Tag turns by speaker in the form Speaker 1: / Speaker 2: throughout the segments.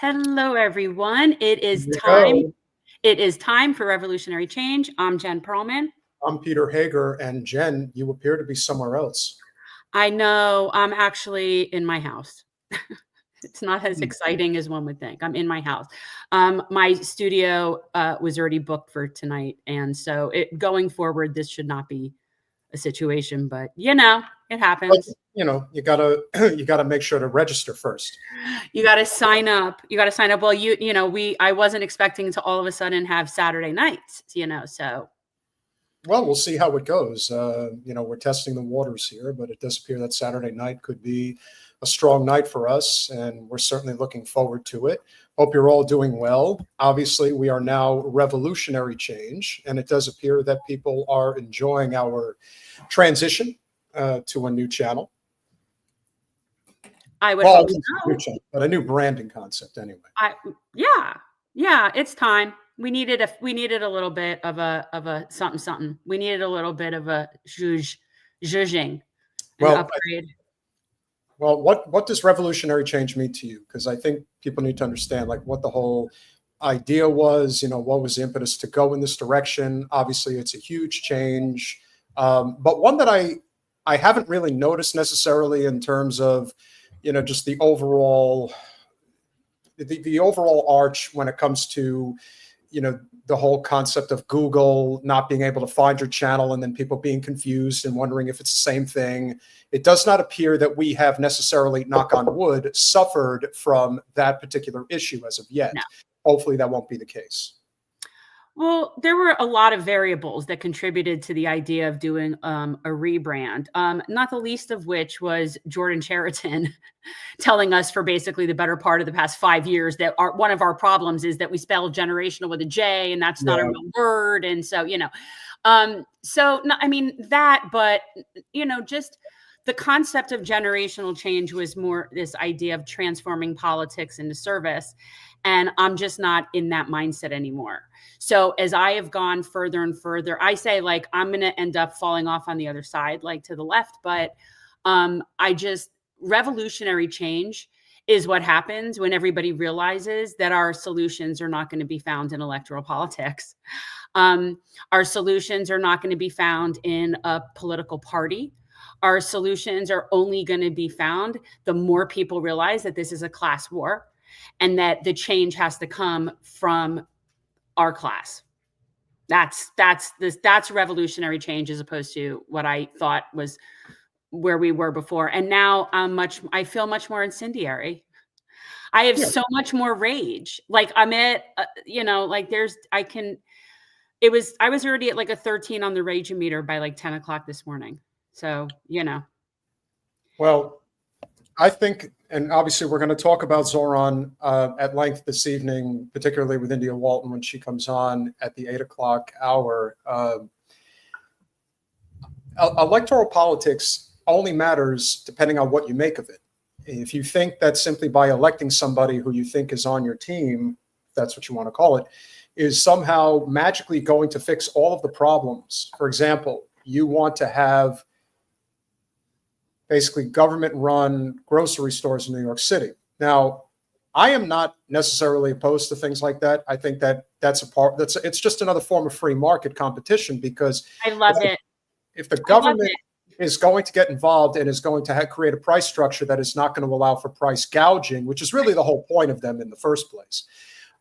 Speaker 1: Hello, everyone. It is
Speaker 2: Here we
Speaker 1: time.
Speaker 2: go.
Speaker 1: It is time for Revolutionary Change. I'm Jen Perelman.
Speaker 2: I'm Peter Hager, and Jen, you appear to be somewhere else.
Speaker 1: I know I'm actually in my house. It's not as exciting as one would think. I'm in my house. My studio was already booked for tonight, and so going forward, this should not be a situation. But it happens.
Speaker 2: But, you gotta make sure to register first.
Speaker 1: You got to sign up. Well, I wasn't expecting to all of a sudden have Saturday nights. So.
Speaker 2: Well, we'll see how it goes. We're testing the waters here, but it does appear that Saturday night could be a strong night for us, and we're certainly looking forward to it. Hope you're all doing well. Obviously, we are now Revolutionary Change, and it does appear that people are enjoying our transition to a new channel.
Speaker 1: I would hope so.
Speaker 2: New channel, but a new branding concept anyway.
Speaker 1: Yeah, it's time. We needed a little bit of a something. We needed a little bit of a zhuzhing upgrade.
Speaker 2: Well, what does revolutionary change mean to you? Because I think people need to understand what the whole idea was. What was the impetus to go in this direction? Obviously, it's a huge change, but one that I haven't really noticed necessarily in terms of just the overall arch when it comes to the whole concept of Google not being able to find your channel and then people being confused and wondering if it's the same thing. It does not appear that we have necessarily, knock on wood, suffered from that particular issue as of yet.
Speaker 1: No.
Speaker 2: Hopefully that won't be the case.
Speaker 1: Well, there were a lot of variables that contributed to the idea of doing a rebrand, not the least of which was Jordan Chariton telling us for basically the better part of the past 5 years that one of our problems is that we spell generational with a J, and that's not a real word. And so, just the concept of generational change was more this idea of transforming politics into service. And I'm just not in that mindset anymore. So as I have gone further and further, I say I'm going to end up falling off on the other side, to the left. But revolutionary change is what happens when everybody realizes that our solutions are not going to be found in electoral politics. Our solutions are not going to be found in a political party. Our solutions are only going to be found the more people realize that this is a class war and that the change has to come from our class. That's revolutionary change as opposed to what I thought was where we were before. And now I feel much more incendiary. I have so much more rage. I'm at, I was already at a 13 on the rage meter by 10 o'clock this morning. So,
Speaker 2: Well, I think, and obviously we're going to talk about Zohran at length this evening, particularly with India Walton when she comes on at the 8 o'clock hour. Electoral politics only matters depending on what you make of it. If you think that simply by electing somebody who you think is on your team, if that's what you want to call it, is somehow magically going to fix all of the problems. For example, you want to have basically government-run grocery stores in New York City. Now, I am not necessarily opposed to things like that. I think it's just another form of free market competition because
Speaker 1: I love it.
Speaker 2: If the government is going to get involved and is going to create a price structure that is not going to allow for price gouging, which is really the whole point of them in the first place.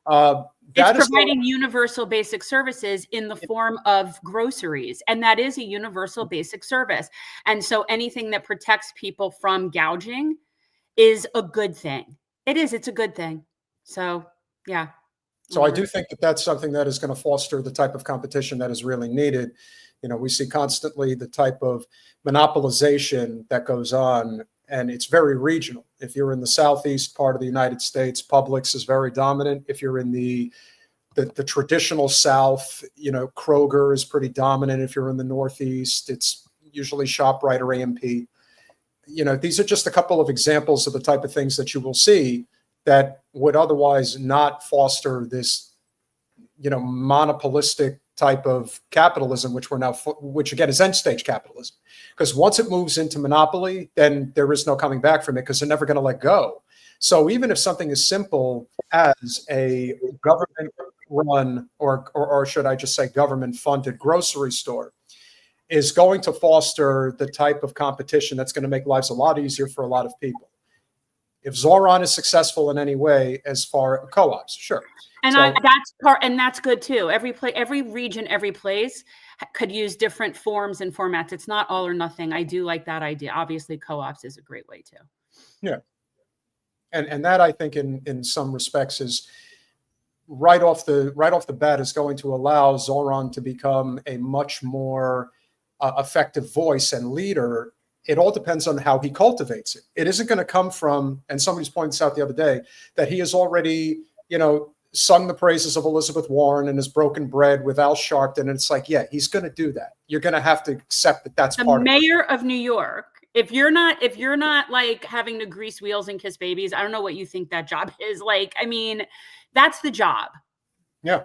Speaker 1: It's providing universal basic services in the form of groceries. And that is a universal basic service. And so anything that protects people from gouging is a good thing. It is. It's a good thing. So, yeah.
Speaker 2: So I do think that that's something that is going to foster the type of competition that is really needed. We see constantly the type of monopolization that goes on, and it's very regional. If you're in the southeast part of the United States, Publix is very dominant. If you're in the traditional South, Kroger is pretty dominant. If you're in the Northeast, it's usually ShopRite or A&P. These are just a couple of examples of the type of things that you will see that would otherwise not foster this, monopolistic type of capitalism, which again is end stage capitalism. Because once it moves into monopoly, then there is no coming back from it because they're never going to let go. So even if something as simple as a government run, or should I just say government funded grocery store, is going to foster the type of competition that's going to make lives a lot easier for a lot of people. If Zohran is successful in any way as far as co-ops, sure.
Speaker 1: And that's good too. Every region, every place could use different forms and formats. It's not all or nothing. I do like that idea. Obviously, co-ops is a great way too.
Speaker 2: Yeah. And that, I think, in some respects, is right off the bat is going to allow Zohran to become a much more effective voice and leader. It all depends on how he cultivates it. It isn't going to come from, and somebody's pointed this out the other day, that he has already, sung the praises of Elizabeth Warren and has broken bread with Al Sharpton. And it's like, yeah, he's going to do that. You're going to have to accept that that's part of it.
Speaker 1: The mayor of New York. If you're not like having to grease wheels and kiss babies, I don't know what you think that job is. Like, I mean, that's the job.
Speaker 2: Yeah.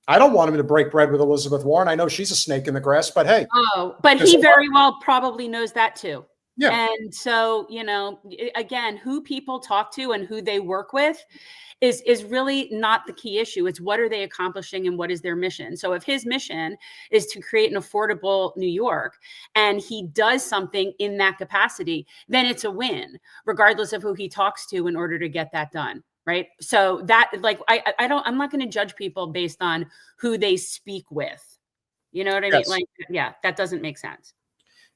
Speaker 2: I don't want him to break bread with Elizabeth Warren. I know she's a snake in the grass, but hey.
Speaker 1: Oh, but he very well probably knows that too.
Speaker 2: Yeah.
Speaker 1: And so, again, who people talk to and who they work with is really not the key issue. It's what are they accomplishing and what is their mission? So if his mission is to create an affordable New York and he does something in that capacity, then it's a win, regardless of who he talks to in order to get that done. Right. So that, like, I'm not going to judge people based on who they speak with. You know what I mean? Like, yeah, that doesn't make sense.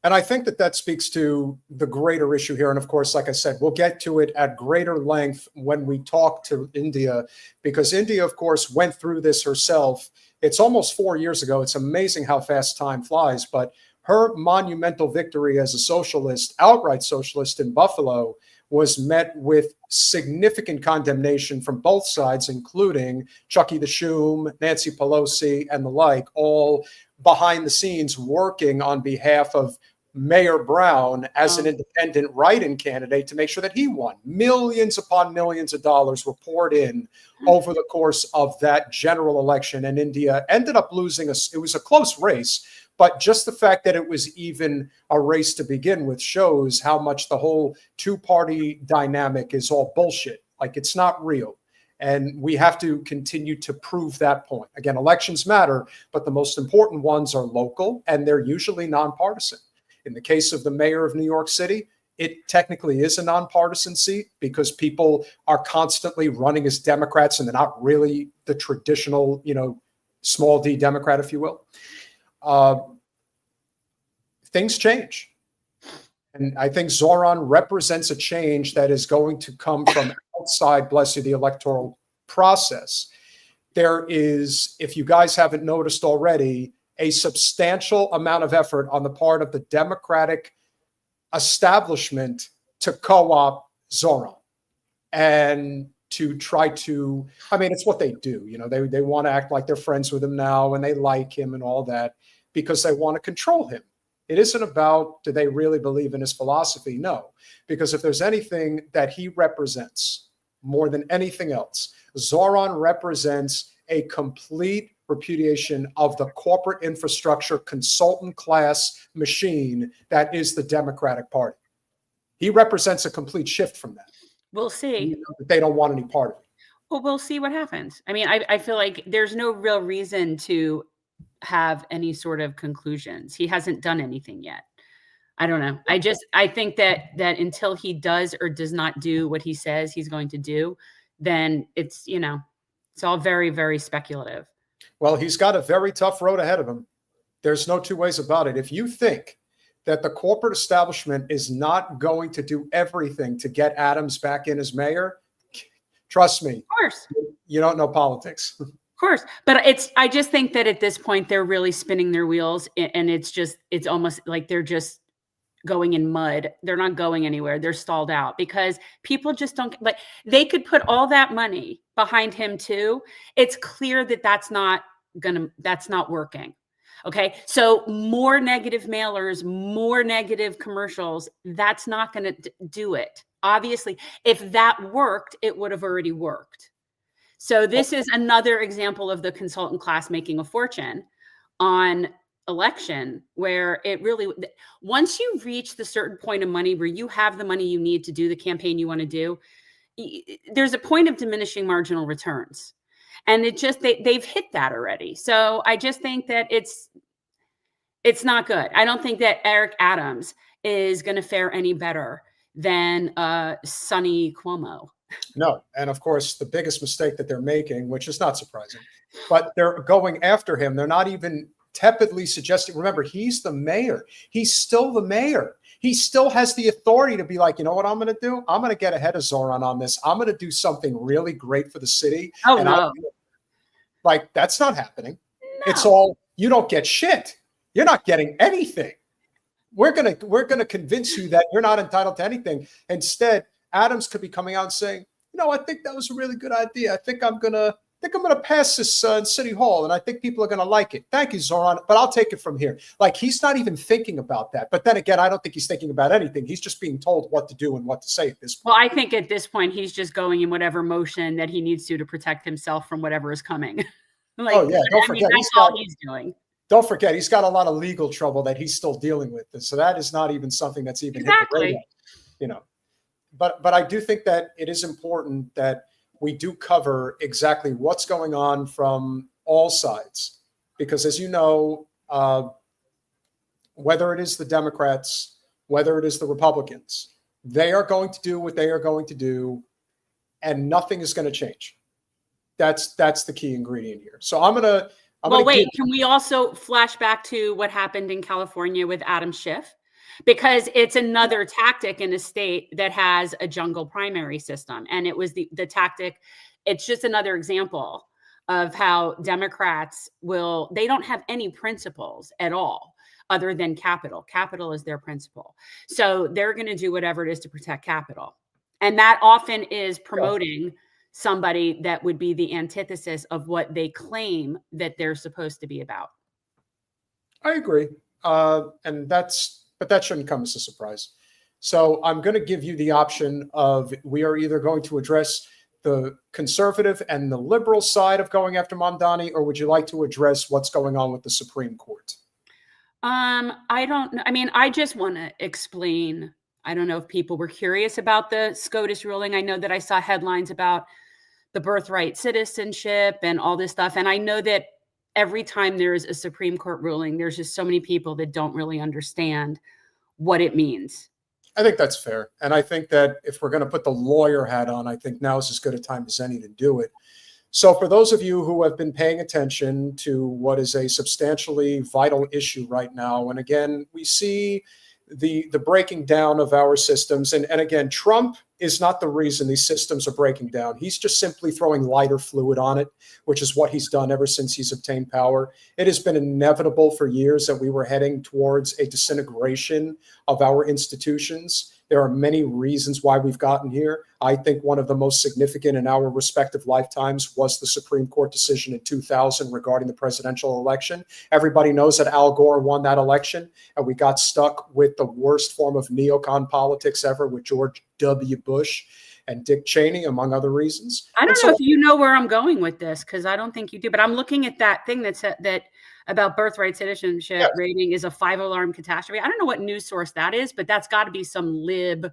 Speaker 2: And I think that speaks to the greater issue here. And of course, like I said, we'll get to it at greater length when we talk to India, because India, of course, went through this herself. It's almost 4 years ago. It's amazing how fast time flies. But her monumental victory as a socialist, outright socialist in Buffalo, was met with significant condemnation from both sides, including Chucky the Shoom, Nancy Pelosi, and the like, all behind the scenes working on behalf of Mayor Brown as an independent write-in candidate to make sure that he won. Millions upon millions of dollars were poured in over the course of that general election, and India ended up losing. It was a close race, but just the fact that it was even a race to begin with shows how much the whole two-party dynamic is all bullshit. Like, it's not real. And we have to continue to prove that point. Again, elections matter, but the most important ones are local, and they're usually nonpartisan. In the case of the mayor of New York City, it technically is a nonpartisan seat because people are constantly running as Democrats, and they're not really the traditional, small d Democrat, if you will. Things change. And I think Zohran represents a change that is going to come from outside, bless you, the electoral process. There is, if you guys haven't noticed already, a substantial amount of effort on the part of the Democratic establishment to co-opt Zohran and to try to, it's what they do. They want to act like they're friends with him now and they like him and all that because they want to control him. It isn't about, do they really believe in his philosophy? No, because if there's anything that he represents more than anything else, Zohran represents a complete repudiation of the corporate infrastructure consultant class machine that is the Democratic Party. He represents a complete shift from that.
Speaker 1: We'll see.
Speaker 2: They don't want any part of it.
Speaker 1: Well, we'll see what happens. I feel like there's no real reason to have any sort of conclusions. He hasn't done anything yet. I don't know. I think that until he does or does not do what he says he's going to do, then it's all very, very speculative.
Speaker 2: Well, he's got a very tough road ahead of him. There's no two ways about it. If you think that the corporate establishment is not going to do everything to get Adams back in as mayor, trust me,
Speaker 1: of course,
Speaker 2: you don't know politics.
Speaker 1: Of course. But I just think that at this point, they're really spinning their wheels, and it's almost like they're just going in mud. They're not going anywhere. They're stalled out because people just don't, like, they could put all that money behind him too. It's clear that that's not working. Okay. So more negative mailers, more negative commercials, that's not going to do it. Obviously, if that worked, it would have already worked. So this is another example of the consultant class making a fortune on election, where it really, once you reach the certain point of money where you have the money you need to do the campaign you want to do, there's a point of diminishing marginal returns. And it just, they've hit that already. So I just think that it's not good. I don't think that Eric Adams is going to fare any better than Sonny Cuomo.
Speaker 2: No. And of course, the biggest mistake that they're making, which is not surprising, but they're going after him. They're not even tepidly suggesting. Remember, he's the mayor. He's still the mayor. He still has the authority to be like, you know what I'm going to do? I'm going to get ahead of Zohran on this. I'm going to do something really great for the city.
Speaker 1: Oh, no.
Speaker 2: Like, that's not happening.
Speaker 1: No.
Speaker 2: It's all, you don't get shit. You're not getting anything. We're gonna convince you that you're not entitled to anything. Instead, Adams could be coming out and saying, you know, I think that was a really good idea. I think I'm gonna pass this in City Hall, and I think people are gonna like it. Thank you, Zohran, but I'll take it from here. Like, he's not even thinking about that. But then again, I don't think he's thinking about anything. He's just being told what to do and what to say at this point.
Speaker 1: Well, I think at this point, he's just going in whatever motion that he needs to protect himself from whatever is coming. Like,
Speaker 2: oh yeah, don't forget,
Speaker 1: that's all he's doing.
Speaker 2: Don't forget, he's got a lot of legal trouble that he's still dealing with. And so that is not even something that's even hit the radar, you know. But I do think that it is important that we do cover exactly what's going on from all sides. Because as you know, whether it is the Democrats, whether it is the Republicans, they are going to do what they are going to do, and nothing is going to change. That's the key ingredient here. So can we also flash back to what happened in California with Adam Schiff? Because it's another tactic in a state that has a jungle primary system. And it was the tactic. It's just another example of how Democrats they don't have any principles at all other than capital. Capital is their principle. So they're going to do whatever it is to protect capital. And that often is promoting somebody that would be the antithesis of what they claim that they're supposed to be about. I agree. But that shouldn't come as a surprise. So I'm going to give you the option of, we are either going to address the conservative and the liberal side of going after Mamdani, or would you like to address what's going on with the Supreme Court? I don't know. I mean, I just want to explain. I don't know if people were curious about the SCOTUS ruling. I know that I saw headlines about the birthright citizenship and all this stuff. And I know that every time there's a Supreme Court ruling, there's just so many people that don't really understand what it means. I think that's fair. And I think that if we're going to put the lawyer hat on, I think now is as good a time as any to do it. So for those of you who have been paying attention to what is a substantially vital issue right now, and again, we see the breaking down of our systems. And again, Trump is not the reason these systems are breaking down. He's just simply throwing lighter fluid on it, which is what he's done ever since he's obtained power. It has been inevitable for years that we were heading towards a disintegration of our institutions. There are many reasons why we've gotten here. I think one of the most significant in our respective lifetimes was the Supreme Court decision in 2000 regarding the presidential election. Everybody knows that Al Gore won that election, and we got stuck with the worst form of neocon politics ever with George W. Bush and Dick Cheney, among other reasons. I don't know if you know where I'm going with this, because I don't think you do, but I'm looking at that thing that said that about birthright citizenship rating is a 5-alarm catastrophe. I don't know what news source that is, but that's got to be some lib.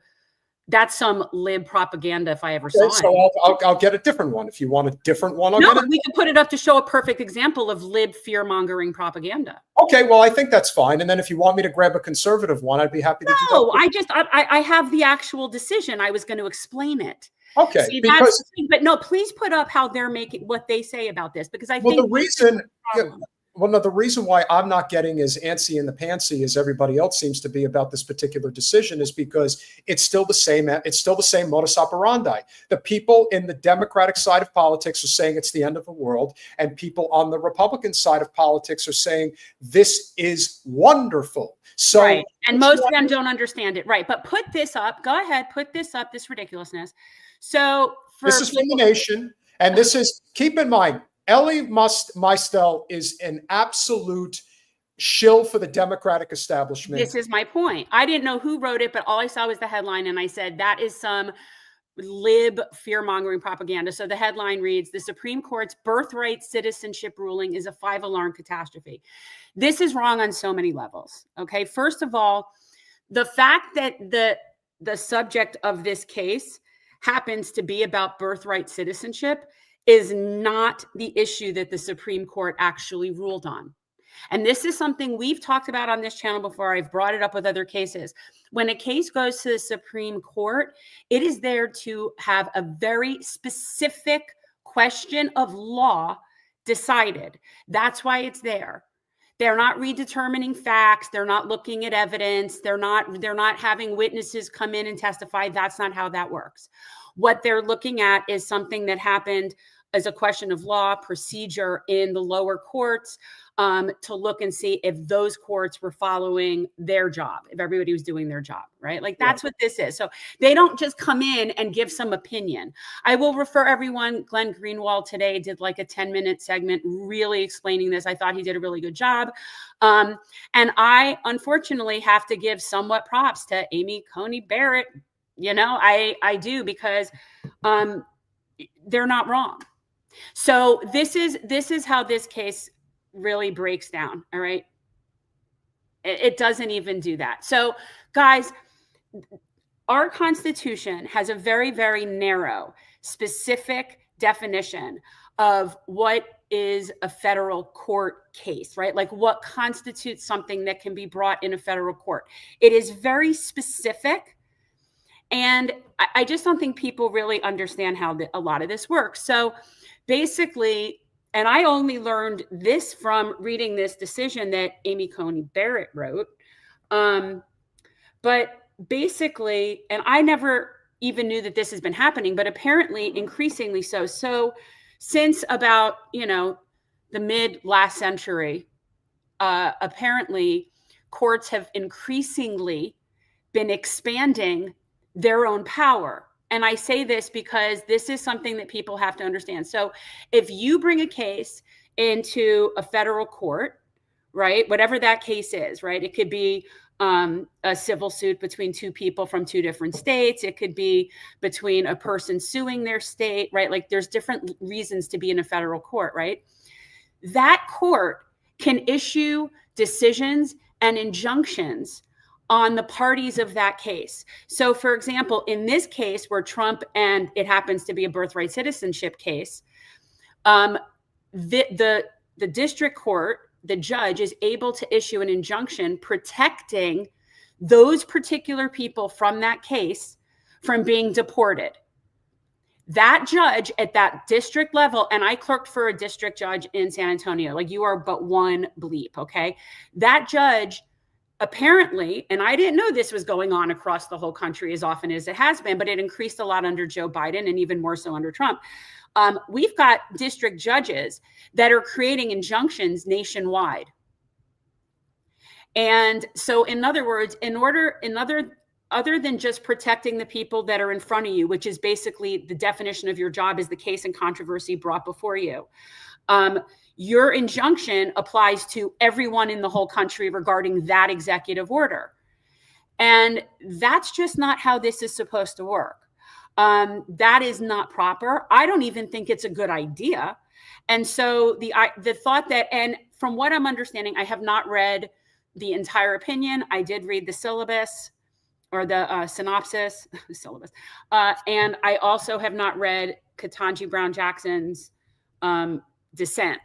Speaker 2: That's some lib propaganda if I ever saw it. So I'll get a different one. If you want a different one, I'll get it. We can put it up to show a perfect example of lib fear-mongering propaganda. Okay, well, I think that's fine. And then if you want me to grab a conservative one, I'd be happy to do that. I have the actual decision. I was going to explain it. Okay, see, but no, please put up how they're making what they say about this, because I think the reason. Well, no, the reason why I'm not getting as antsy in the pantsy as everybody else seems to be about this particular decision is because it's still the same. It's still the same modus operandi. The people in the Democratic side of politics are saying it's the end of the world, and people on the Republican side of politics are saying this is wonderful. So, right. And most of them don't understand it, right? But put this up. Go ahead, put this up. This ridiculousness. So this is from the Nation, and this is, keep in mind, Elie Mystal is an absolute shill for the Democratic establishment. This is my point. I didn't know who wrote it, but all I saw was the headline, and I said, that is some lib fear-mongering propaganda. So the headline reads, the Supreme Court's birthright citizenship ruling is a 5-alarm catastrophe. This is wrong on so many levels. Okay. First of all, the fact that the subject of this case
Speaker 1: happens to be about birthright citizenship is not the issue that the Supreme Court actually ruled on. And this is something we've talked about on this channel before. I've brought it up with other cases. When a case goes to the Supreme Court, it is there to have a very specific question of law decided. That's why it's there. They're not redetermining facts. They're not looking at evidence. They're not having witnesses come in and testify. That's not how that works. What they're looking at is something that happened as a question of law, procedure in the lower courts, to look and see if those courts were following their job, if everybody was doing their job, right? Like that's what this is. So they don't just come in and give some opinion. I will refer everyone. Glenn Greenwald today did like a 10-minute segment really explaining this. I thought he did a really good job. And I unfortunately have to give somewhat props to Amy Coney Barrett. You know, I do, because they're not wrong. So this is how this case really breaks down. All right. It doesn't even do that. So guys, our Constitution has a very, very narrow, specific definition of what is a federal court case, right? Like what constitutes something that can be brought in a federal court. It is very specific. And I just don't think people really understand how a lot of this works. So basically, and I only learned this from reading this decision that Amy Coney Barrett wrote. But basically, and I never even knew that this has been happening, but apparently increasingly so. So since about, the mid last century, apparently courts have increasingly been expanding their own power. And I say this because this is something that people have to understand. So if you bring a case into a federal court, right, whatever that case is, right, it could be a civil suit between two people from two different states. It could be between a person suing their state, right? Like there's different reasons to be in a federal court, right? That court can issue decisions and injunctions on the parties of that case. So for example, in this case where Trump, and it happens to be a birthright citizenship case, the district court, the judge is able to issue an injunction protecting those particular people from that case from being deported. That judge at that district level, and I clerked for a district judge in San Antonio, like you are but one bleep, okay? That judge apparently, and I didn't know this was going on across the whole country as often as it has been, but it increased a lot under Joe Biden and even more so under Trump. We've got district judges that are creating injunctions nationwide. And so in other words, other than just protecting the people that are in front of you, which is basically the definition of your job is the case and controversy brought before you, your injunction applies to everyone in the whole country regarding that executive order. And that's just not how this is supposed to work. That is not proper. I don't even think it's a good idea. And so the thought that, and from what I'm understanding, I have not read the entire opinion. I did read the syllabus or the synopsis, syllabus. And I also have not read Ketanji Brown Jackson's dissent.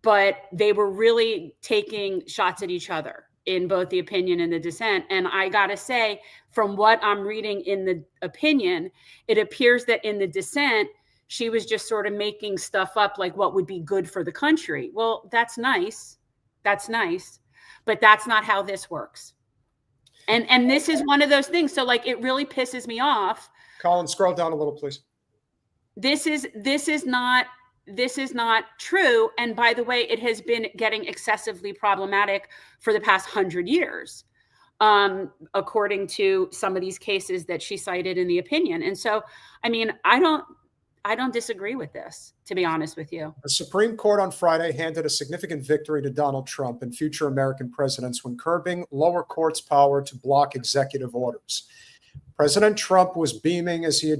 Speaker 1: But they were really taking shots at each other in both the opinion and the dissent. And I got to say, from what I'm reading in the opinion, it appears that in the dissent, she was just sort of making stuff up like what would be good for the country. Well, that's nice. That's nice. But that's not how this works. And this is one of those things. So like, it really pisses me off.
Speaker 2: Colin, scroll down a little, please.
Speaker 1: This is not true. And by the way, it has been getting excessively problematic for the past 100 years, according to some of these cases that she cited in the opinion. And so, I mean, I don't disagree with this, to be honest with you.
Speaker 2: The Supreme Court on Friday handed a significant victory to Donald Trump and future American presidents when curbing lower courts' power to block executive orders. President Trump was beaming as he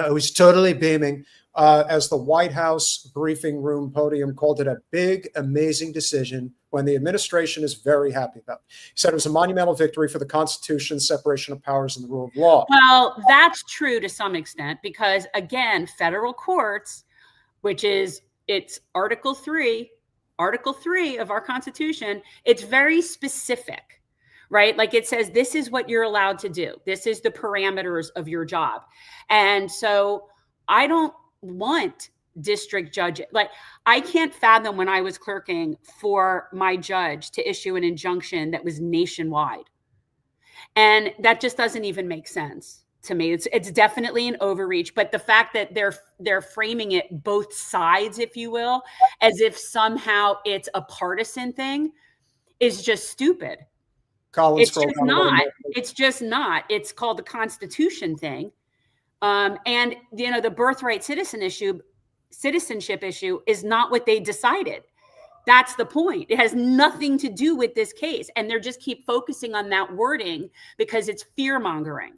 Speaker 2: was totally beaming as the White House briefing room podium called it a big, amazing decision when the administration is very happy about it. He said it was a monumental victory for the Constitution, separation of powers, and the rule of law.
Speaker 1: Well, that's true to some extent because, again, federal courts, which is it's Article 3 of our Constitution, it's very specific, right? Like it says, this is what you're allowed to do. This is the parameters of your job. And so I don't want district judge. Like I can't fathom when I was clerking for my judge to issue an injunction that was nationwide. And that just doesn't even make sense to me. It's definitely an overreach, but the fact that they're framing it both sides, if you will, as if somehow it's a partisan thing is just stupid. It's just not. It's just not. It's called the Constitution thing. And you know, the birthright citizenship issue is not what they decided. That's the point. It has nothing to do with this case. And they're just keep focusing on that wording because it's fear mongering.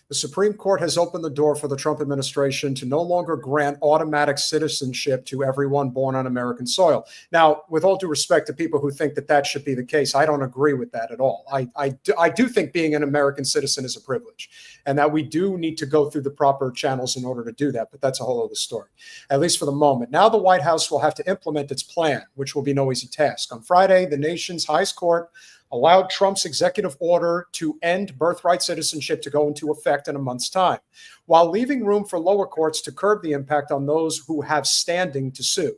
Speaker 2: The Supreme Court has opened the door for the Trump administration to no longer grant automatic citizenship to everyone born on American soil. Now, with all due respect to people who think that that should be the case, I don't agree with that at all. I do think being an American citizen is a privilege and that we do need to go through the proper channels in order to do that. But that's a whole other story, at least for the moment. Now the White House will have to implement its plan, which will be no easy task. On Friday, the nation's highest court allowed Trump's executive order to end birthright citizenship to go into effect in a month's time, while leaving room for lower courts to curb the impact on those who have standing to sue.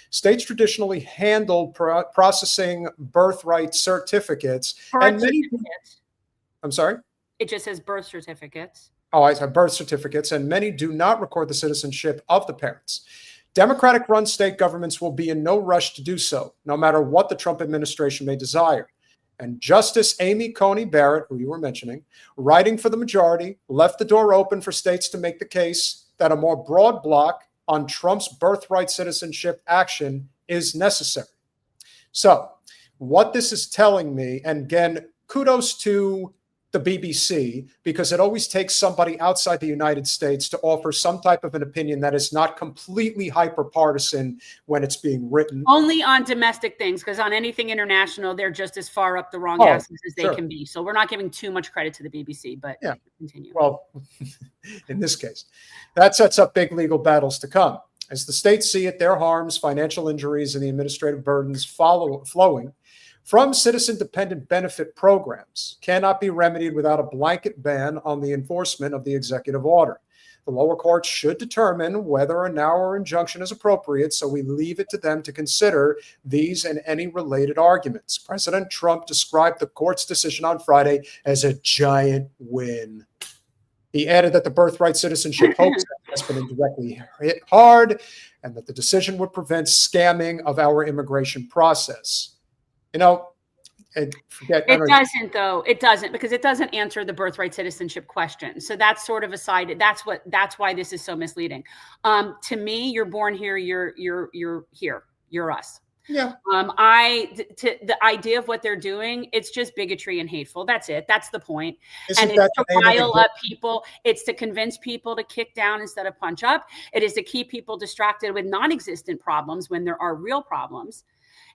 Speaker 2: States traditionally handled processing birthright certificates. I'm sorry?
Speaker 1: It just says birth certificates.
Speaker 2: Oh, I said birth certificates, and many do not record the citizenship of the parents. Democratic-run state governments will be in no rush to do so, no matter what the Trump administration may desire. And Justice Amy Coney Barrett, who you were mentioning, writing for the majority, left the door open for states to make the case that a more broad block on Trump's birthright citizenship action is necessary. So what this is telling me, and again, kudos to the BBC, because it always takes somebody outside the United States to offer some type of an opinion that is not completely hyper-partisan when it's being written.
Speaker 1: Only on domestic things, because on anything international, they're just as far up the wrong asses as they can be. So we're not giving too much credit to the BBC, but yeah, continue.
Speaker 2: Well, in this case, that sets up big legal battles to come. As the states see it, their harms, financial injuries, and the administrative burdens flowing from citizen-dependent benefit programs cannot be remedied without a blanket ban on the enforcement of the executive order. The lower courts should determine whether a narrower injunction is appropriate, so we leave it to them to consider these and any related arguments. President Trump described the court's decision on Friday as a giant win. He added that the birthright citizenship hoax has been indirectly hit hard and that the decision would prevent scamming of our immigration process. You know, it
Speaker 1: doesn't, though. It doesn't, because it doesn't answer the birthright citizenship question. So that's sort of a side. That's why this is so misleading. To me, you're born here. You're here. You're us.
Speaker 2: Yeah.
Speaker 1: The idea of what they're doing, it's just bigotry and hateful. That's it. That's the point.
Speaker 2: Isn't
Speaker 1: and it's to rile up people. It's to convince people to kick down instead of punch up. It is to keep people distracted with non-existent problems when there are real problems.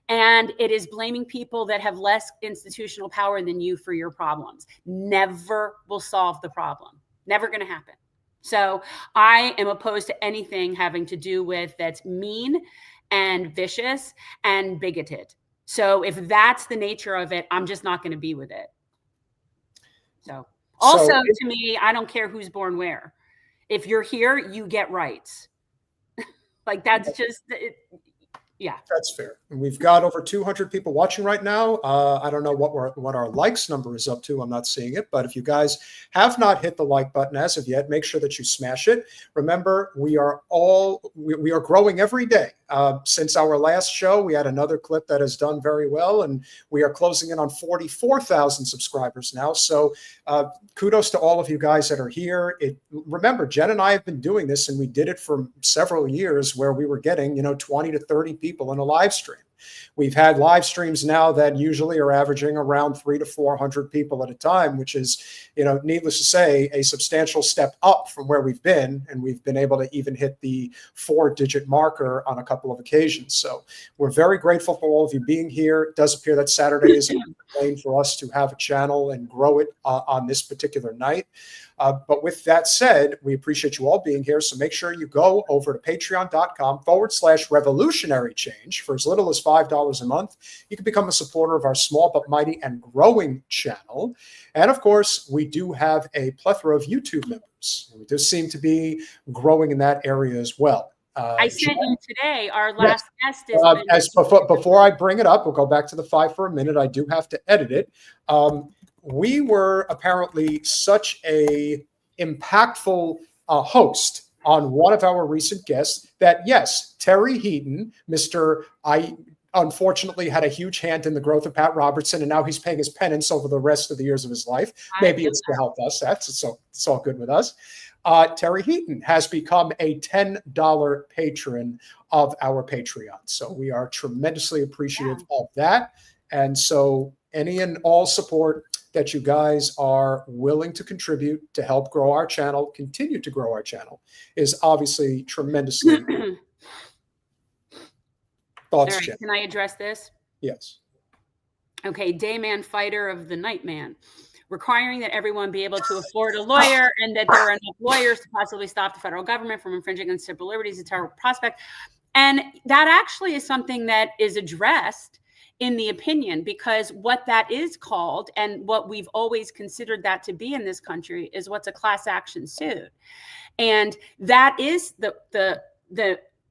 Speaker 1: And it is blaming people that have less institutional power than you for your problems. Never will solve the problem. Never going to happen. So I am opposed to anything having to do with that's mean and vicious and bigoted. So if that's the nature of it, I'm just not going to be with it. So also to me, I don't care who's born where. If you're here, you get rights. Like that's just it. Yeah,
Speaker 2: that's fair. And we've got over 200 people watching right now. I don't know what our likes number is up to. I'm not seeing it. But if you guys have not hit the like button as of yet, make sure that you smash it. Remember, we are growing every day. Since our last show, we had another clip that has done very well, and we are closing in on 44,000 subscribers now. So kudos to all of you guys that are here. Remember, Jen and I have been doing this, and we did it for several years where we were getting 20 to 30 people in a live stream. We've had live streams now that usually are averaging around 300 to 400 people at a time, which is, needless to say, a substantial step up from where we've been. And we've been able to even hit the 4-digit marker on a couple of occasions. So we're very grateful for all of you being here. It does appear that Saturday is a lane for us to have a channel and grow it on this particular night. But with that said, we appreciate you all being here. So make sure you go over to patreon.com/revolutionary change for as little as $5 a month. You can become a supporter of our small but mighty and growing channel. And of course, we do have a plethora of YouTube members. We do seem to be growing in that area as well.
Speaker 1: I sent you today. Our last guest is
Speaker 2: before I bring it up, we'll go back to the 5 for a minute. I do have to edit it. We were apparently such a impactful host on one of our recent guests that, yes, Terry Heaton, I unfortunately had a huge hand in the growth of Pat Robertson, and now he's paying his penance over the rest of the years of his life. Maybe it's to help us. It's all good with us. Terry Heaton has become a $10 patron of our Patreon. So we are tremendously appreciative of that. And so any and all support that you guys are willing to contribute to help grow our channel, continue to grow our channel, is obviously tremendously. Thoughts,
Speaker 1: right,
Speaker 2: Jim?
Speaker 1: can I address this?
Speaker 2: Yes.
Speaker 1: Okay, Dayman Fighter of the Nightman. Requiring that everyone be able to afford a lawyer and that there are enough lawyers to possibly stop the federal government from infringing on civil liberties is a terrible prospect. And that actually is something that is addressed in the opinion, because what that is called, and what we've always considered that to be in this country, is what's a class action suit. And that is the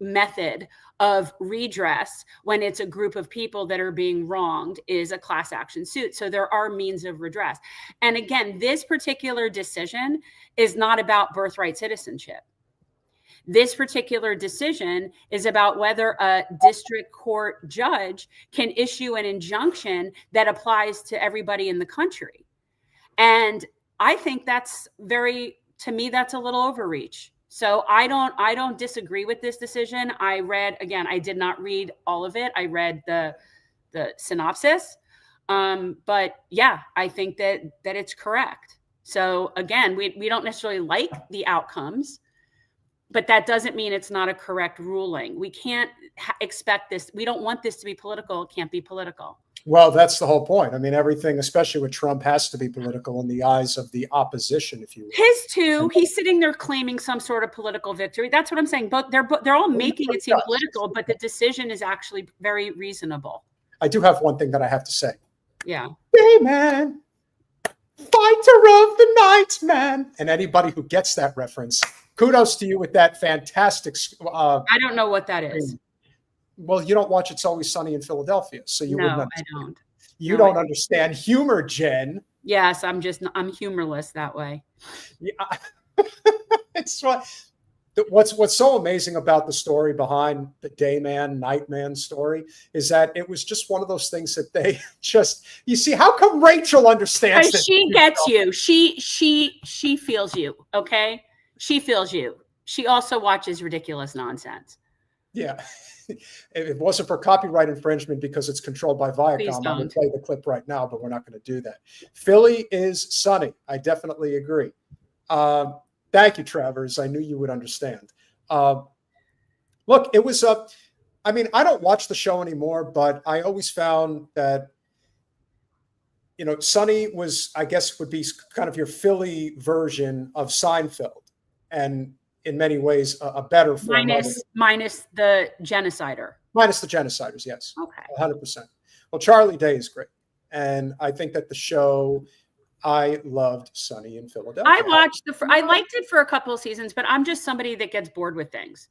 Speaker 1: method of redress when it's a group of people that are being wronged, is a class action suit. So there are means of redress. And again, this particular decision is not about birthright citizenship. This particular decision is about whether a district court judge can issue an injunction that applies to everybody in the country. And I think that's to me, that's a little overreach. So I don't disagree with this decision. I did not read all of it. I read the synopsis. But yeah, I think that it's correct. So again, we don't necessarily like the outcomes, but that doesn't mean it's not a correct ruling. We can't expect this. We don't want this to be political. It can't be political.
Speaker 2: Well, that's the whole point. I mean, everything, especially with Trump, has to be political in the eyes of the opposition, if you will.
Speaker 1: His too. He's sitting there claiming some sort of political victory. That's what I'm saying. But they're all making it seem political, but the decision is actually very reasonable.
Speaker 2: I do have one thing that I have to say.
Speaker 1: Yeah.
Speaker 2: Hey, man. Fighter of the night, man. And anybody who gets that reference, kudos to you with that fantastic.
Speaker 1: I don't know what that is.
Speaker 2: Well, you don't watch It's Always Sunny in Philadelphia, so you wouldn't understand.
Speaker 1: I don't.
Speaker 2: You don't understand humor, Jen.
Speaker 1: Yes, I'm humorless that way.
Speaker 2: Yeah. It's what's so amazing about the story behind the Dayman, Nightman story is that it was just one of those things that they you see, how come Rachel understands this?
Speaker 1: She gets you. She feels you, okay? She feels you. She also watches ridiculous nonsense.
Speaker 2: Yeah. If it wasn't for copyright infringement because it's controlled by Viacom, I would play the clip right now, but we're not going to do that. Philly is sunny. I definitely agree. Thank you, Travers. I knew you would understand. Look, it was I mean, I don't watch the show anymore, but I always found that, Sunny was, I guess, would be kind of your Philly version of Seinfeld. And in many ways, a better form
Speaker 1: minus the genocider.
Speaker 2: Minus the genociders, yes.
Speaker 1: Okay.
Speaker 2: 100%. Well, Charlie Day is great. And I think that the show, I loved Sunny in Philadelphia.
Speaker 1: I liked it for a couple of seasons, but I'm just somebody that gets bored with things.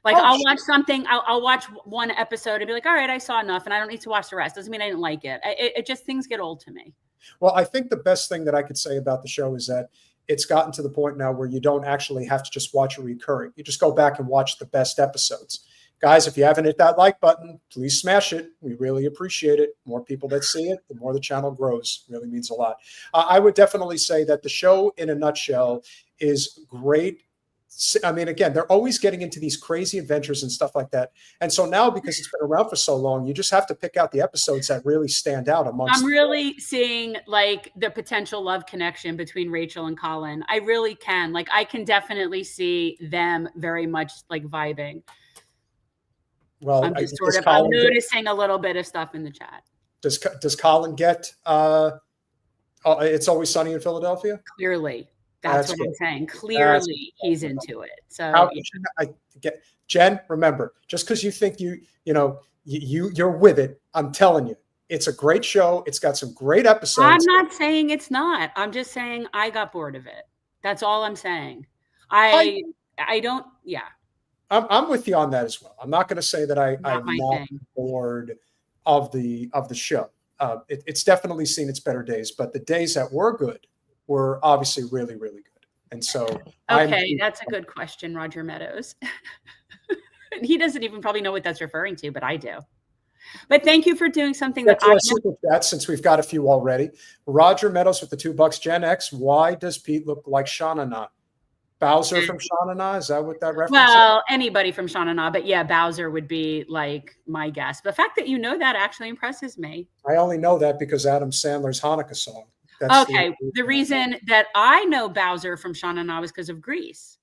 Speaker 1: Like watch something, I'll watch one episode and be like, all right, I saw enough and I don't need to watch the rest. Doesn't mean I didn't like it. It just, things get old to me.
Speaker 2: Well, I think the best thing that I could say about the show is that it's gotten to the point now where you don't actually have to just watch a recurring. You just go back and watch the best episodes. Guys, if you haven't hit that like button, please smash it. We really appreciate it. More people that see it, the more the channel grows. Really means a lot. I would definitely say that the show in a nutshell is great I mean, again, they're always getting into these crazy adventures and stuff like that. And so now, because it's been around for so long, you just have to pick out the episodes that really stand out amongst.
Speaker 1: I'm really seeing like the potential love connection between Rachel and Colin. I really can. Like, I can definitely see them very much like vibing.
Speaker 2: Well,
Speaker 1: I'm just I'm noticing a little bit of stuff in the chat.
Speaker 2: Does Colin get It's Always Sunny in Philadelphia?
Speaker 1: Clearly. That's what I'm saying. Clearly, he's into it. So
Speaker 2: Jen, remember, just because you think you're with it, I'm telling you, it's a great show. It's got some great episodes.
Speaker 1: I'm not saying it's not. I'm just saying I got bored of it. That's all I'm saying. I don't. Yeah.
Speaker 2: I'm with you on that as well. I'm not going to say that I'm not bored of the show. It's definitely seen its better days, but the days that were good were obviously really, really good. And so,
Speaker 1: okay, that's a good question, Roger Meadows. He doesn't even probably know what that's referring to, but I do. But thank you for doing something that I
Speaker 2: super chat, since we've got a few already. Roger Meadows with the $2. Gen X. Why does Pete look like Sha-na-na? Bowser from Sha-na-na? Is that what that reference
Speaker 1: is? Anybody from Sha-na-na, but yeah, Bowser would be like my guess. The fact that you know that actually impresses me.
Speaker 2: I only know that because Adam Sandler's Hanukkah song.
Speaker 1: That's the reason that I know Bowser from Sha-na-na was because of Grease.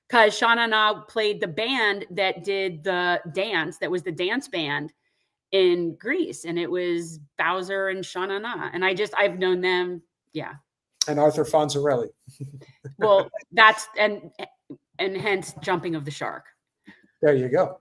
Speaker 1: Because Sha-na-na played the band that did the dance, that was the dance band in Grease. And it was Bowser and Sha-na-na. And I've known them, yeah.
Speaker 2: And Arthur Fonzarelli.
Speaker 1: Well, that's, and hence Jumping of the Shark.
Speaker 2: There you go.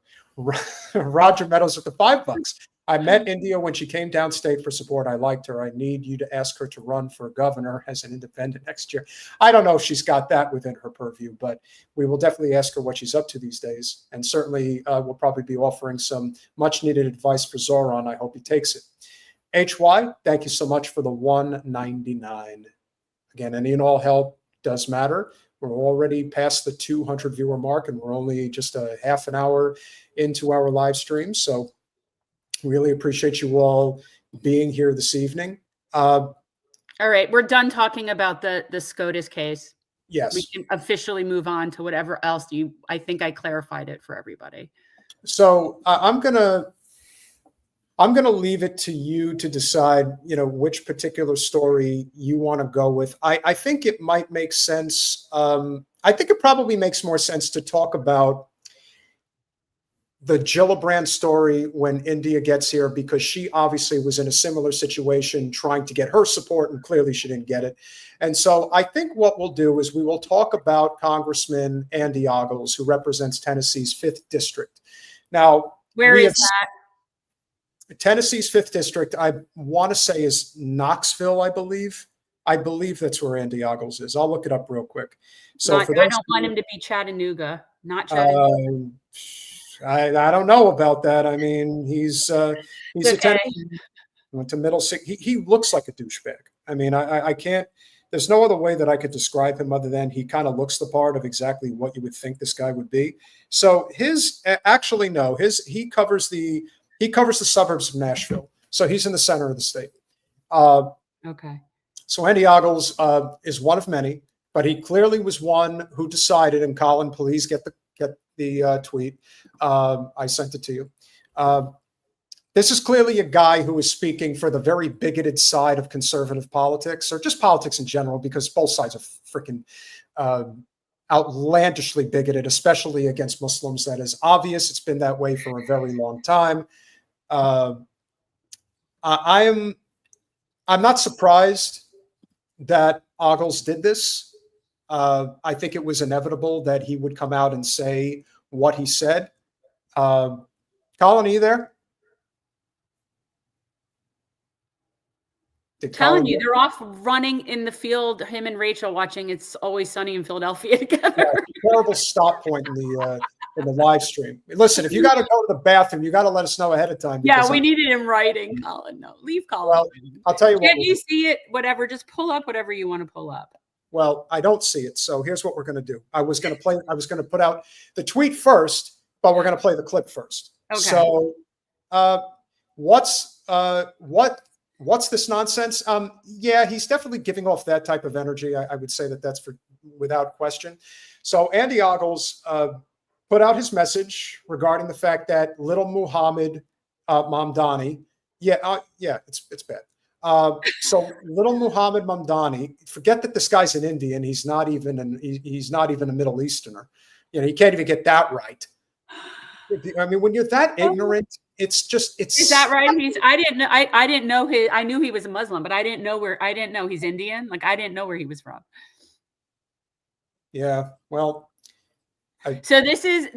Speaker 2: Roger Meadows with the $5. I met India when she came downstate for support. I liked her. I need you to ask her to run for governor as an independent next year. I don't know if she's got that within her purview, but we will definitely ask her what she's up to these days. And certainly we'll probably be offering some much needed advice for Zohran. I hope he takes it. HY, thank you so much for the $1.99. Again, any and all help does matter. We're already past the 200 viewer mark, and we're only just a half an hour into our live stream. So really appreciate you all being here this evening.
Speaker 1: All right, we're done talking about the SCOTUS case.
Speaker 2: Yes.
Speaker 1: We can officially move on to whatever else I think I clarified it for everybody.
Speaker 2: So I'm gonna leave it to you to decide, which particular story you want to go with. I think it might make sense. I think it probably makes more sense to talk about the Gillibrand story when India gets here, because she obviously was in a similar situation trying to get her support, and clearly she didn't get it. And so I think what we'll do is we will talk about Congressman Andy Ogles, who represents Tennessee's 5th District. Now,
Speaker 1: where is that?
Speaker 2: Tennessee's 5th District, I want to say, is Knoxville, I believe. I believe that's where Andy Ogles is. I'll look it up real quick. So I don't want him
Speaker 1: to be Chattanooga, not Chattanooga.
Speaker 2: I don't know about that. I mean, he's okay. A Tennessee, went to Middlesex. He looks like a douchebag. I mean, I can't. There's no other way that I could describe him other than he kind of looks the part of exactly what you would think this guy would be. So he covers the suburbs of Nashville. So he's in the center of the state.
Speaker 1: Okay.
Speaker 2: So Andy Ogles is one of many, but he clearly was one who decided. And Colin, please get the tweet. I sent it to you. This is clearly a guy who is speaking for the very bigoted side of conservative politics, or just politics in general, because both sides are freaking outlandishly bigoted, especially against Muslims. That is obvious. It's been that way for a very long time. I'm not surprised that Ogles did this. I think it was inevitable that he would come out and say what he said. Colin, are you there?
Speaker 1: Telling you, they're off running in the field, him and Rachel watching It's Always Sunny in Philadelphia together.
Speaker 2: Yeah, terrible stop point in the live stream. Listen, if you got to go to the bathroom, you got to let us know ahead of time.
Speaker 1: Yeah, we need it in writing, Colin. No, leave Colin.
Speaker 2: Well, I'll tell you what.
Speaker 1: Can you see it? Whatever, just pull up whatever you want to pull up.
Speaker 2: Well, I don't see it. So here's what we're going to do. I was going to put out the tweet first, but we're going to play the clip first.
Speaker 1: Okay.
Speaker 2: So what's this nonsense? Yeah, he's definitely giving off that type of energy. I would say that that's for without question. So Andy Ogles put out his message regarding the fact that little Muhammad Mamdani, it's bad. So little Muhammad Mamdani, forget that this guy's an Indian. He's not even a Middle Easterner. You know, he can't even get that right. I mean, when you're that ignorant, it's
Speaker 1: Is that right? I didn't know I knew he was a Muslim, but I didn't know he's Indian. Like, I didn't know where he was from.
Speaker 2: Yeah. Well,
Speaker 1: so this is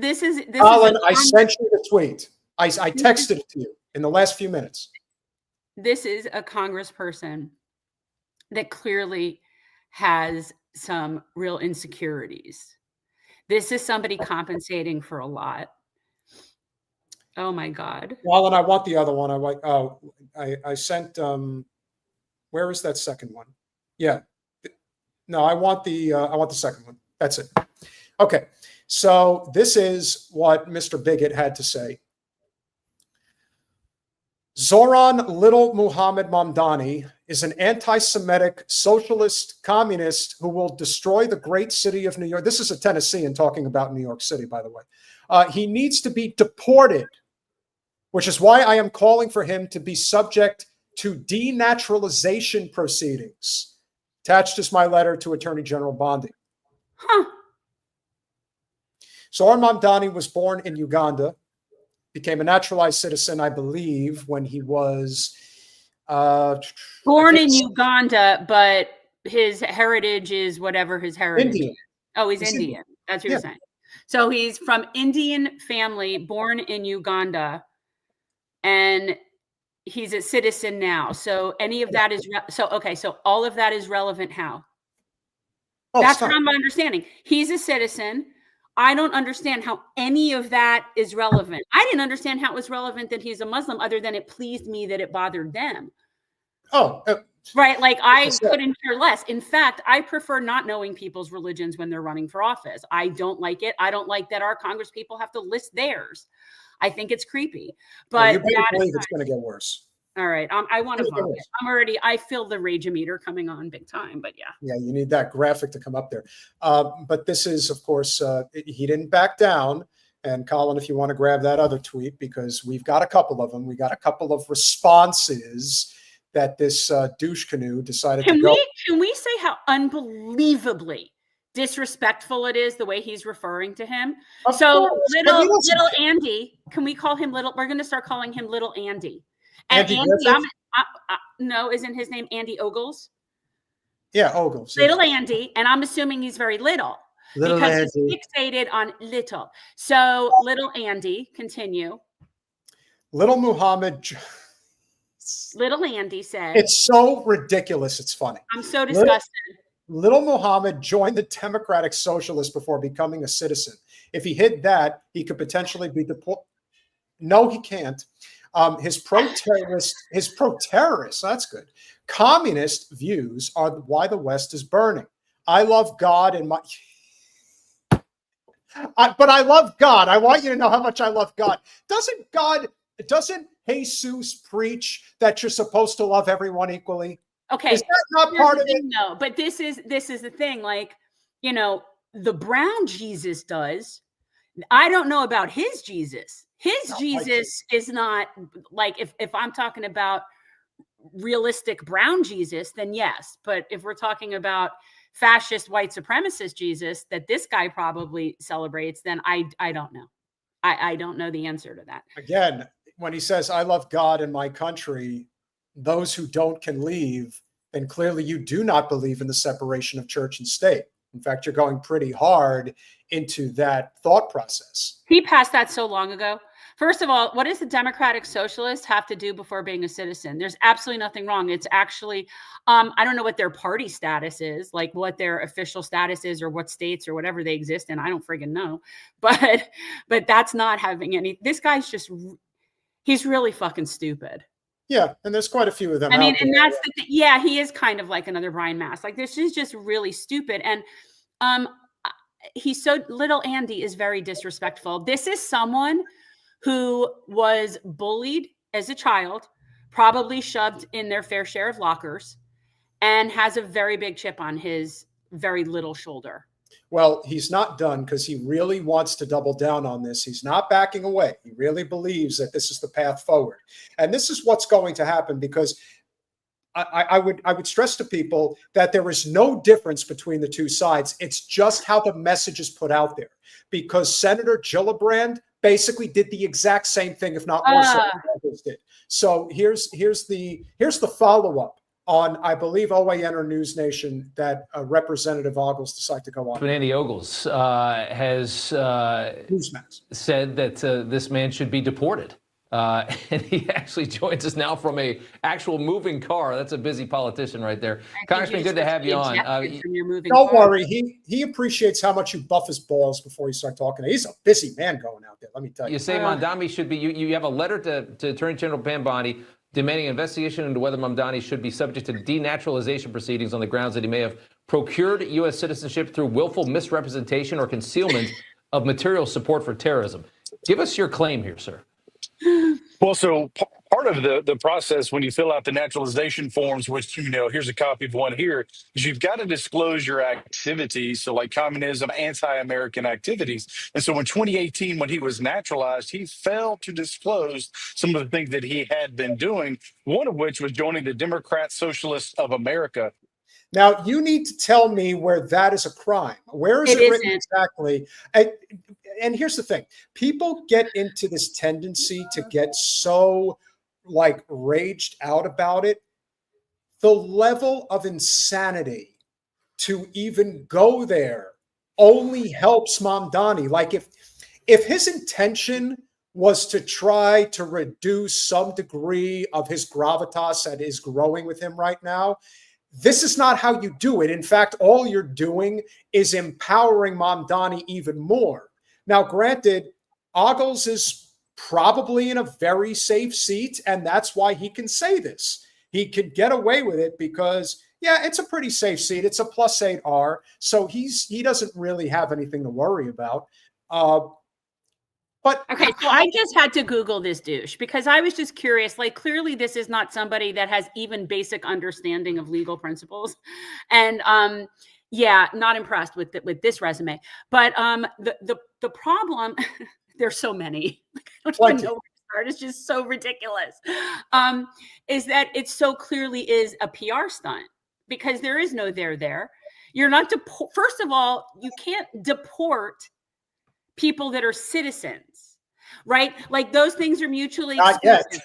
Speaker 2: Colin, I sent you the tweet. I texted it to you in the last few minutes.
Speaker 1: This is a congressperson that clearly has some real insecurities. This is somebody compensating for a lot. Oh my God.
Speaker 2: Well, and I want the other one. I sent, where is that second one? Yeah. No, I want the second one. That's it. Okay. So this is what Mr. Bigot had to say. Zohran Little Muhammad Mamdani is an anti-Semitic socialist communist who will destroy the great city of New York. This is a Tennessean talking about New York City, by the way. He needs to be deported, which is why I am calling for him to be subject to denaturalization proceedings. Attached is my letter to Attorney General Bondi. Zohran Mamdani was born in Uganda, became a naturalized citizen, I believe, when he was
Speaker 1: born in Uganda, but his heritage is whatever his heritage
Speaker 2: Indian.
Speaker 1: is. Oh, he's Indian. That's what you're saying. So he's from Indian family, born in Uganda, and he's a citizen now. So any of that is so all of that is relevant. How? That's what I'm understanding. He's a citizen. I don't understand how any of that is relevant. I didn't understand how it was relevant that he's a Muslim, other than it pleased me that it bothered them. Right. Like, I couldn't care less. In fact, I prefer not knowing people's religions when they're running for office. I don't like it. I don't like that our Congress people have to list theirs. I think it's creepy. But
Speaker 2: you better believe it's going to get worse.
Speaker 1: All right. I want to vomit. I feel the rage meter coming on big time, but yeah.
Speaker 2: Yeah, you need that graphic to come up there. But this is, of course, he didn't back down. And Colin, if you want to grab that other tweet, because we've got a couple of them. We got a couple of responses that this douche canoe decided to go.
Speaker 1: Can we say how unbelievably disrespectful it is the way he's referring to him? So little Andy, can we call him little? We're going to start calling him little Andy. And Andy, no, isn't his name Andy Ogles?
Speaker 2: Yeah, Ogles.
Speaker 1: Little Andy, and I'm assuming he's very little because he's fixated on little. So little Andy, continue.
Speaker 2: Little Muhammad.
Speaker 1: Little Andy said,
Speaker 2: "It's so ridiculous. It's funny.
Speaker 1: I'm so disgusted."
Speaker 2: Little Muhammad joined the Democratic Socialist before becoming a citizen. If he hid that, he could potentially be deported. No, he can't. His pro-terrorist, that's good. Communist views are why the West is burning. I love God and but I love God. I want you to know how much I love God. Doesn't Jesus preach that you're supposed to love everyone equally?
Speaker 1: Okay.
Speaker 2: Is that not part of it?
Speaker 1: No, but this is the thing. Like, you know, the brown Jesus does. I don't know about his Jesus. His Jesus is not like, if I'm talking about realistic brown Jesus, then yes. But if we're talking about fascist white supremacist Jesus that this guy probably celebrates, then I don't know. I don't know the answer to that.
Speaker 2: Again, when he says, I love God and my country, those who don't can leave, then clearly you do not believe in the separation of church and state. In fact, you're going pretty hard into that thought process.
Speaker 1: He passed that so long ago. First of all, what does the Democratic Socialist have to do before being a citizen? There's absolutely nothing wrong. It's actually, I don't know what their party status is, like what their official status is or what states or whatever they exist in. I don't friggin' know. But that's not having any, this guy's just, he's really fucking stupid.
Speaker 2: Yeah, and there's quite a few of them.
Speaker 1: I mean, and that's the thing. Yeah, he is kind of like another Brian Mast. Like, this is just really stupid. And he's so, little Andy is very disrespectful. This is someone who was bullied as a child, probably shoved in their fair share of lockers, and has a very big chip on his very little shoulder.
Speaker 2: Well, he's not done because he really wants to double down on this. He's not backing away. He really believes that this is the path forward. And this is what's going to happen, because I would stress to people that there is no difference between the two sides. It's just how the message is put out there, because Senator Gillibrand basically did the exact same thing, if not more so than others did. So here's the follow-up on, I believe, OAN or News Nation, that Representative Ogles decided to go on.
Speaker 3: But Andy Ogles has said that this man should be deported. And he actually joins us now from a actual moving car. That's a busy politician right there. Congressman, good to have you on.
Speaker 2: Don't worry. He appreciates how much you buff his balls before you start talking. He's a busy man going out there, let me tell you.
Speaker 3: You say Mamdani should be, you have a letter to Attorney General Mamdani demanding an investigation into whether Mamdani should be subject to denaturalization proceedings on the grounds that he may have procured U.S. citizenship through willful misrepresentation or concealment of material support for terrorism. Give us your claim here, sir.
Speaker 4: Well, so part of the process when you fill out the naturalization forms, which, here's a copy of one here, is you've got to disclose your activities. So like communism, anti-American activities. And so in 2018, when he was naturalized, he failed to disclose some of the things that he had been doing, one of which was joining the Democrat Socialists of America.
Speaker 2: Now, you need to tell me where that is a crime. Where is it written exactly? And here's the thing. People get into this tendency to get so, raged out about it. The level of insanity to even go there only helps Mamdani. Like, if his intention was to try to reduce some degree of his gravitas that is growing with him right now, this is not how you do it. In fact, all you're doing is empowering Mamdani even more. Now, granted, Ogles is probably in a very safe seat, and that's why he can say this. He can get away with it because, yeah, it's a pretty safe seat. It's a +8R, so he doesn't really have anything to worry about. But
Speaker 1: okay, so I just had to Google this douche because I was just curious. Clearly, this is not somebody that has even basic understanding of legal principles, and yeah, not impressed with this resume. But the problem, there's so many. I don't even know where to start. It's just so ridiculous. Is that it so clearly is a PR stunt, because there is no there. You're not first of all, you can't deport people that are citizens, right? Like, those things are mutually exclusive.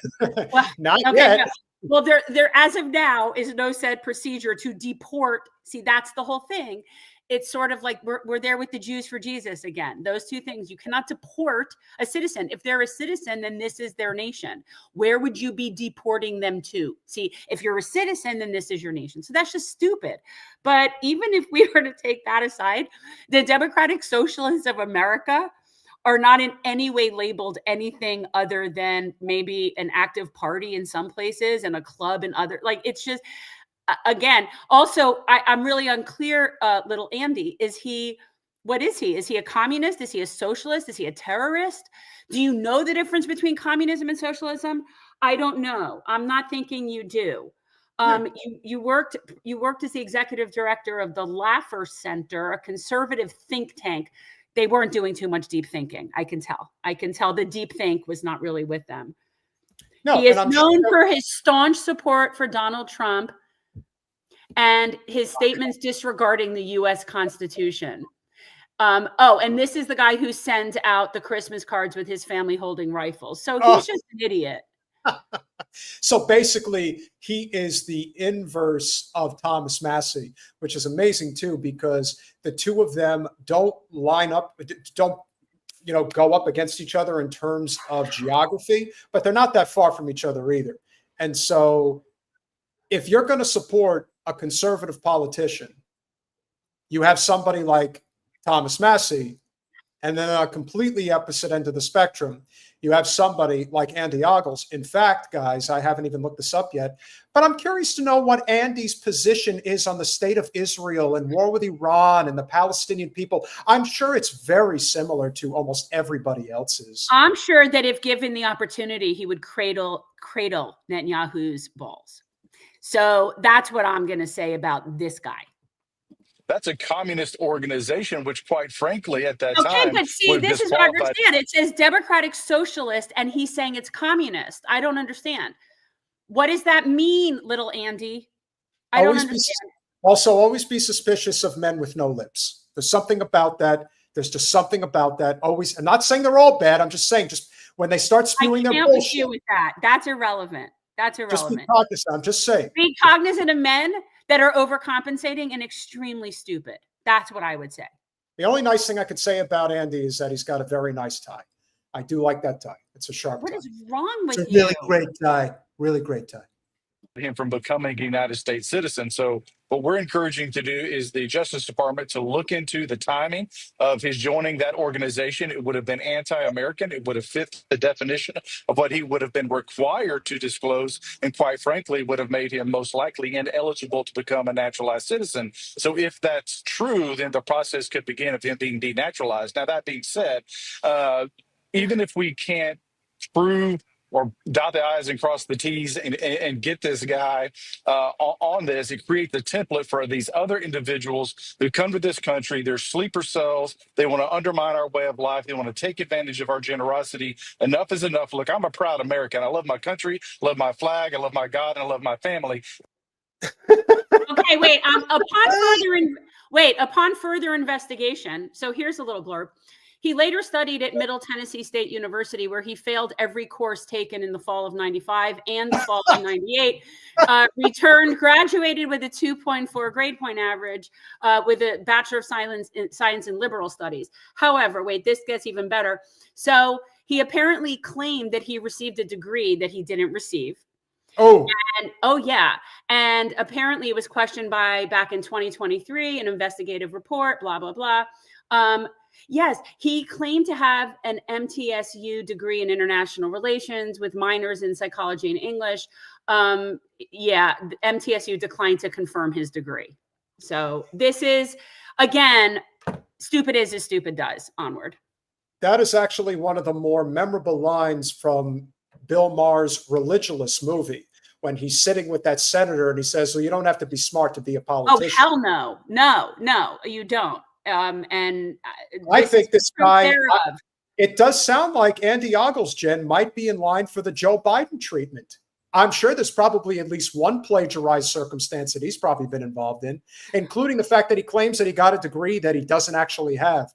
Speaker 1: Well,
Speaker 2: not yet.
Speaker 1: No. Well, there as of now is no said procedure to deport. See, that's the whole thing. It's sort of like we're there with the Jews for Jesus again. Those two things. You cannot deport a citizen. If they're a citizen, then this is their nation. Where would you be deporting them to? See, if you're a citizen, then this is your nation. So that's just stupid. But even if we were to take that aside, the Democratic Socialists of America are not in any way labeled anything other than maybe an active party in some places and a club in other. It's just, again, also, I'm really unclear, little Andy, what is he? Is he a communist? Is he a socialist? Is he a terrorist? Do you know the difference between communism and socialism? I don't know. I'm not thinking you do. You worked as the executive director of the Laffer Center, a conservative think tank. They weren't doing too much deep thinking. I can tell the deep think was not really with them. No, he is known for his staunch support for Donald Trump and his statements disregarding the U.S. Constitution. And this is the guy who sends out the Christmas cards with his family holding rifles. So he's just an idiot.
Speaker 2: So basically, he is the inverse of Thomas Massie, which is amazing too, because the two of them don't line up, don't go up against each other in terms of geography, but they're not that far from each other either. And so if you're going to support a conservative politician, you have somebody like Thomas Massie, and then a completely opposite end of the spectrum, you have somebody like Andy Ogles. In fact, guys, I haven't even looked this up yet, but I'm curious to know what Andy's position is on the state of Israel and war with Iran and the Palestinian people. I'm sure it's very similar to almost everybody else's.
Speaker 1: I'm sure that if given the opportunity, he would cradle Netanyahu's balls. So that's what I'm going to say about this guy.
Speaker 4: that's a communist organization, which quite frankly at that
Speaker 1: Okay,
Speaker 4: time
Speaker 1: but see,
Speaker 4: would have
Speaker 1: this is what I
Speaker 4: disqualified.
Speaker 1: understand. It says Democratic Socialist, and he's saying it's communist. I don't understand. What does that mean, little Andy? I don't understand.
Speaker 2: Also, always be suspicious of men with no lips. There's something about that. There's just something about that. Always. I'm not saying they're all bad. I'm just saying, just when they start spewing their bullshit. I can't
Speaker 1: with you with that. That's irrelevant. That's irrelevant.
Speaker 2: Just be cognizant. I'm just saying.
Speaker 1: Be cognizant of men that are overcompensating and extremely stupid. That's what I would say.
Speaker 2: The only nice thing I could say about Andy is that he's got a very nice tie. I do like that tie. It's a sharp tie.
Speaker 1: What is wrong with you?
Speaker 2: It's a really great tie. Really great tie.
Speaker 4: Him from becoming a United States citizen. So what we're encouraging to do is the Justice Department to look into the timing of his joining that organization. It would have been anti-American. It would have fit the definition of what he would have been required to disclose, and quite frankly would have made him most likely ineligible to become a naturalized citizen. So if that's true, then the process could begin of him being denaturalized. Now, that being said, even if we can't prove or dot the I's and cross the T's and get this guy on this, and create the template for these other individuals who come to this country. They're sleeper cells. They want to undermine our way of life. They want to take advantage of our generosity. Enough is enough. Look, I'm a proud American. I love my country, love my flag, I love my God, and I love my family.
Speaker 1: Okay, wait. Upon further investigation, so here's a little blurb. He later studied at Middle Tennessee State University, where he failed every course taken in the fall of 95 and the fall of 98. Returned, graduated with a 2.4 grade point average with a Bachelor of Science in Liberal Studies. However, wait, this gets even better. So he apparently claimed that he received a degree that he didn't receive.
Speaker 2: Oh.
Speaker 1: And apparently it was questioned back in 2023, an investigative report, blah, blah, blah. Yes, he claimed to have an MTSU degree in international relations with minors in psychology and English. MTSU declined to confirm his degree. So this is, again, stupid is as stupid does. Onward.
Speaker 2: That is actually one of the more memorable lines from Bill Maher's Religulous movie, when he's sitting with that senator and he says, well, you don't have to be smart to be a politician.
Speaker 1: Oh, hell no. No, you don't. And
Speaker 2: I think this guy, it does sound like Andy Ogles, Jen, might be in line for the Joe Biden treatment. I'm sure there's probably at least one plagiarized circumstance that he's probably been involved in, including the fact that he claims that he got a degree that he doesn't actually have.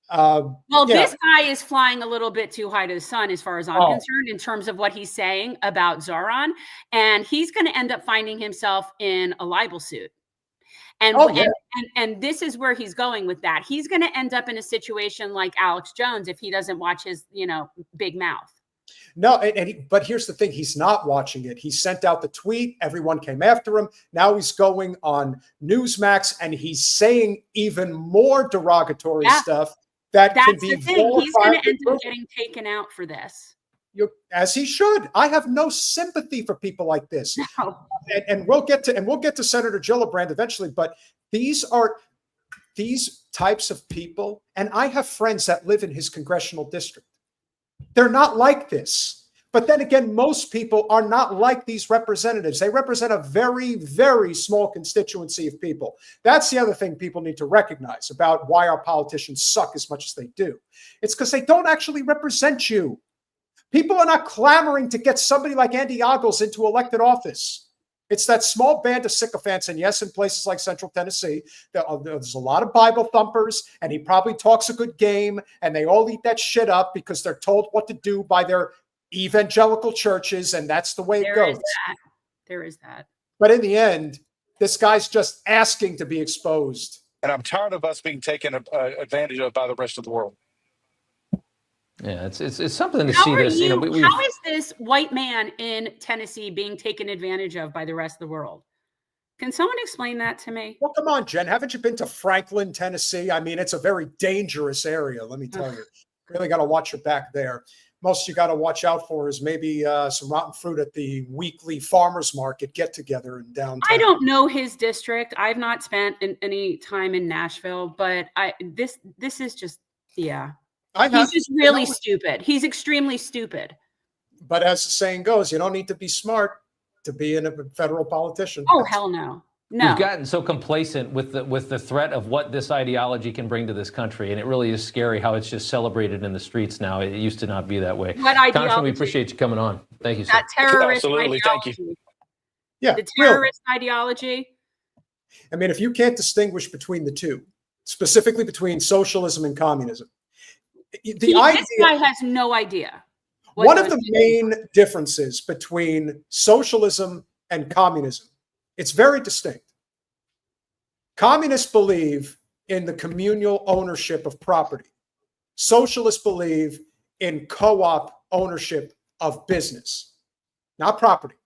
Speaker 1: This guy is flying a little bit too high to the sun as far as I'm concerned in terms of what he's saying about Zohran. And he's going to end up finding himself in a libel suit. And this is where he's going with that. He's going to end up in a situation like Alex Jones if he doesn't watch his, big mouth.
Speaker 2: No, but here's the thing. He's not watching it. He sent out the tweet. Everyone came after him. Now he's going on Newsmax and he's saying even more derogatory stuff that can be.
Speaker 1: He's going to end up getting taken out for this.
Speaker 2: As he should. I have no sympathy for people like this.
Speaker 1: No.
Speaker 2: And we'll get to Senator Gillibrand eventually, but these types of people, and I have friends that live in his congressional district. They're not like this. But then again, most people are not like these representatives. They represent a very, very small constituency of people. That's the other thing people need to recognize about why our politicians suck as much as they do. It's because they don't actually represent you. People are not clamoring to get somebody like Andy Ogles into elected office. It's that small band of sycophants. And yes, in places like Central Tennessee, there's a lot of Bible thumpers, and he probably talks a good game, and they all eat that shit up because they're told what to do by their evangelical churches, and that's the way it goes.
Speaker 1: There is that.
Speaker 2: But in the end, this guy's just asking to be exposed.
Speaker 4: And I'm tired of us being taken advantage of by the rest of the world.
Speaker 3: Yeah, it's something to see this.
Speaker 1: How is this white man in Tennessee being taken advantage of by the rest of the world? Can someone explain that to me?
Speaker 2: Well, come on, Jen. Haven't you been to Franklin, Tennessee? I mean, it's a very dangerous area, let me tell you. Really got to watch your back there. Most you got to watch out for is maybe some rotten fruit at the weekly farmers market get-together in downtown.
Speaker 1: I don't know his district. I've not spent any time in Nashville, but this is just, he's just really stupid. He's extremely stupid.
Speaker 2: But as the saying goes, you don't need to be smart to be a federal politician.
Speaker 1: Oh, hell no. No.
Speaker 3: We've gotten so complacent with the threat of what this ideology can bring to this country, and it really is scary how it's just celebrated in the streets now. It used to not be that way.
Speaker 1: What ideology?
Speaker 3: Congressman, we appreciate you coming on. Thank you, sir.
Speaker 1: That terrorist
Speaker 4: Absolutely.
Speaker 1: ideology.
Speaker 4: Thank you.
Speaker 2: Yeah,
Speaker 1: The terrorist ideology.
Speaker 2: I mean, if you can't distinguish between the two, specifically between socialism and communism, this
Speaker 1: guy has no idea.
Speaker 2: One of the main differences between socialism and communism, it's very distinct. Communists believe in the communal ownership of property. Socialists believe in co-op ownership of business, not property.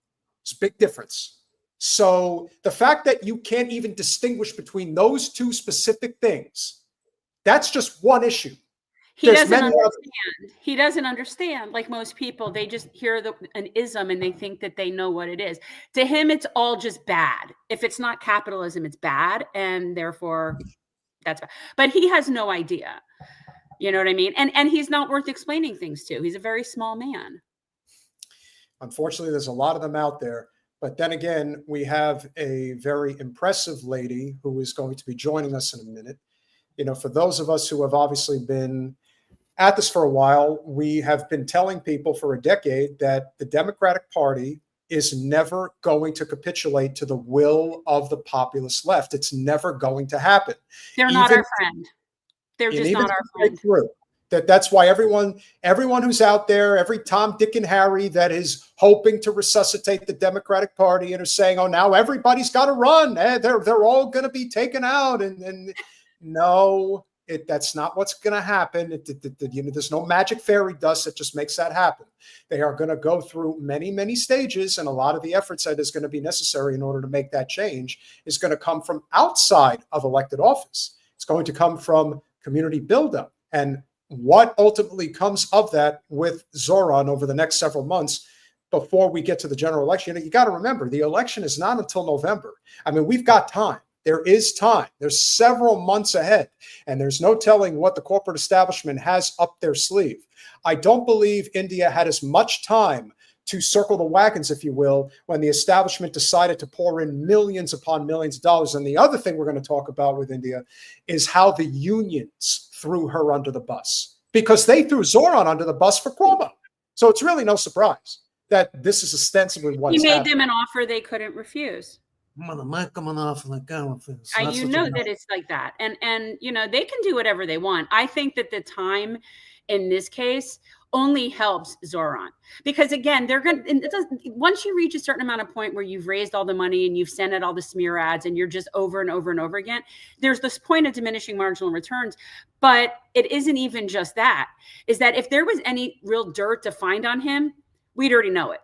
Speaker 2: It's a big difference. So the fact that you can't even distinguish between those two specific things, that's just one issue.
Speaker 1: He doesn't understand. He doesn't understand. Like most people, they just hear an ism and they think that they know what it is. To him, it's all just bad. If it's not capitalism, it's bad, and therefore that's bad. But he has no idea. You know what I mean? And he's not worth explaining things to. He's a very small man.
Speaker 2: Unfortunately, there's a lot of them out there. But then again, we have a very impressive lady who is going to be joining us in a minute. You know, for those of us who have obviously been at this for a while, we have been telling people for a decade that the Democratic Party is never going to capitulate to the will of the populist left. It's never going to happen.
Speaker 1: They're not our friend. They're just not our friend.
Speaker 2: That's why everyone who's out there, every Tom, Dick, and Harry that is hoping to resuscitate the Democratic Party and are saying, "Oh, now everybody's got to run. They're all going to be taken out." And no, that's not what's going to happen. There's no magic fairy dust that just makes that happen. They are going to go through many, many stages, and a lot of the efforts that is going to be necessary in order to make that change is going to come from outside of elected office. It's going to come from community buildup. And what ultimately comes of that with Zohran over the next several months before we get to the general election, you got to remember, the election is not until November. I mean, we've got time. There is time. There's several months ahead, and there's no telling what the corporate establishment has up their sleeve. I don't believe India had as much time to circle the wagons, if you will, when the establishment decided to pour in millions upon millions of dollars. And the other thing we're going to talk about with India is how the unions threw her under the bus, because they threw Zohran under the bus for Cuomo. So it's really no surprise that this is ostensibly what's
Speaker 1: happening. He made
Speaker 2: happening.
Speaker 1: them an offer they couldn't refuse. You know that it's like that, and you know they can do whatever they want. I think that the time in this case only helps Zohran, because again, they're going to, once you reach a certain amount of point where you've raised all the money and you've sent out all the smear ads and you're just over and over and over again, there's this point of diminishing marginal returns. But it isn't even just that, is that if there was any real dirt to find on him, we'd already know it.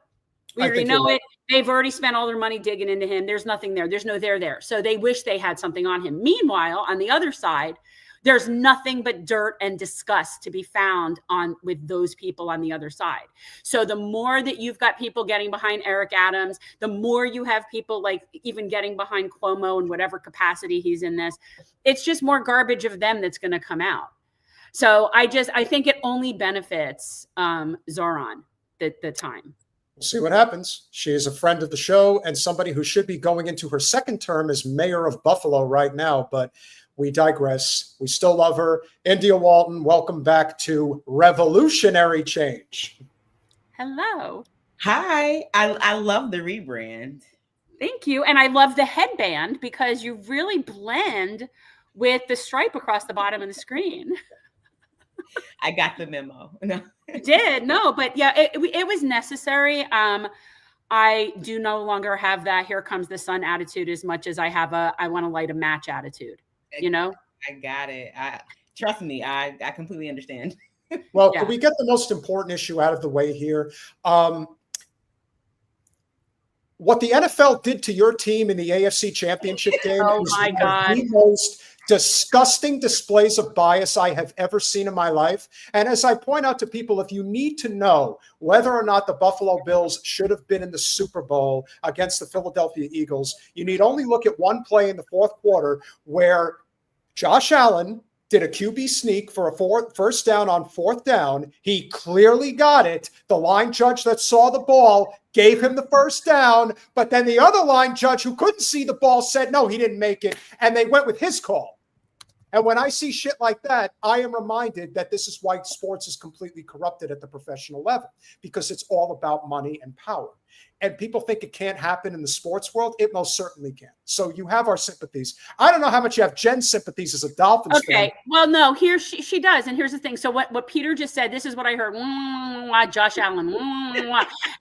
Speaker 1: We already know it. They've already spent all their money digging into him. There's nothing there. There's no there. So they wish they had something on him. Meanwhile, on the other side, there's nothing but dirt and disgust to be found with those people on the other side. So the more that you've got people getting behind Eric Adams, the more you have people like even getting behind Cuomo in whatever capacity he's in this, it's just more garbage of them that's going to come out. So I think it only benefits Zohran the time.
Speaker 2: We'll see what happens. She is a friend of the show and somebody who should be going into her second term as mayor of Buffalo right now, but we digress. We still love her. India Walton, welcome back to Revolutionary Change.
Speaker 1: Hello.
Speaker 5: Hi. I love the rebrand.
Speaker 1: Thank you. And I love the headband because you really blend with the stripe across the bottom of the screen.
Speaker 5: I got the memo. No.
Speaker 1: You did. No, but yeah, it was necessary. I do no longer have that here comes the sun attitude as much as I have I want to light a match attitude. You know?
Speaker 5: I got it. Trust me, I completely understand.
Speaker 2: Well, yeah. Can we get the most important issue out of the way here? What the NFL did to your team in the AFC Championship game
Speaker 1: was
Speaker 2: one of the most disgusting displays of bias I have ever seen in my life. And as I point out to people, if you need to know whether or not the Buffalo Bills should have been in the Super Bowl against the Philadelphia Eagles, you need only look at one play in the fourth quarter where Josh Allen did a QB sneak for a first down on 4th down. He clearly got it. The line judge that saw the ball gave him the first down, but then the other line judge who couldn't see the ball said, no, he didn't make it, and they went with his call. And when I see shit like that, I am reminded that this is why sports is completely corrupted at the professional level, because it's all about money and power. And people think it can't happen in the sports world. It most certainly can. So you have our sympathies. I don't know how much you have Jen's sympathies as a Dolphins fan.
Speaker 1: Okay. Well, no, here she does. And here's the thing. So what Peter just said, this is what I heard. Josh Allen.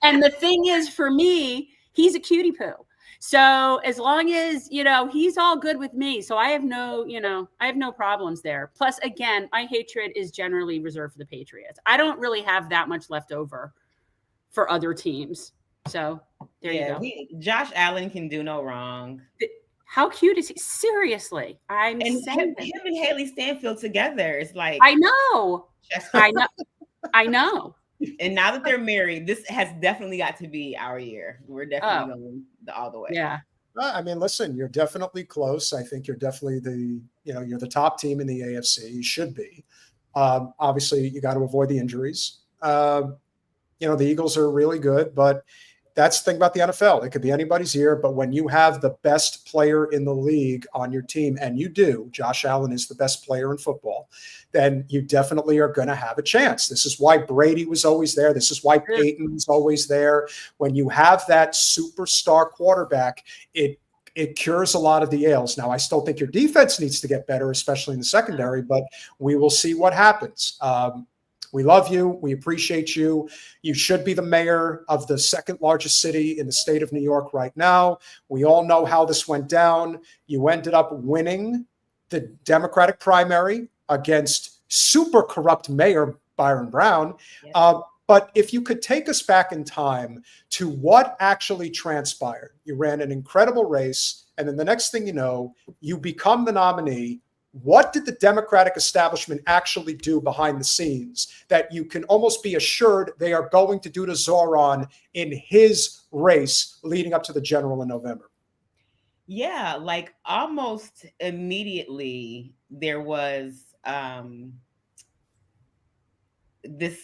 Speaker 1: And the thing is, for me, he's a cutie poo. So as long as, he's all good with me. So I have no problems there. Plus, again, my hatred is generally reserved for the Patriots. I don't really have that much left over for other teams. So there you go.
Speaker 5: Josh Allen can do no wrong.
Speaker 1: How cute is he? Seriously. Him
Speaker 5: and Haley Stanfield together is like,
Speaker 1: I know. I know.
Speaker 5: And now that they're married, this has definitely got to be our year. We're definitely going all the way.
Speaker 1: Yeah.
Speaker 2: I mean, listen, you're definitely close. I think you're definitely you're the top team in the AFC. You should be. Obviously, you got to avoid the injuries. The Eagles are really good, but that's the thing about the NFL. It could be anybody's year, but when you have the best player in the league on your team, and you do, Josh Allen is the best player in football, then you definitely are going to have a chance. This is why Brady was always there. This is why Peyton's always there. When you have that superstar quarterback, it cures a lot of the ails. Now, I still think your defense needs to get better, especially in the secondary, but we will see what happens. We love you. We appreciate you. You should be the mayor of the second largest city in the state of New York right now. We all know how this went down. You ended up winning the Democratic primary against super corrupt Mayor Byron Brown. Yes. But if you could take us back in time to what actually transpired, you ran an incredible race, and then the next thing you know, you become the nominee. What did the Democratic establishment actually do behind the scenes that you can almost be assured they are going to do to Zohran in his race leading up to the general in November?
Speaker 5: Yeah, like almost immediately there was this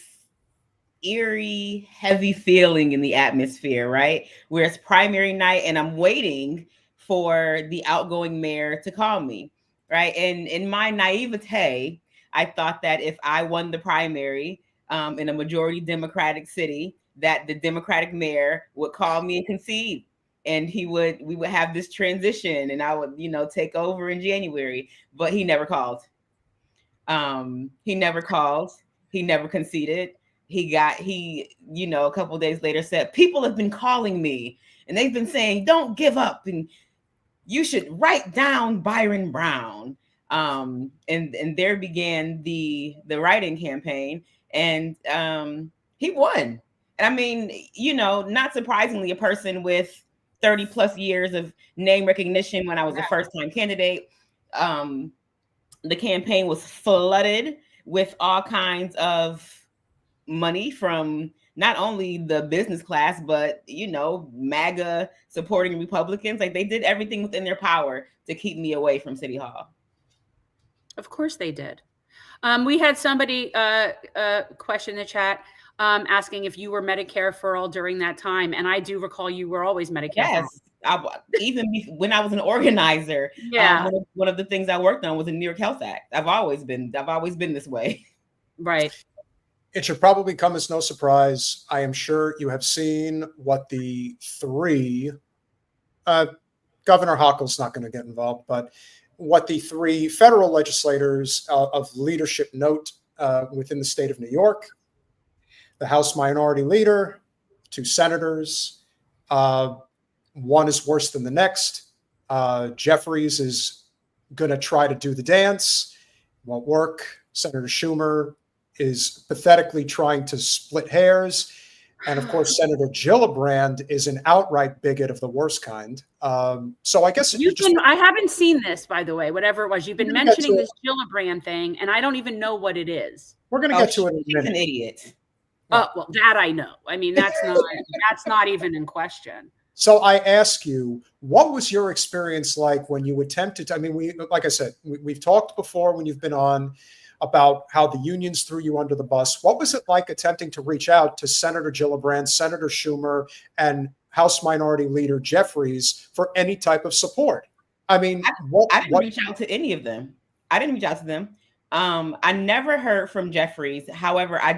Speaker 5: eerie, heavy feeling in the atmosphere, right? Where it's primary night and I'm waiting for the outgoing mayor to call me. Right. And in my naivete, I thought that if I won the primary in a majority Democratic city, that the Democratic mayor would call me and concede. And we would have this transition and I would, take over in January. But he never called. He never called. He never conceded. He a couple of days later said, people have been calling me and they've been saying, don't give up. And you should write down Byron Brown. And there began the writing campaign, and he won. And I mean, not surprisingly, a person with 30 plus years of name recognition when I was a first-time candidate. The campaign was flooded with all kinds of money from not only the business class, but, MAGA supporting Republicans. Like they did everything within their power to keep me away from City Hall.
Speaker 1: Of course they did. We had somebody question in the chat asking if you were Medicare for all during that time. And I do recall you were always Medicare.
Speaker 5: Yes. Even when I was an organizer, one of the things I worked on was the New York Health Act. I've always been this way.
Speaker 1: Right.
Speaker 2: It should probably come as no surprise. I am sure you have seen what the three, Governor Hochul's not going to get involved, but what the three federal legislators of leadership note within the state of New York, the House Minority Leader, 2 senators, one is worse than the next. Jeffries is going to try to do the dance, won't work. Senator Schumer is pathetically trying to split hairs. And of course, Senator Gillibrand is an outright bigot of the worst kind. So I guess
Speaker 1: I haven't seen this, by the way, whatever it was. You've been mentioning this Gillibrand thing, and I don't even know what it is.
Speaker 2: We're going to get to it in a
Speaker 5: She's
Speaker 2: minute.
Speaker 5: An idiot.
Speaker 1: Oh, well, that I know. I mean, that's not even in question.
Speaker 2: So I ask you, what was your experience like when you attempted to, I mean, like I said, we've talked before when you've been on about how the unions threw you under the bus. What was it like attempting to reach out to Senator Gillibrand, Senator Schumer, and House Minority Leader Jeffries for any type of support? I mean,
Speaker 5: I didn't reach out to any of them. I didn't reach out to them. I never heard from Jeffries. However, I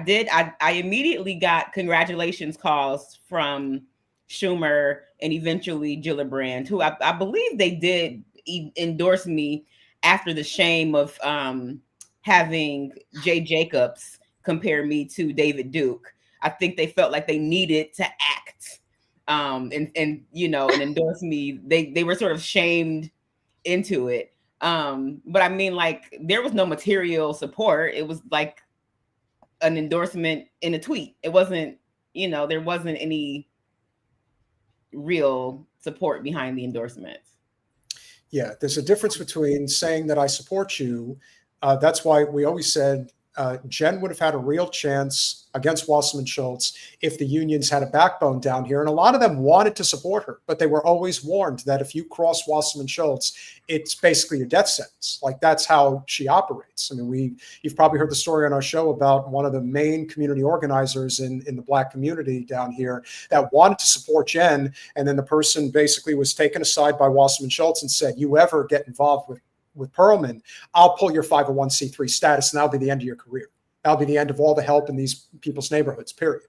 Speaker 5: immediately got congratulations calls from Schumer and eventually Gillibrand, who I believe they did endorse me after the shame of having Jay Jacobs compare me to David Duke. I think they felt like they needed to act and endorse me. They were sort of shamed into it. But I mean, like, there was no material support. It was like an endorsement in a tweet. It wasn't, there wasn't any real support behind the endorsements.
Speaker 2: Yeah, there's a difference between saying that I support you. That's why we always said Jen would have had a real chance against Wasserman Schultz if the unions had a backbone down here. And a lot of them wanted to support her, but they were always warned that if you cross Wasserman Schultz, it's basically your death sentence. Like, that's how she operates. I mean, you've probably heard the story on our show about one of the main community organizers in the Black community down here that wanted to support Jen. And then the person basically was taken aside by Wasserman Schultz and said, you ever get involved with Perelman, I'll pull your 501c3 status, and that'll be the end of your career. That'll be the end of all the help in these people's neighborhoods, period.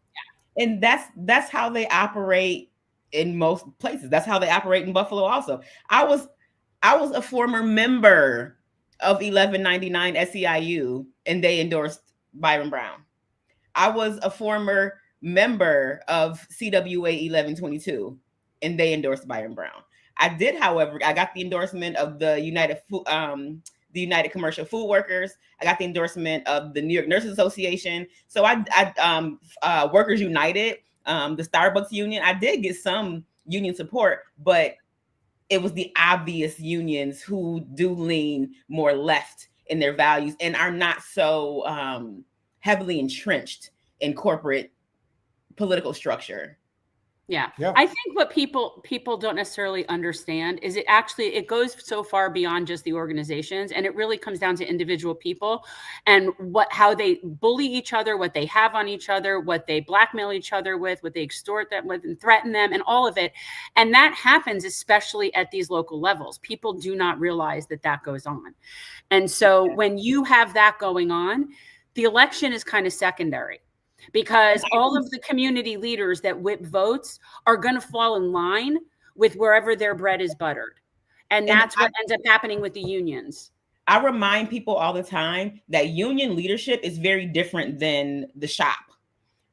Speaker 5: And that's how they operate in most places. That's how they operate in Buffalo also. I was a former member of 1199 SEIU, and they endorsed Byron Brown. I was a former member of CWA 1122, and they endorsed Byron Brown. I did, however, I got the endorsement of the United Commercial Food Workers. I got the endorsement of the New York Nurses Association. So I Workers United, the Starbucks union. I did get some union support, but it was the obvious unions who do lean more left in their values and are not so heavily entrenched in corporate political structure.
Speaker 1: Yeah. I think what people don't necessarily understand is it goes so far beyond just the organizations, and it really comes down to individual people and how they bully each other, what they have on each other, what they blackmail each other with, what they extort them with and threaten them, and all of it. And that happens especially at these local levels. People do not realize that goes on. And so when you have that going on, the election is kind of secondary, because all of the community leaders that whip votes are going to fall in line with wherever their bread is buttered. And that's what ends up happening with the unions.
Speaker 5: I remind people all the time that union leadership is very different than the shop,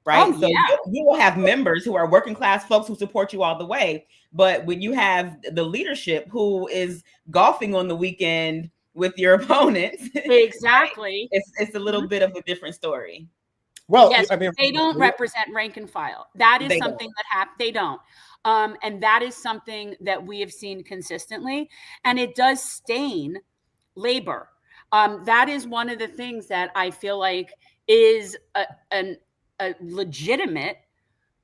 Speaker 5: right?
Speaker 1: Oh, yeah.
Speaker 5: So you will have members who are working class folks who support you all the way. But when you have the leadership who is golfing on the weekend with your opponents,
Speaker 1: exactly,
Speaker 5: it's a little bit of a different story.
Speaker 2: Well,
Speaker 1: yes,
Speaker 2: I mean,
Speaker 1: they don't represent rank and file. That is something that happens. They don't. And that is something that we have seen consistently. And it does stain labor. That is one of the things that I feel like is a legitimate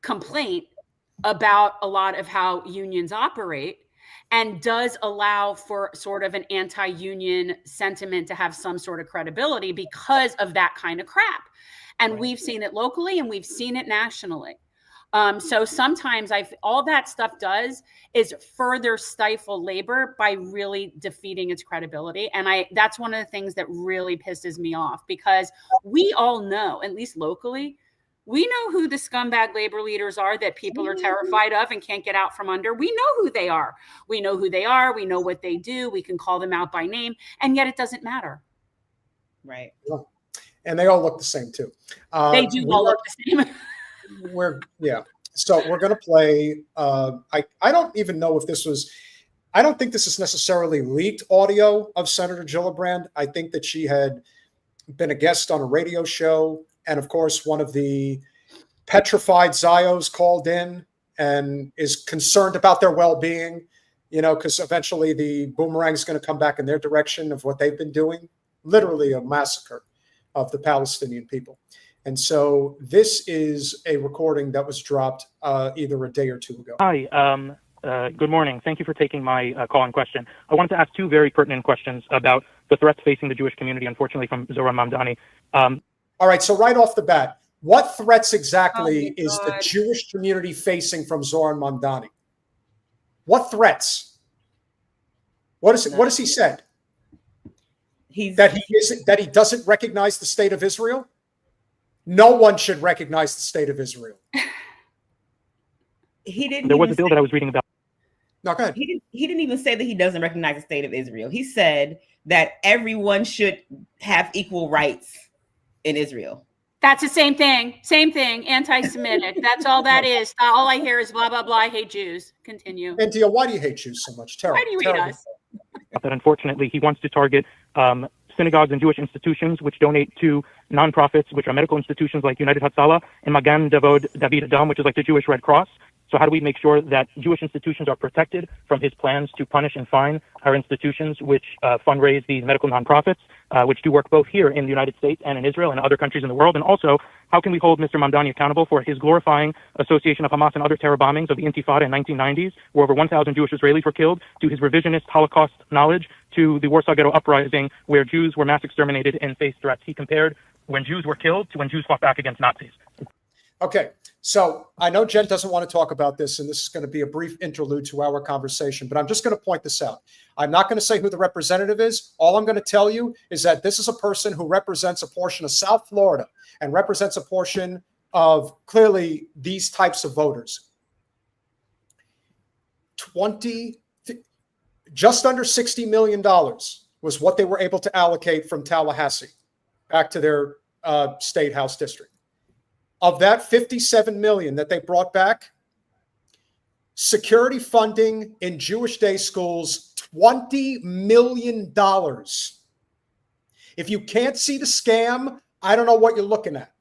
Speaker 1: complaint about a lot of how unions operate, and does allow for sort of an anti-union sentiment to have some sort of credibility because of that kind of crap. And we've seen it locally and we've seen it nationally. So sometimes all that stuff does is further stifle labor by really defeating its credibility. And that's one of the things that really pisses me off, because we all know, at least locally, we know who the scumbag labor leaders are that people are terrified of and can't get out from under. We know who they are. We know who they are. We know what they do. We can call them out by name, and yet it doesn't matter.
Speaker 5: Right.
Speaker 2: And they all look the same too.
Speaker 1: They do all look the same.
Speaker 2: So we're going to play. I don't even know if this was. I don't think this is necessarily leaked audio of Senator Gillibrand. I think that she had been a guest on a radio show, and of course, one of the petrified Zios called in and is concerned about their well-being. Because eventually the boomerang is going to come back in their direction of what they've been doing. Literally a massacre of the Palestinian people. And so this is a recording that was dropped either a day or two ago.
Speaker 6: Hi, good morning. Thank you for taking my call and question. I wanted to ask two very pertinent questions about the threats facing the Jewish community, unfortunately, from Zohran Mamdani.
Speaker 2: All right, so right off the bat, what threats exactly is the Jewish community facing from Zohran Mamdani? What threats? What has he said? That he doesn't recognize the state of Israel? No one should recognize the state of Israel.
Speaker 5: He didn't.
Speaker 6: There was a bill that I was reading about.
Speaker 2: No, go ahead.
Speaker 5: He didn't even say that he doesn't recognize the state of Israel. He said that everyone should have equal rights in Israel.
Speaker 1: That's the same thing. Same thing. Anti-Semitic. That's all that is. All I hear is blah, blah, blah. I hate Jews. Continue.
Speaker 2: India, why do you hate Jews so much? Terrible.
Speaker 1: Why do you hate us?
Speaker 6: That unfortunately he wants to target synagogues and Jewish institutions which donate to nonprofits, which are medical institutions like United Hatzalah and Magan David Adam, which is like the Jewish Red Cross. So how do we make sure that Jewish institutions are protected from his plans to punish and fine our institutions which fundraise these medical nonprofits, which do work both here in the United States and in Israel and other countries in the world? And also, how can we hold Mr. Mamdani accountable for his glorifying association of Hamas and other terror bombings of the Intifada in 1990s, where over 1,000 Jewish Israelis were killed, to his revisionist Holocaust knowledge, to the Warsaw Ghetto Uprising, where Jews were mass exterminated and faced threats? He compared when Jews were killed to when Jews fought back against Nazis.
Speaker 2: Okay, so I know Jen doesn't want to talk about this, and this is going to be a brief interlude to our conversation, but I'm just going to point this out. I'm not going to say who the representative is. All I'm going to tell you is that this is a person who represents a portion of South Florida and represents a portion of clearly these types of voters. Just under $60 million was what they were able to allocate from Tallahassee back to their state house district. Of that 57 million that they brought back, security funding in Jewish day schools, $20 million. If you can't see the scam, I don't know what you're looking at.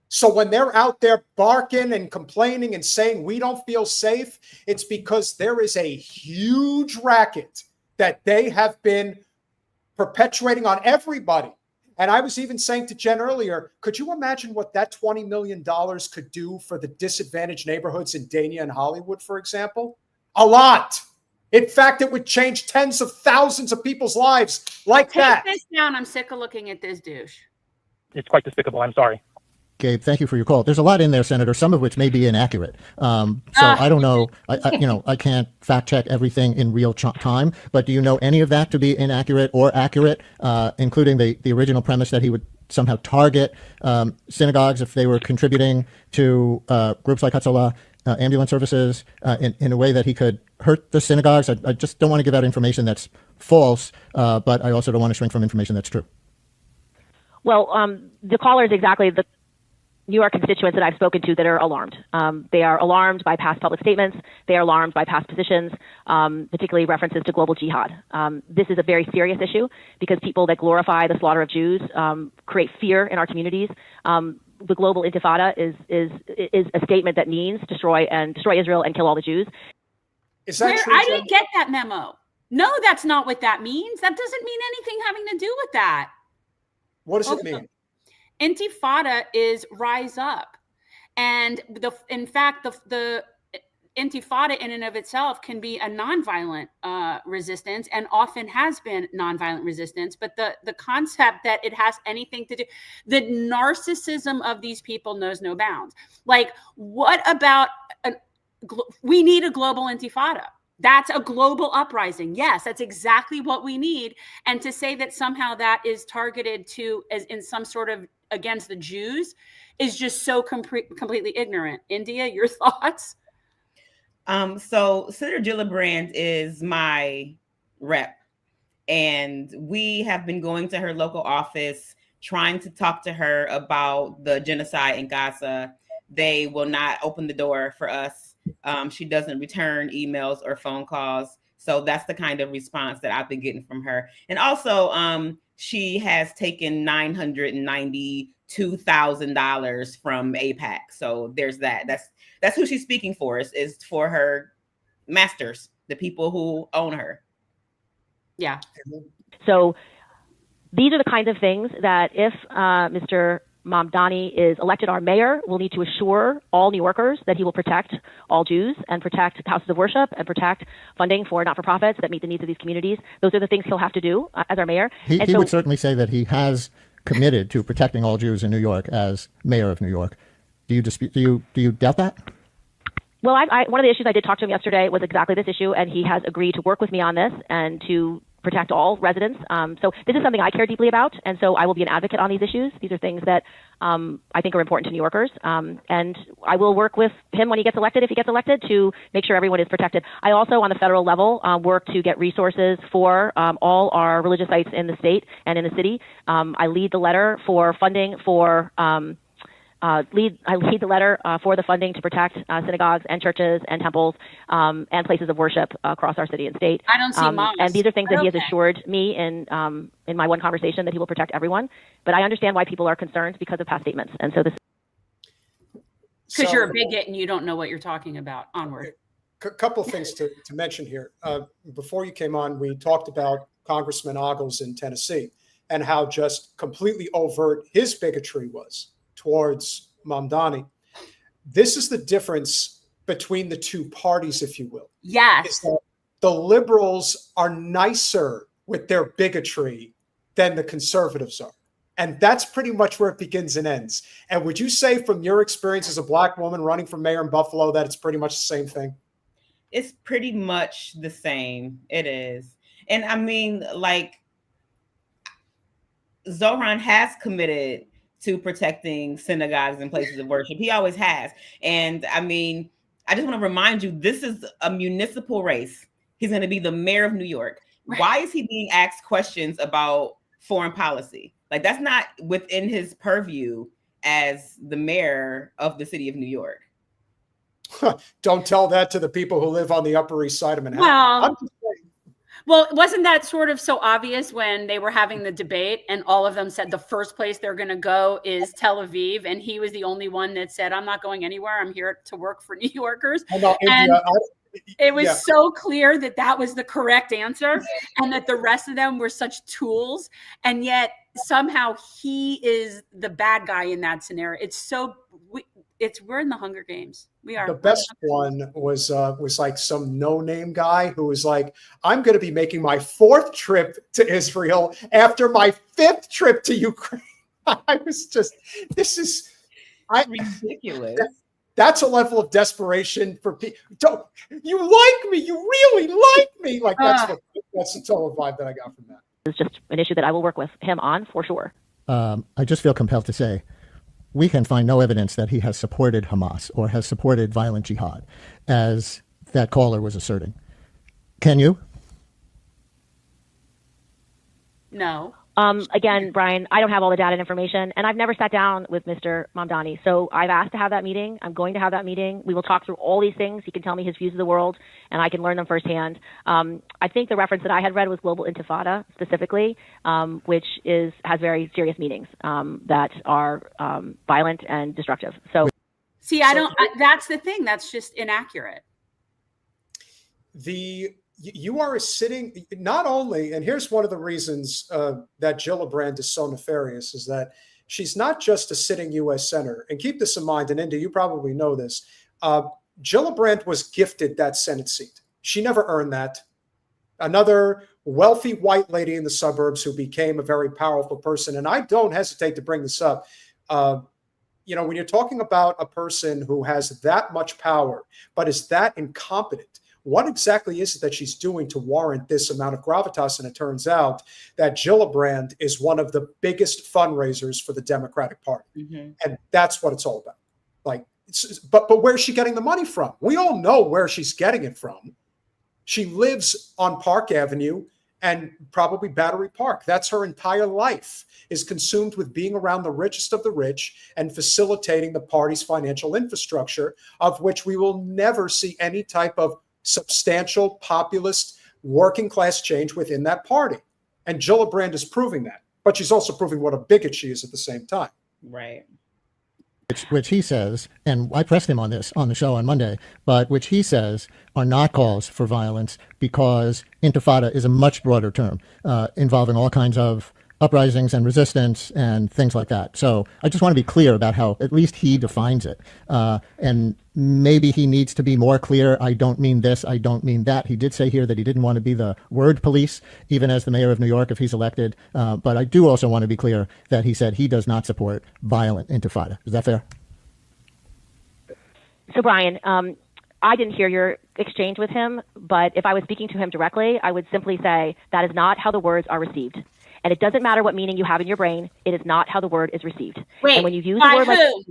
Speaker 2: So when they're out there barking and complaining and saying we don't feel safe, it's because there is a huge racket that they have been perpetuating on everybody. And I was even saying to Jen earlier, could you imagine what that $20 million could do for the disadvantaged neighborhoods in Dania and Hollywood, for example? A lot. In fact, it would change tens of thousands of people's lives like that.
Speaker 1: Take this down. I'm sick of looking at this douche.
Speaker 6: It's quite despicable. I'm sorry.
Speaker 7: Gabe, thank you for your call. There's a lot in there, Senator, some of which may be inaccurate. So I don't know. I can't fact check everything in real time, but do you know any of that to be inaccurate or accurate, including the original premise that he would somehow target synagogues if they were contributing to groups like Hatzalah, ambulance services, in a way that he could hurt the synagogues? I just don't want to give out information that's false, but I also don't want to shrink from information that's true.
Speaker 8: Well, the caller is exactly the New York constituents that I've spoken to that are alarmed. They are alarmed by past public statements. They are alarmed by past positions, particularly references to global jihad. This is a very serious issue because people that glorify the slaughter of Jews create fear in our communities. The global intifada is a statement that means destroy Israel and kill all the Jews.
Speaker 2: Is that true?
Speaker 1: I didn't get that memo. No, that's not what that means. That doesn't mean anything having to do with that.
Speaker 2: What does it mean?
Speaker 1: Intifada is rise up. And in fact, the Intifada in and of itself can be a nonviolent resistance and often has been nonviolent resistance. But the concept that it has anything to do, the narcissism of these people knows no bounds. Like, what about, we need a global Intifada. That's a global uprising. Yes, that's exactly what we need. And to say that somehow that is targeted to as in some sort of against the Jews is just so completely ignorant. India, your thoughts?
Speaker 5: So Senator Gillibrand is my rep, and we have been going to her local office trying to talk to her about the genocide in Gaza. They will not open the door for us. She doesn't return emails or phone calls. So that's the kind of response that I've been getting from her. And also, she has taken $992,000 from AIPAC. So there's that. That's who she's speaking for, is for her masters, the people who own her.
Speaker 1: Yeah.
Speaker 8: So these are the kinds of things that if Mr. Mamdani is elected our mayor, we'll need to assure all New Yorkers that he will protect all Jews and protect houses of worship and protect funding for not-for-profits that meet the needs of these communities. Those are the things he'll have to do as our mayor.
Speaker 7: He would certainly say that he has committed to protecting all Jews in New York as mayor of New York. Do you dispute? Do you doubt that?
Speaker 8: Well, one of the issues I did talk to him yesterday was exactly this issue, and he has agreed to work with me on this and to protect all residents. So this is something I care deeply about, and so I will be an advocate on these issues. These are things that I think are important to New Yorkers, and I will work with him when he gets elected, if he gets elected, to make sure everyone is protected. I also, on the federal level, work to get resources for all our religious sites in the state and in the city. I lead the letter for funding for I lead the letter for the funding to protect synagogues and churches and temples and places of worship across our city and state.
Speaker 1: I don't see mosques.
Speaker 8: And these are things that he has assured me in my one conversation, that he will protect everyone. But I understand why people are concerned because of past statements. And so this.
Speaker 1: Because you're a bigot and you don't know what you're talking about. Onward.
Speaker 2: A couple of things to mention here. Before you came on, we talked about Congressman Ogles in Tennessee and how just completely overt his bigotry was towards Mamdani. This is the difference between the two parties, if you will.
Speaker 1: Yes.
Speaker 2: Is that the liberals are nicer with their bigotry than the conservatives are. And that's pretty much where it begins and ends. And would you say, from your experience as a Black woman running for mayor in Buffalo, that it's pretty much the same thing?
Speaker 5: It's pretty much the same. It is. And I mean, like, Zohran has committed to protecting synagogues and places of worship. He always has. And I mean, I just want to remind you, this is a municipal race. He's going to be the mayor of New York. Right. Why is he being asked questions about foreign policy? Like, that's not within his purview as the mayor of the city of New York.
Speaker 2: Don't tell that to the people who live on the Upper East Side of Manhattan.
Speaker 1: Well, wasn't that sort of so obvious when they were having the debate and all of them said the first place they're going to go is Tel Aviv, and he was the only one that said, I'm not going anywhere. I'm here to work for New Yorkers. It was so clear that that was the correct answer and that the rest of them were such tools. And yet somehow he is the bad guy in that scenario. We're in the Hunger Games. We are.
Speaker 2: The best one was like some no-name guy who was like, I'm going to be making my 4th trip to Israel after my 5th trip to Ukraine. I was just,
Speaker 5: ridiculous.
Speaker 2: That's a level of desperation for people. Don't you like me? You really like me? Like that's the total vibe that I got from that.
Speaker 8: It's just an issue that I will work with him on for sure.
Speaker 7: I just feel compelled to say, we can find no evidence that he has supported Hamas or has supported violent jihad, as that caller was asserting. Can you?
Speaker 1: No.
Speaker 8: Again, Brian, I don't have all the data and information, and I've never sat down with Mr. Mamdani. So I've asked to have that meeting. I'm going to have that meeting. We will talk through all these things. He can tell me his views of the world, and I can learn them firsthand. I think the reference that I had read was global intifada specifically, which has very serious meanings that are violent and destructive. So,
Speaker 1: see, that's the thing. That's just inaccurate.
Speaker 2: You are sitting, not only, and here's one of the reasons that Gillibrand is so nefarious, is that she's not just a sitting U.S. senator. And keep this in mind, and Indy, you probably know this. Gillibrand was gifted that Senate seat. She never earned that. Another wealthy white lady in the suburbs who became a very powerful person. And I don't hesitate to bring this up. When you're talking about a person who has that much power, but is that incompetent, what exactly is it that she's doing to warrant this amount of gravitas? And it turns out that Gillibrand is one of the biggest fundraisers for the Democratic Party. Mm-hmm. And that's what it's all about. But where's she getting the money from? We all know where she's getting it from. She lives on Park Avenue and probably Battery Park. That's her entire life, is consumed with being around the richest of the rich and facilitating the party's financial infrastructure, of which we will never see any type of substantial populist working class change within that party. And Gillibrand is proving that. But she's also proving what a bigot she is at the same time.
Speaker 5: Right.
Speaker 7: Which he says, and I pressed him on this on the show on Monday, but which he says are not calls for violence, because intifada is a much broader term involving all kinds of uprisings and resistance and things like that. So I just want to be clear about how at least he defines it. And maybe he needs to be more clear. I don't mean this. I don't mean that. He did say here that he didn't want to be the word police, even as the mayor of New York, if he's elected. But I do also want to be clear that he said he does not support violent intifada. Is that fair?
Speaker 8: So, Brian, I didn't hear your exchange with him, but if I was speaking to him directly, I would simply say that is not how the words are received. And it doesn't matter what meaning you have in your brain. It is not how the word is received.
Speaker 1: Wait,
Speaker 8: and when you use
Speaker 1: by
Speaker 8: the word
Speaker 1: who?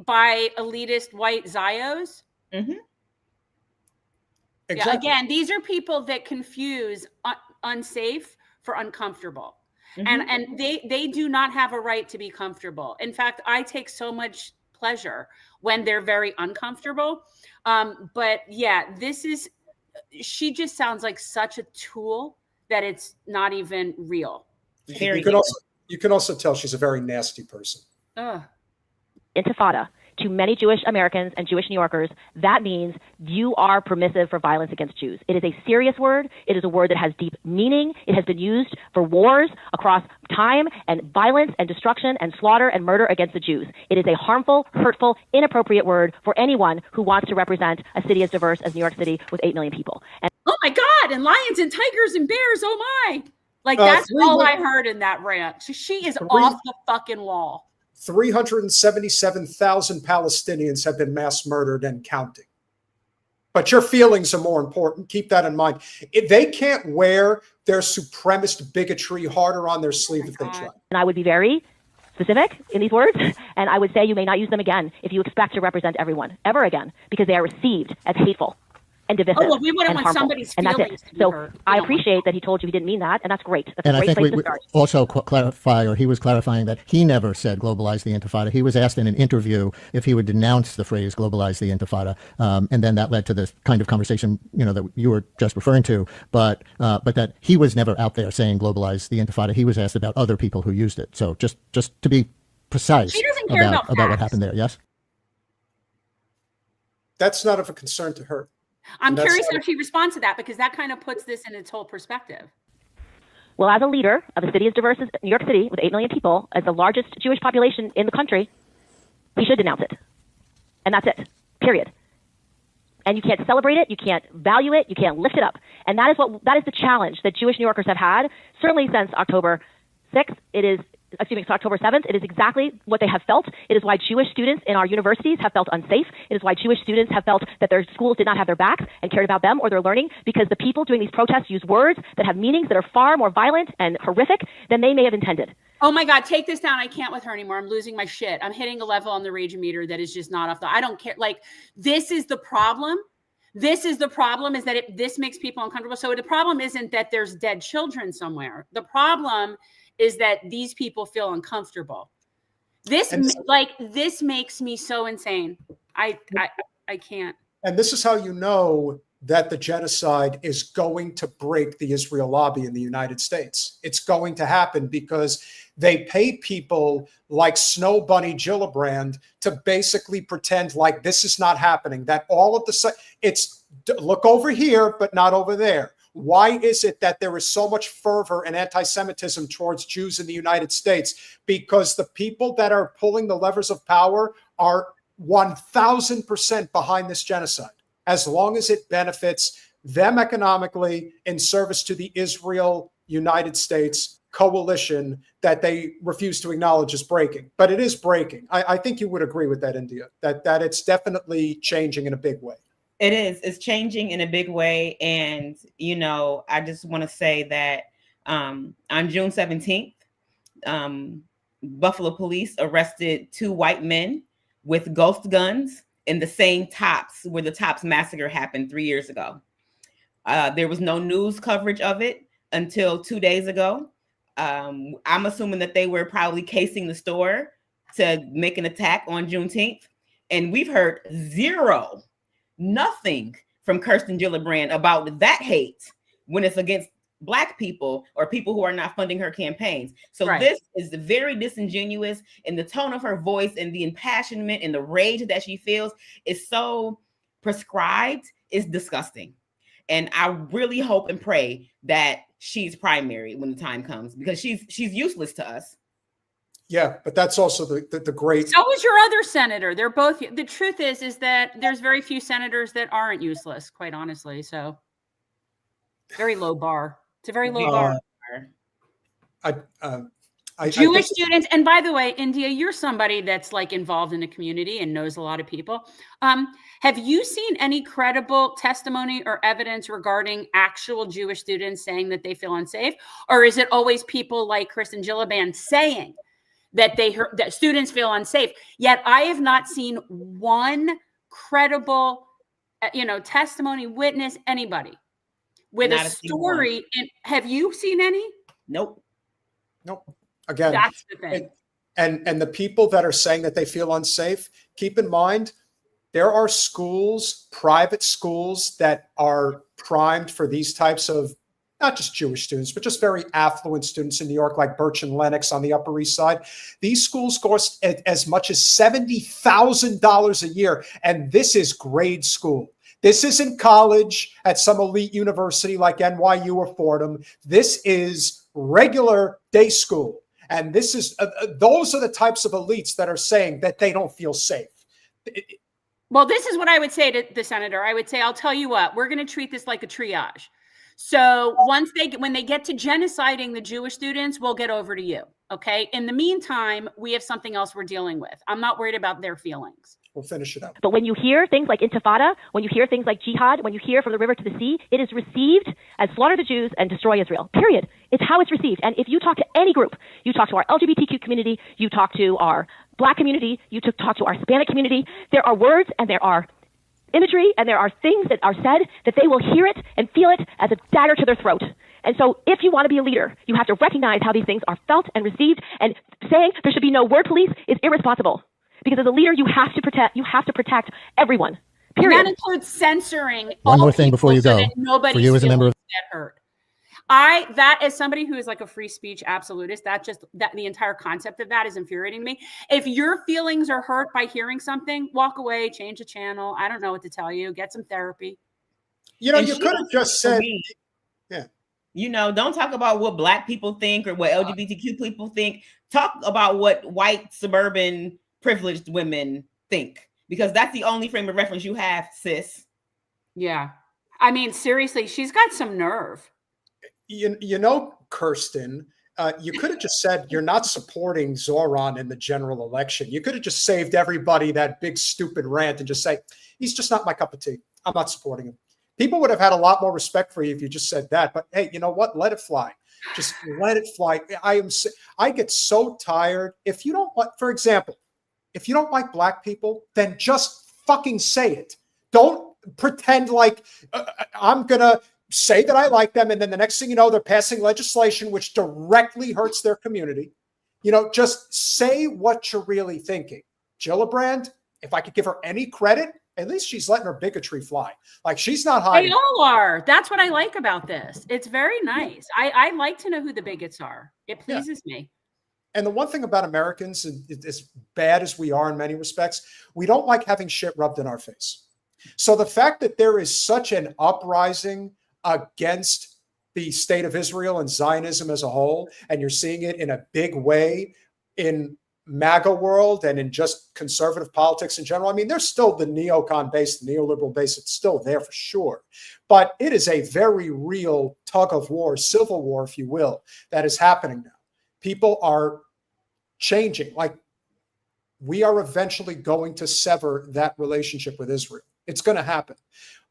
Speaker 1: By elitist white Zios?
Speaker 5: Mm-hmm.
Speaker 2: Exactly.
Speaker 1: Yeah, again, these are people that confuse unsafe for uncomfortable.
Speaker 5: Mm-hmm.
Speaker 1: And they do not have a right to be comfortable. In fact, I take so much pleasure when they're very uncomfortable. But yeah, she just sounds like such a tool that it's not even real.
Speaker 2: You can also tell she's a very nasty person.
Speaker 1: Ugh.
Speaker 8: intifada to many Jewish Americans and Jewish New Yorkers, that means you are permissive for violence against Jews. It is a serious word. It is a word that has deep meaning. It has been used for wars across time and violence and destruction and slaughter and murder against the Jews. It is a harmful, hurtful, inappropriate word for anyone who wants to represent a city as diverse as New York City with 8 million people. And
Speaker 1: oh my God, and lions and tigers and bears, oh my. Like that's all I heard in that rant. She is off the fucking wall.
Speaker 2: 377,000 Palestinians have been mass murdered and counting. But your feelings are more important. Keep that in mind. They can't wear their supremacist bigotry harder on their sleeve if they try.
Speaker 8: And I would be very specific in these words, and I would say you may not use them again if you expect to represent everyone ever again, because they are received as hateful and divisive.
Speaker 1: Oh, well, we wouldn't
Speaker 8: and
Speaker 1: want
Speaker 8: harmful.
Speaker 1: somebody's
Speaker 8: and
Speaker 1: feelings
Speaker 8: that's it.
Speaker 1: to be
Speaker 8: So
Speaker 1: hurt.
Speaker 8: I appreciate that he told you he didn't mean that, and that's great. That's
Speaker 7: and
Speaker 8: a great
Speaker 7: I think
Speaker 8: place to start.
Speaker 7: also clarify, or he was clarifying that he never said globalize the intifada. He was asked in an interview if he would denounce the phrase globalize the intifada, and then that led to this kind of conversation, that you were just referring to. But that he was never out there saying globalize the intifada. He was asked about other people who used it. So just to be precise about what happened there. Yes.
Speaker 2: That's not of a concern to her.
Speaker 1: I'm curious how she responds to that, because that kind of puts this in its whole perspective.
Speaker 8: Well, as a leader of a city as diverse as New York City with 8 million people, as the largest Jewish population in the country, he should denounce it. And that's it, period. And you can't celebrate it, you can't value it, you can't lift it up. And that is the challenge that Jewish New Yorkers have had, certainly since October 6th. It's October 7th. It is exactly what they have felt. It is why Jewish students in our universities have felt unsafe. It is why Jewish students have felt that their schools did not have their backs and cared about them or their learning, because the people doing these protests use words that have meanings that are far more violent and horrific than they may have intended.
Speaker 1: Oh my God, take this down. I can't with her anymore. I'm losing my shit. I'm hitting a level on the rage meter that is just not off I don't care. Like, this is the problem. This is the problem, is that this makes people uncomfortable. So the problem isn't that there's dead children somewhere. The problem is that these people feel uncomfortable. This makes me so insane. I can't.
Speaker 2: And this is how you know that the genocide is going to break the Israel lobby in the United States. It's going to happen because they pay people like Snow Bunny Gillibrand to basically pretend like this is not happening, that all of it's look over here, but not over there. Why is it that there is so much fervor and anti-Semitism towards Jews in the United States? Because the people that are pulling the levers of power are 1,000% behind this genocide, as long as it benefits them economically in service to the Israel-United States coalition that they refuse to acknowledge is breaking. But it is breaking. I think you would agree with that, India, that it's definitely changing in a big way.
Speaker 5: It is. It's changing in a big way. And, I just want to say that on June 17th, Buffalo police arrested 2 white men with ghost guns in the same Tops where the Tops massacre happened 3 years ago. There was no news coverage of it until 2 days ago. I'm assuming that they were probably casing the store to make an attack on Juneteenth. And we've heard nothing from Kirsten Gillibrand about that hate when it's against Black people or people who are not funding her campaigns. So This is very disingenuous, and the tone of her voice and the impassionment and the rage that she feels is so prescribed. It's disgusting. And I really hope and pray that she's primary when the time comes, because she's useless to us.
Speaker 2: Yeah, but that's also the great.
Speaker 1: So is your other senator. They're both. The truth is that there's very few senators that aren't useless, quite honestly. So very low bar. It's a very low bar. Jewish students, and by the way, India, you're somebody that's like involved in the community and knows a lot of people. Have you seen any credible testimony or evidence regarding actual Jewish students saying that they feel unsafe, or is it always people like Kirsten Gillibrand saying that that students feel unsafe? Yet I have not seen one credible, testimony, witness, anybody with
Speaker 5: Not
Speaker 1: a story. And have you seen any?
Speaker 5: Nope.
Speaker 2: Again,
Speaker 1: that's the thing.
Speaker 2: And the people that are saying that they feel unsafe, keep in mind, there are schools, private schools, that are primed for these types of, not just Jewish students, but just very affluent students in New York, like Birch and Lenox on the Upper East Side. These schools cost as much as $70,000 a year, and this is grade school. This isn't college at some elite university like NYU or Fordham. This is regular day school. And this is those are the types of elites that are saying that they don't feel safe.
Speaker 1: Well, this is what I would say to the senator. I would say, I'll tell you what, we're going to treat this like a triage. So when they get to genociding the Jewish students, we'll get over to you. Okay. In the meantime, we have something else we're dealing with. I'm not worried about their feelings.
Speaker 2: We'll finish it up.
Speaker 8: But when you hear things like intifada, when you hear things like jihad, when you hear from the river to the sea, it is received as slaughter the Jews and destroy Israel. Period. It's how it's received. And if you talk to any group, you talk to our LGBTQ community, you talk to our Black community, you talk to our Hispanic community, there are words and there are imagery and there are things that are said that they will hear it and feel it as a dagger to their throat. And so if you want to be a leader, you have to recognize how these things are felt and received, and saying there should be no word police is irresponsible. Because as a leader, you have to protect everyone. Period.
Speaker 1: And that includes censoring.
Speaker 7: One more thing before you go.
Speaker 1: Nobody
Speaker 7: for you as a member of
Speaker 1: get hurt. That as somebody who is like a free speech absolutist, that the entire concept of that is infuriating me. If your feelings are hurt by hearing something, walk away, change the channel. I don't know what to tell you. Get some therapy.
Speaker 2: You could have just said, yeah.
Speaker 5: Don't talk about what Black people think or what LGBTQ people think. Talk about what white suburban privileged women think, because that's the only frame of reference you have, sis.
Speaker 1: Yeah. I mean, seriously, she's got some nerve.
Speaker 2: Kirsten, you could have just said you're not supporting Zohran in the general election. You could have just saved everybody that big stupid rant and just say, he's just not my cup of tea. I'm not supporting him. People would have had a lot more respect for you if you just said that. But hey, you know what? Let it fly. Just let it fly. I get so tired. If you don't want, for example, if you don't like Black people, then just fucking say it. Don't pretend like I'm going to say that I like them, and then the next thing you know, they're passing legislation which directly hurts their community. Just say what you're really thinking. Gillibrand, if I could give her any credit, at least she's letting her bigotry fly. Like, she's not hiding.
Speaker 1: They all are. That's what I like about this. It's very nice. I like to know who the bigots are. It pleases me.
Speaker 2: And the one thing about Americans, as bad as we are in many respects, we don't like having shit rubbed in our face. So the fact that there is such an uprising against the state of Israel and Zionism as a whole, and you're seeing it in a big way in MAGA world and in just conservative politics in general. I mean, there's still the neocon base, the neoliberal base. It's still there for sure. But it is a very real tug of war, civil war, if you will, that is happening now. People are changing. Like, we are eventually going to sever that relationship with Israel. It's going to happen.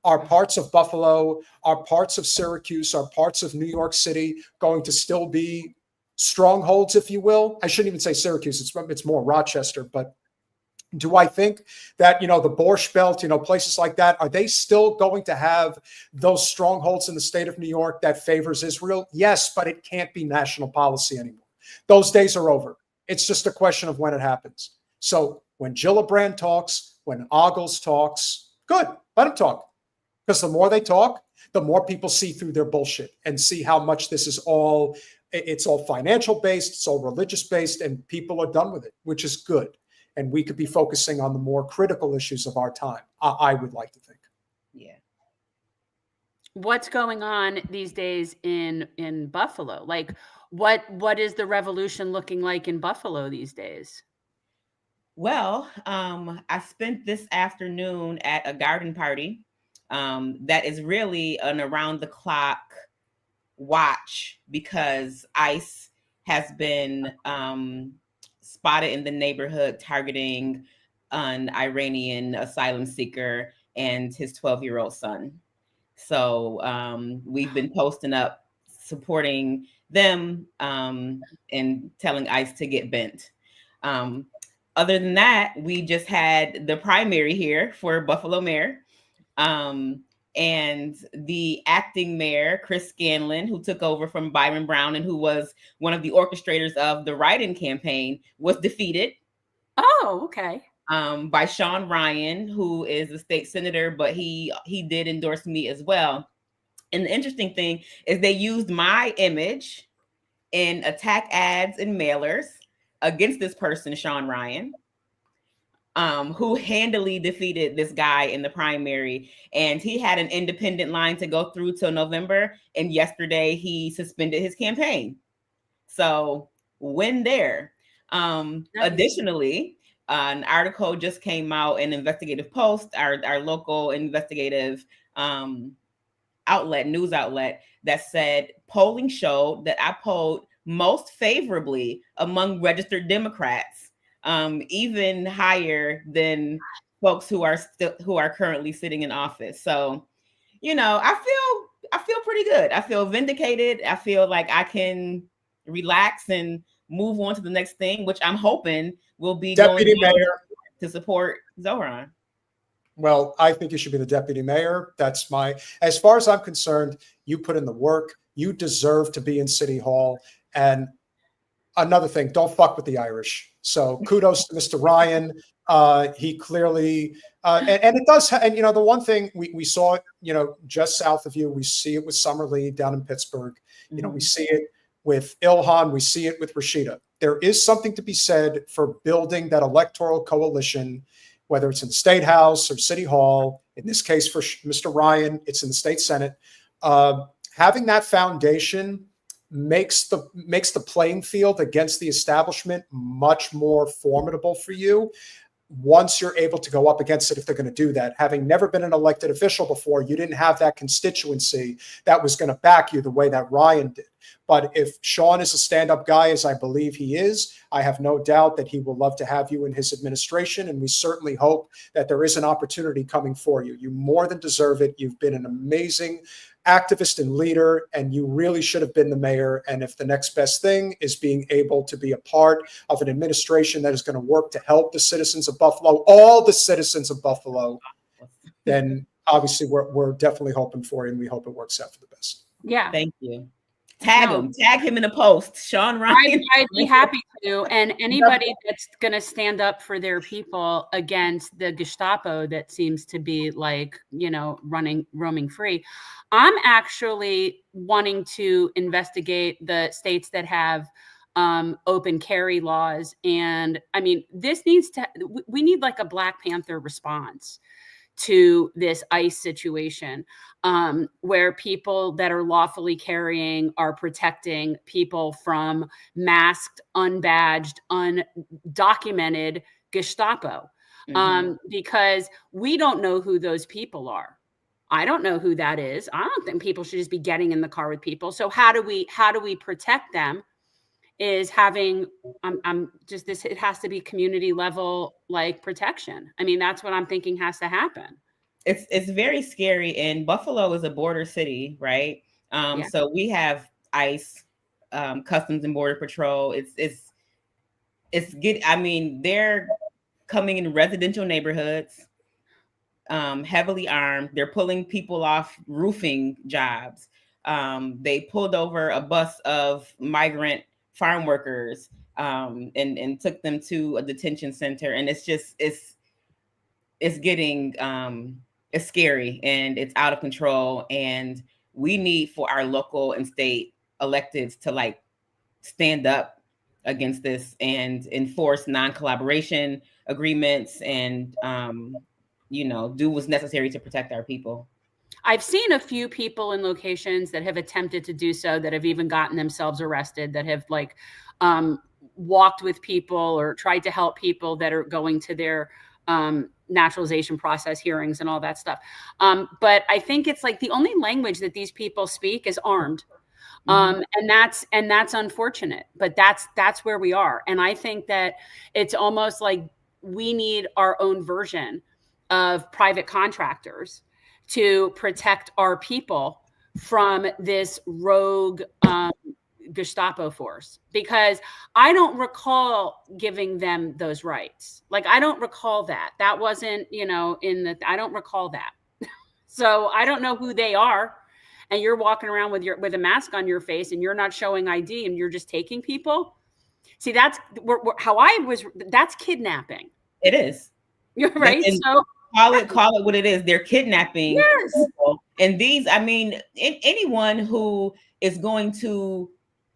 Speaker 2: Are parts of Buffalo, are parts of Syracuse, are parts of New York City going to still be strongholds, if you will? I shouldn't even say Syracuse. It's more Rochester. But do I think that, the Borscht Belt, places like that, are they still going to have those strongholds in the state of New York that favors Israel? Yes, but it can't be national policy anymore. Those days are over. It's just a question of when it happens. So when Gillibrand talks, when Ogles talks, good, let them talk. Because the more they talk, the more people see through their bullshit and see how much this is it's all financial based, it's all religious based, and people are done with it, which is good. And we could be focusing on the more critical issues of our time, I would like to think.
Speaker 5: Yeah.
Speaker 1: what's going on these days in Buffalo? Like, what is the revolution looking like in Buffalo these days?
Speaker 5: Well, I spent this afternoon at a garden party that is really an around the clock watch because ICE has been spotted in the neighborhood targeting an Iranian asylum seeker and his 12-year-old son. So we've been posting up, supporting them, and telling ICE to get bent. Other than that, we just had the primary here for Buffalo mayor. And the acting mayor, Chris Scanlon, who took over from Byron Brown and who was one of the orchestrators of the write-in campaign, was defeated.
Speaker 1: Oh, okay.
Speaker 5: By Sean Ryan, who is a state senator, but he did endorse me as well. And the interesting thing is they used my image in attack ads and mailers against this person, Sean Ryan, who handily defeated this guy in the primary. And he had an independent line to go through till November. And yesterday he suspended his campaign. So win there. Additionally, an article just came out in Investigative Post, our local investigative news outlet, that said polling showed that I polled most favorably among registered Democrats, even higher than folks who are currently sitting in office. So, I feel pretty good. I feel vindicated. I feel like I can relax and move on to the next thing, which I'm hoping will be
Speaker 2: Deputy Mayor
Speaker 5: to support Zohran.
Speaker 2: Well, I think you should be the deputy mayor. As far as I'm concerned, you put in the work. You deserve to be in City Hall. And another thing, don't fuck with the Irish. So kudos to Mr. Ryan. He clearly, and it does, and the one thing we saw, just south of you, we see it with Summerlee down in Pittsburgh. We see it with Ilhan, we see it with Rashida. There is something to be said for building that electoral coalition, whether it's in the State House or City Hall. In this case, for Mr. Ryan, it's in the State Senate. Having that foundation makes the playing field against the establishment much more formidable for you once you're able to go up against it, if they're going to do that. Having never been an elected official before, you didn't have that constituency that was going to back you the way that Ryan did. But if Sean is a stand-up guy, as I believe he is, I have no doubt that he will love to have you in his administration. And we certainly hope that there is an opportunity coming for you. You more than deserve it. You've been an amazing activist and leader, and you really should have been the mayor. And if the next best thing is being able to be a part of an administration that is going to work to help the citizens of Buffalo, all the citizens of Buffalo, then obviously we're definitely hoping for you, and we hope it works out for the best.
Speaker 1: Yeah.
Speaker 5: Thank you. Tag him in a post, Sean Ryan.
Speaker 1: I'd be happy to. And anybody that's going to stand up for their people against the Gestapo that seems to be roaming free. I'm actually wanting to investigate the states that have open carry laws. And I mean, we need like a Black Panther response to this ICE situation, where people that are lawfully carrying are protecting people from masked, unbadged, undocumented Gestapo, because we don't know who those people are. I don't know who that is. I don't think people should just be getting in the car with people. So how do we protect them? Is having it has to be community level like protection. I mean, that's what I'm thinking has to happen.
Speaker 5: It's very scary, and Buffalo is a border city, right? So we have ICE, Customs and Border Patrol. They're coming in residential neighborhoods, heavily armed. They're pulling people off roofing jobs. They pulled over a bus of migrant farm workers and took them to a detention center. And it's getting it's scary, and it's out of control. And we need for our local and state electeds to stand up against this and enforce non-collaboration agreements and do what's necessary to protect our people.
Speaker 1: I've seen a few people in locations that have attempted to do so, that have even gotten themselves arrested, that have like walked with people or tried to help people that are going to their naturalization process hearings and all that stuff. But I think it's like the only language that these people speak is armed. And that's unfortunate, but that's where we are. And I think that it's almost like we need our own version of private contractors to protect our people from this rogue Gestapo force, because I don't recall giving them those rights. Like, I don't recall that. That wasn't, I don't recall that. So I don't know who they are. And you're walking around with a mask on your face and you're not showing ID and you're just taking people. See, that's that's kidnapping.
Speaker 5: It is.
Speaker 1: You're right.
Speaker 5: And
Speaker 1: so
Speaker 5: call it what it is. They're kidnapping people. And these, anyone who is going to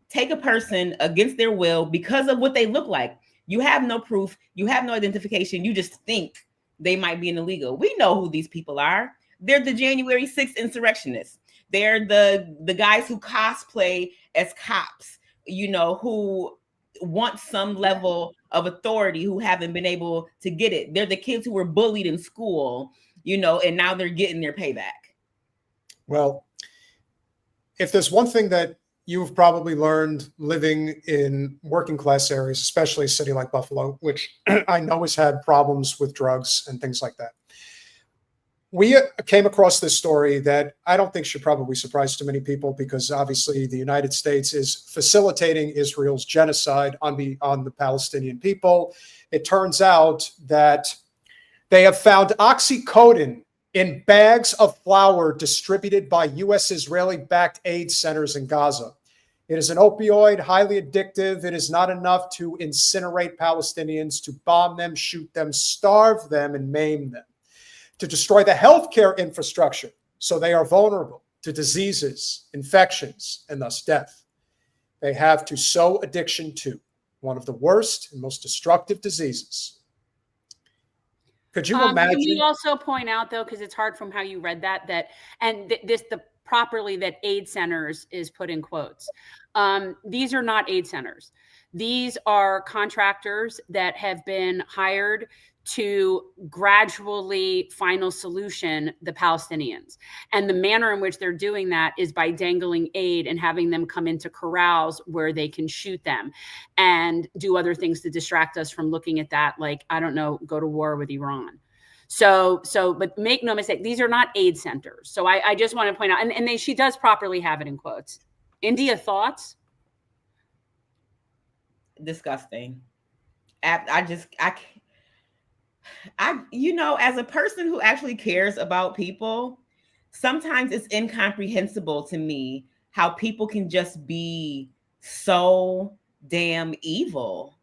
Speaker 5: take a person against their will because of what they look like. You have no proof. You have no identification. You just think they might be an illegal. We know who these people are. They're the January 6th insurrectionists. They're the guys who cosplay as cops, who want some level of authority, who haven't been able to get it. They're the kids who were bullied in school, and now they're getting their payback.
Speaker 2: Well, if there's one thing that you've probably learned living in working class areas, especially a city like Buffalo, which I know has had problems with drugs and things like that. We came across this story that I don't think should probably surprise too many people, because obviously the United States is facilitating Israel's genocide on the Palestinian people. It turns out that they have found oxycodone in bags of flour distributed by U.S. Israeli-backed aid centers in Gaza. It is an opioid, highly addictive. It is not enough to incinerate Palestinians, to bomb them, shoot them, starve them, and maim them, to destroy the healthcare infrastructure so they are vulnerable to diseases, infections, and thus death. They have to sow addiction to one of the worst and most destructive diseases. Could you imagine?
Speaker 1: Can you also point out, though, because it's hard from how you read that properly that aid centers is put in quotes. These are not aid centers. These are contractors that have been hired to gradually final solution the Palestinians. And the manner in which they're doing that is by dangling aid and having them come into corrals where they can shoot them and do other things to distract us from looking at that, like, I don't know, go to war with Iran. But make no mistake, these are not aid centers. So I just want to point out, and she does properly have it in quotes. India, thoughts?
Speaker 5: Disgusting. As a person who actually cares about people, sometimes it's incomprehensible to me how people can just be so damn evil.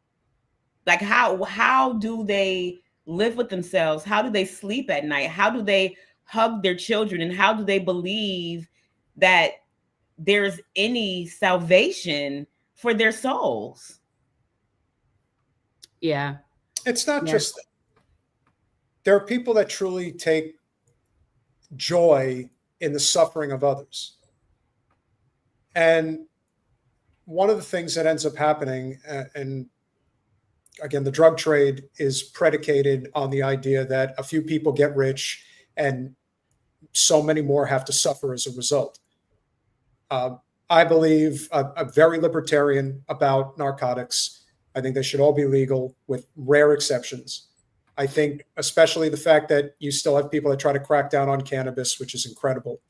Speaker 5: Like, how do they live with themselves? How do they sleep at night? How do they hug their children? And how do they believe that there's any salvation for their souls?
Speaker 1: Yeah.
Speaker 2: It's not just that. There are people that truly take joy in the suffering of others. And one of the things that ends up happening, and again, the drug trade is predicated on the idea that a few people get rich and so many more have to suffer as a result. I believe I'm very libertarian about narcotics. I think they should all be legal with rare exceptions. I think especially the fact that you still have people that try to crack down on cannabis, which is incredible.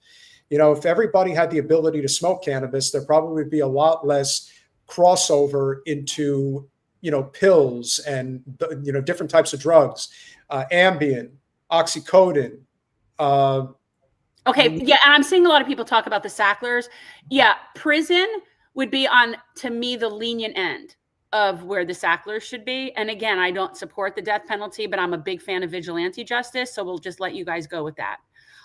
Speaker 2: If everybody had the ability to smoke cannabis, there probably would be a lot less crossover into pills and, different types of drugs, Ambien, Oxycodone.
Speaker 1: Okay. Yeah. And I'm seeing a lot of people talk about the Sacklers. Yeah. Prison would be to me, the lenient end of where the Sacklers should be. And again, I don't support the death penalty, but I'm a big fan of vigilante justice. So we'll just let you guys go with that.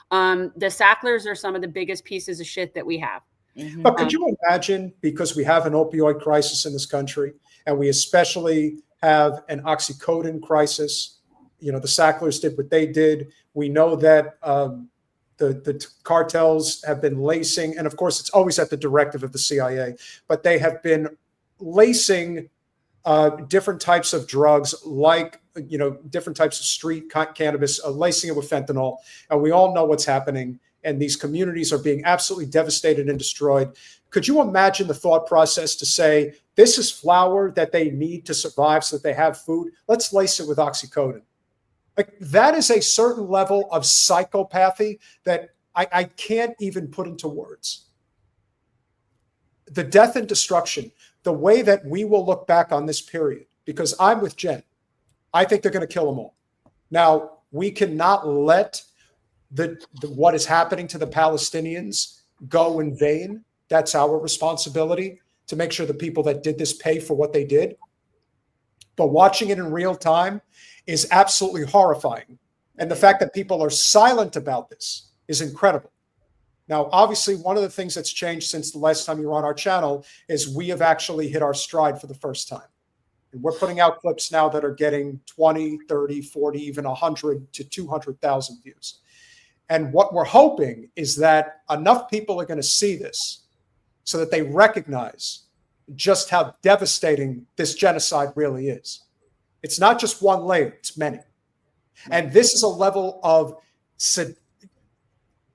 Speaker 1: The Sacklers are some of the biggest pieces of shit that we have.
Speaker 5: Mm-hmm.
Speaker 2: But could you imagine, because we have an opioid crisis in this country, and we especially have an oxycodone crisis, the Sacklers did what they did. We know that the cartels have been lacing, and of course it's always at the directive of the CIA, but they have been lacing different types of drugs, like different types of street cannabis, lacing it with fentanyl, and we all know what's happening. And these communities are being absolutely devastated and destroyed. Could you imagine the thought process to say, this is flour that they need to survive so that they have food? Let's lace it with oxycodone. Like, that is a certain level of psychopathy that I can't even put into words. The death and destruction, the way that we will look back on this period, because I'm with Jen. I think they're going to kill them all. Now, we cannot let what is happening to the Palestinians go in vain. That's our responsibility, to make sure the people that did this pay for what they did. But watching it in real time is absolutely horrifying. And the fact that people are silent about this is incredible. Now, obviously, one of the things that's changed since the last time you were on our channel is we have actually hit our stride for the first time. And we're putting out clips now that are getting 20, 30, 40, even 100 to 200,000 views. And what we're hoping is that enough people are going to see this so that they recognize just how devastating this genocide really is. It's not just one layer, it's many. And this is a level of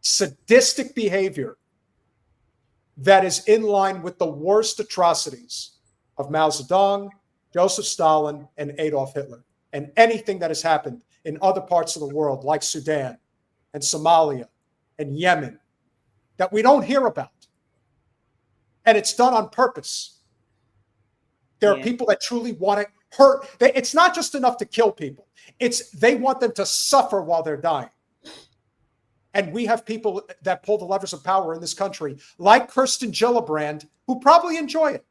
Speaker 2: sadistic behavior that is in line with the worst atrocities of Mao Zedong, Joseph Stalin, and Adolf Hitler, and anything that has happened in other parts of the world like Sudan and Somalia and Yemen that we don't hear about. And it's done on purpose. There are people that truly want to hurt. It's not just enough to kill people. They want them to suffer while they're dying. And we have people that pull the levers of power in this country, like Kirsten Gillibrand, who probably enjoy it.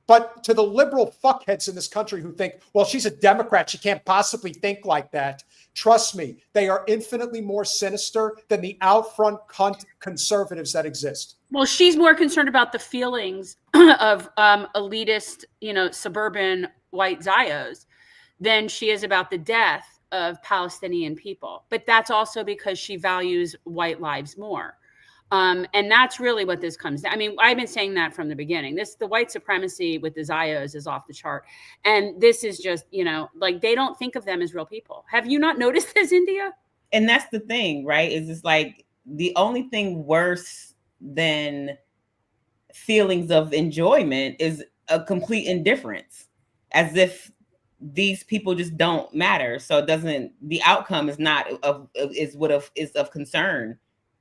Speaker 2: But to the liberal fuckheads in this country who think, well, she's a Democrat, she can't possibly think like that. Trust me, they are infinitely more sinister than the out front conservatives that exist.
Speaker 1: Well, she's more concerned about the feelings of elitist, suburban white Zios than she is about the death of Palestinian people. But that's also because she values white lives more. And that's really what this comes down. I mean, I've been saying that from the beginning. The white supremacy with the Zios is off the chart. And this is just, like, they don't think of them as real people. Have you not noticed this, India?
Speaker 5: And that's the thing, right? Is it's like the only thing worse than feelings of enjoyment is a complete indifference, as if these people just don't matter. So the outcome is not is of concern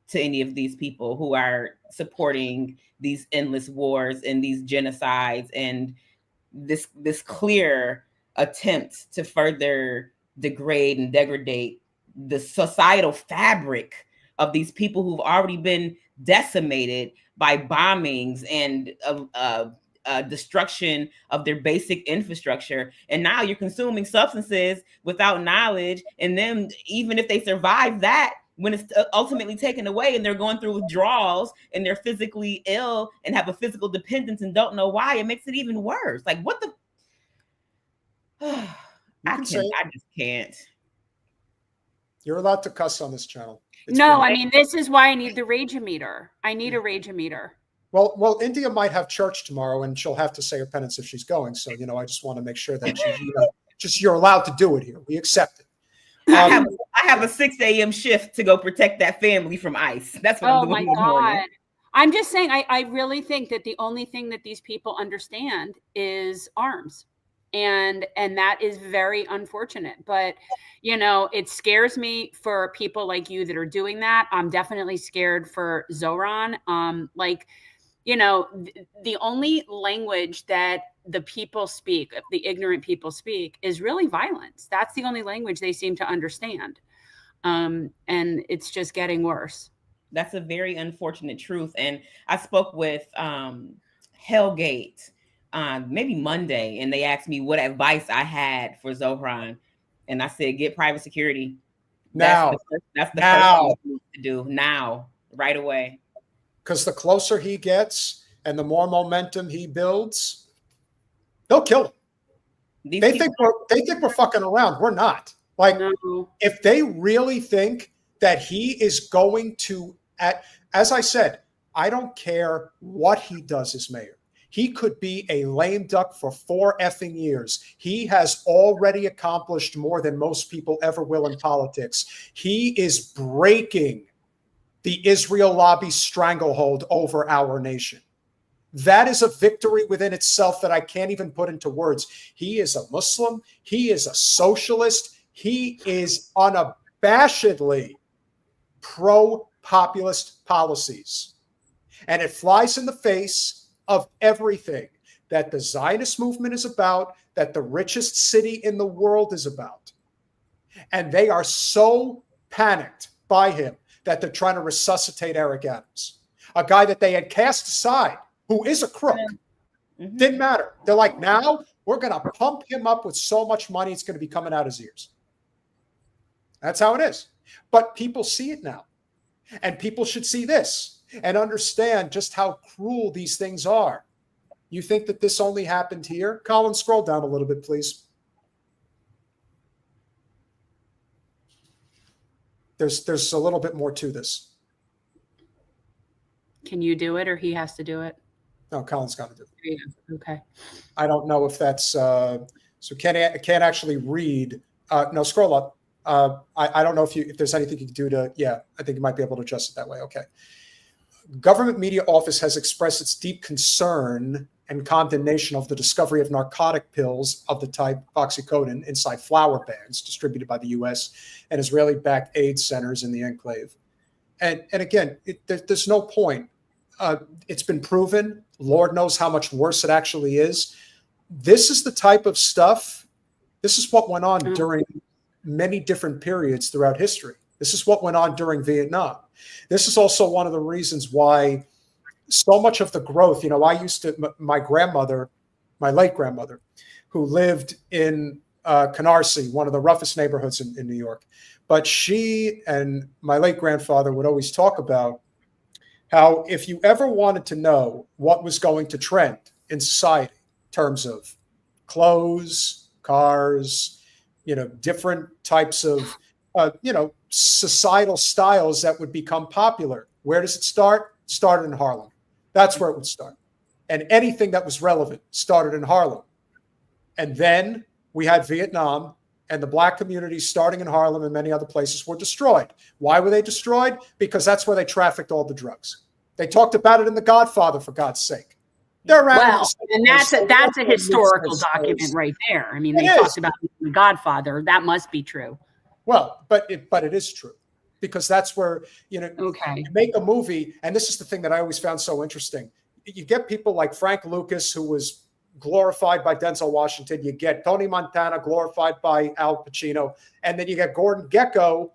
Speaker 5: to any of these people who are supporting these endless wars and these genocides and this clear attempt to further degrade and degrade the societal fabric of these people who've already been decimated by bombings and destruction of their basic infrastructure. And now you're consuming substances without knowledge, and then even if they survive that, when it's ultimately taken away and they're going through withdrawals and they're physically ill and have a physical dependence and don't know why, it makes it even worse. Like, what the I just can't.
Speaker 2: You're allowed to cuss on this channel.
Speaker 1: I mean, this is why I need the rage-o-meter. I need a rage-o-meter.
Speaker 2: Well, India might have church tomorrow, and she'll have to say her penance if she's going. So, I just want to make sure that you're allowed to do it here. We accept it.
Speaker 5: I have a 6 a.m. shift to go protect that family from ICE. That's what I'm doing. Oh my God!
Speaker 1: I'm just saying, I really think that the only thing that these people understand is arms. And that is very unfortunate. But, it scares me for people like you that are doing that. I'm definitely scared for Zohran. The only language that the people speak, the ignorant people speak, is really violence. That's the only language they seem to understand. And it's just getting worse.
Speaker 5: That's a very unfortunate truth. And I spoke with Hellgate maybe Monday, and they asked me what advice I had for Zohran. And I said, get private security.
Speaker 2: Now.
Speaker 5: That's the first thing to do now, right away.
Speaker 2: Because the closer he gets and the more momentum he builds, they'll kill him. They think we're fucking around. We're not. Like, if they really think that he is going to, as I said, I don't care what he does as mayor. He could be a lame duck for 4 effing years. He has already accomplished more than most people ever will in politics. He is breaking the Israel lobby stranglehold over our nation. That is a victory within itself that I can't even put into words. He is a Muslim. He is a socialist. He is unabashedly pro-populist policies. And it flies in the face of everything that the Zionist movement is about, that the richest city in the world is about. And they are so panicked by him that they're trying to resuscitate Eric Adams, a guy that they had cast aside, who is a crook. Mm-hmm. Didn't matter. They're like, now we're going to pump him up with so much money, it's going to be coming out his ears. That's how it is. But people see it now. And people should see this and understand just how cruel these things are. You think that this only happened here? Colin, scroll down a little bit, please. There's a little bit more to this.
Speaker 1: Can you do it, or he has to do it?
Speaker 2: No, Colin's got to do it.
Speaker 1: Yeah. Okay.
Speaker 2: I don't know if that's so. Can't actually read. No, scroll up. I don't know if there's anything you can do to. Yeah, I think you might be able to adjust it that way. Okay. Government Media Office has expressed its deep concern and condemnation of the discovery of narcotic pills of the type Oxycodone inside flower bags distributed by the U.S. and Israeli-backed aid centers in the enclave. And again, there's no point. It's been proven. Lord knows how much worse it actually is. This is the type of stuff. This is what went on during many different periods throughout history. This is what went on during Vietnam. This is also one of the reasons why so much of the growth, my grandmother, my late grandmother, who lived in Canarsie, one of the roughest neighborhoods in New York. But she and my late grandfather would always talk about how if you ever wanted to know what was going to trend in society in terms of clothes, cars, different types of, societal styles that would become popular. Where does it start? It started in Harlem. That's where it would start. And anything that was relevant started in Harlem. And then we had Vietnam, and the black communities starting in Harlem and many other places were destroyed. Why were they destroyed? Because that's where they trafficked all the drugs. They talked about it in The Godfather, for God's sake. They're around.
Speaker 1: Well, and that's a historical document right there. I mean, they talked about it in The Godfather. That must be true.
Speaker 2: Well, but it is true, because that's where, you make a movie. And this is the thing that I always found so interesting. You get people like Frank Lucas, who was glorified by Denzel Washington. You get Tony Montana, glorified by Al Pacino. And then you get Gordon Gekko,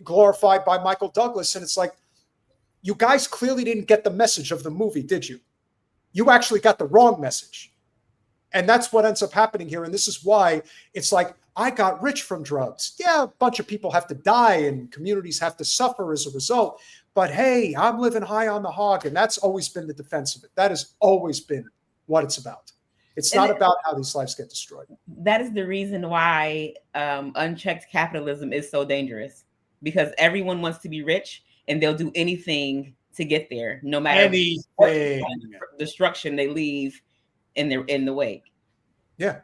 Speaker 2: glorified by Michael Douglas. And it's like, you guys clearly didn't get the message of the movie, did you? You actually got the wrong message. And that's what ends up happening here. And this is why it's like, I got rich from drugs. Yeah, a bunch of people have to die and communities have to suffer as a result. But hey, I'm living high on the hog. And that's always been the defense of it. That has always been what it's about. It's not about how these lives get destroyed.
Speaker 5: That is the reason why unchecked capitalism is so dangerous, because everyone wants to be rich and they'll do anything to get there, no matter what destruction they leave in the wake.
Speaker 2: Yeah.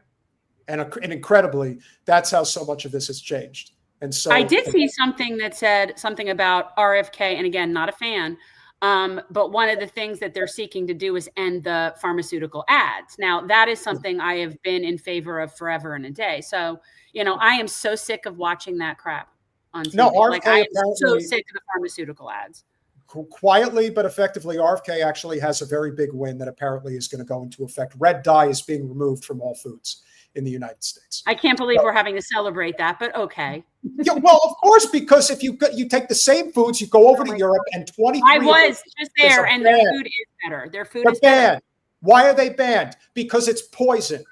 Speaker 2: And incredibly, that's how so much of this has changed. And so
Speaker 1: I did see something that said something about RFK, and again, not a fan, but one of the things that they're seeking to do is end the pharmaceutical ads. Now, that is something I have been in favor of forever and a day. So, I am so sick of watching that crap on TV.
Speaker 2: No, RFK
Speaker 1: I am so sick of the pharmaceutical ads.
Speaker 2: Quietly but effectively, RFK actually has a very big win that apparently is going to go into effect. Red dye is being removed from all foods in the United States.
Speaker 1: I can't believe we're having to celebrate that, but okay.
Speaker 2: Yeah, well, of course, because if you take the same foods, you go over to Europe, and 23.
Speaker 1: I was just there, and their food is better. Their food is
Speaker 2: banned. Why are they banned? Because it's poison.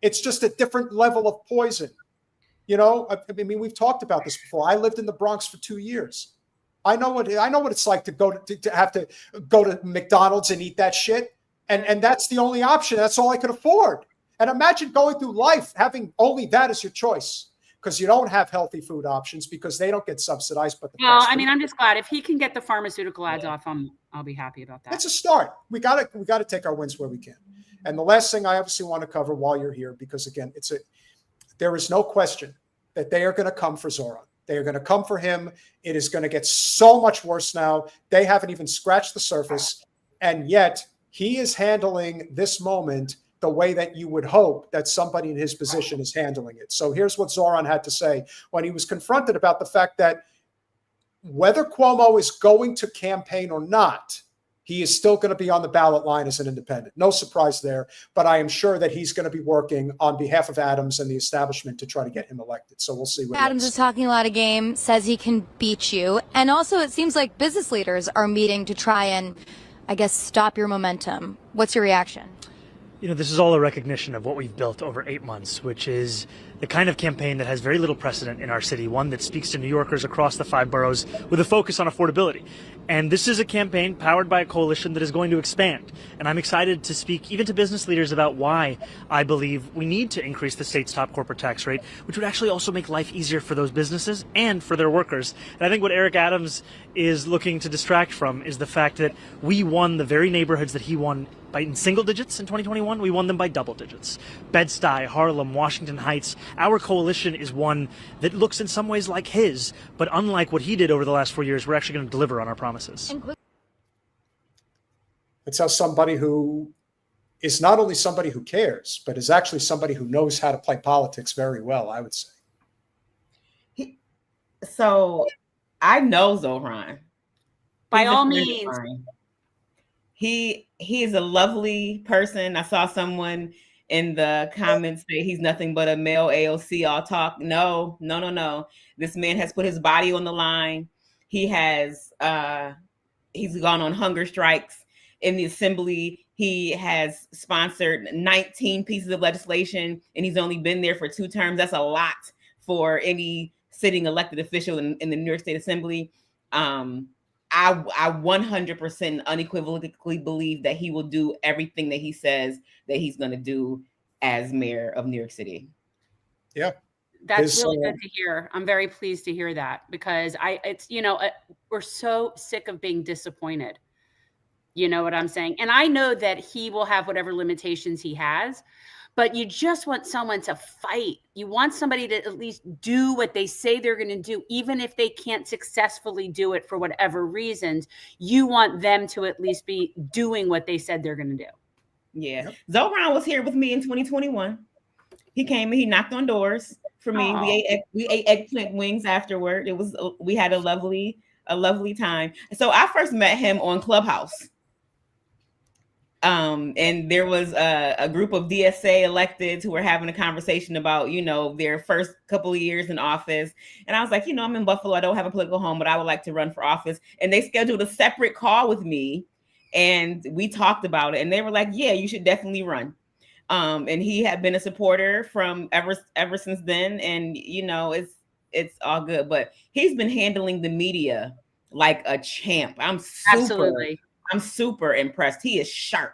Speaker 2: It's just a different level of poison. I mean, we've talked about this before. I lived in the Bronx for 2 years. I know what it's like to have to go to McDonald's and eat that shit, and that's the only option. That's all I could afford. And imagine going through life having only that as your choice. because you don't have healthy food options because they don't get subsidized. But
Speaker 1: well, I mean, I'm just glad if he can get the pharmaceutical ads off, I'll be happy about that.
Speaker 2: It's a start. We got to take our wins where we can. And the last thing I obviously want to cover while you're here, because again, there is no question that they are going to come for Zohran. They are going to come for him. It is going to get so much worse now. They haven't even scratched the surface. And yet he is handling this moment the way that you would hope that somebody in his position is handling it. So here's what Zohran had to say when he was confronted about the fact that whether Cuomo is going to campaign or not, he is still going to be on the ballot line as an independent. No surprise there, but I am sure that he's going to be working on behalf of Adams and the establishment to try to get him elected. So we'll see what
Speaker 9: Adams is talking a lot of game, says he can beat you. And also it seems like business leaders are meeting to try and, I guess, stop your momentum. What's your reaction?
Speaker 10: You know, this is all a recognition of what we've built over 8 months, which is the kind of campaign that has very little precedent in our city, one that speaks to New Yorkers across the 5 boroughs with a focus on affordability. And this is a campaign powered by a coalition that is going to expand. And I'm excited to speak even to business leaders about why I believe we need to increase the state's top corporate tax rate, which would actually also make life easier for those businesses and for their workers. And I think what Eric Adams is looking to distract from is the fact that we won the very neighborhoods that he won in single digits in 2021. We won them by double digits. Bed-Stuy, Harlem, Washington Heights. Our coalition is one that looks in some ways like his, but unlike what he did over the last 4 years, we're actually going to deliver on our promises.
Speaker 2: It's how somebody who is not only somebody who cares, but is actually somebody who knows how to play politics very well, I would say.
Speaker 5: So I know Zohran.
Speaker 1: By all means.
Speaker 5: He is a lovely person. I saw someone in the comments say he's nothing but a male AOC all talk. No. This man has put his body on the line. He has he's gone on hunger strikes in the assembly. He has sponsored 19 pieces of legislation, and he's only been there for 2 terms. That's a lot for any sitting elected official in the New York State Assembly. I 100% unequivocally believe that he will do everything that he says that he's going to do as mayor of New York City.
Speaker 2: Yeah.
Speaker 1: That's really good to hear. I'm very pleased to hear that because we're so sick of being disappointed. You know what I'm saying? And I know that he will have whatever limitations he has, but you just want someone to fight. You want somebody to at least do what they say they're going to do, even if they can't successfully do it for whatever reasons. You want them to at least be doing what they said they're going to do.
Speaker 5: Yeah. Yep. Zohran was here with me in 2021. He came and he knocked on doors for me. Aww. We ate eggplant wings afterward. We had a lovely time. So I first met him on Clubhouse. And there was a group of DSA electeds who were having a conversation about, their first couple of years in office. And I was like, I'm in Buffalo. I don't have a political home, but I would like to run for office. And they scheduled a separate call with me and we talked about it. And they were like, yeah, you should definitely run. And he had been a supporter from ever since then. And, it's all good, but he's been handling the media like a champ. I'm super impressed. He is sharp.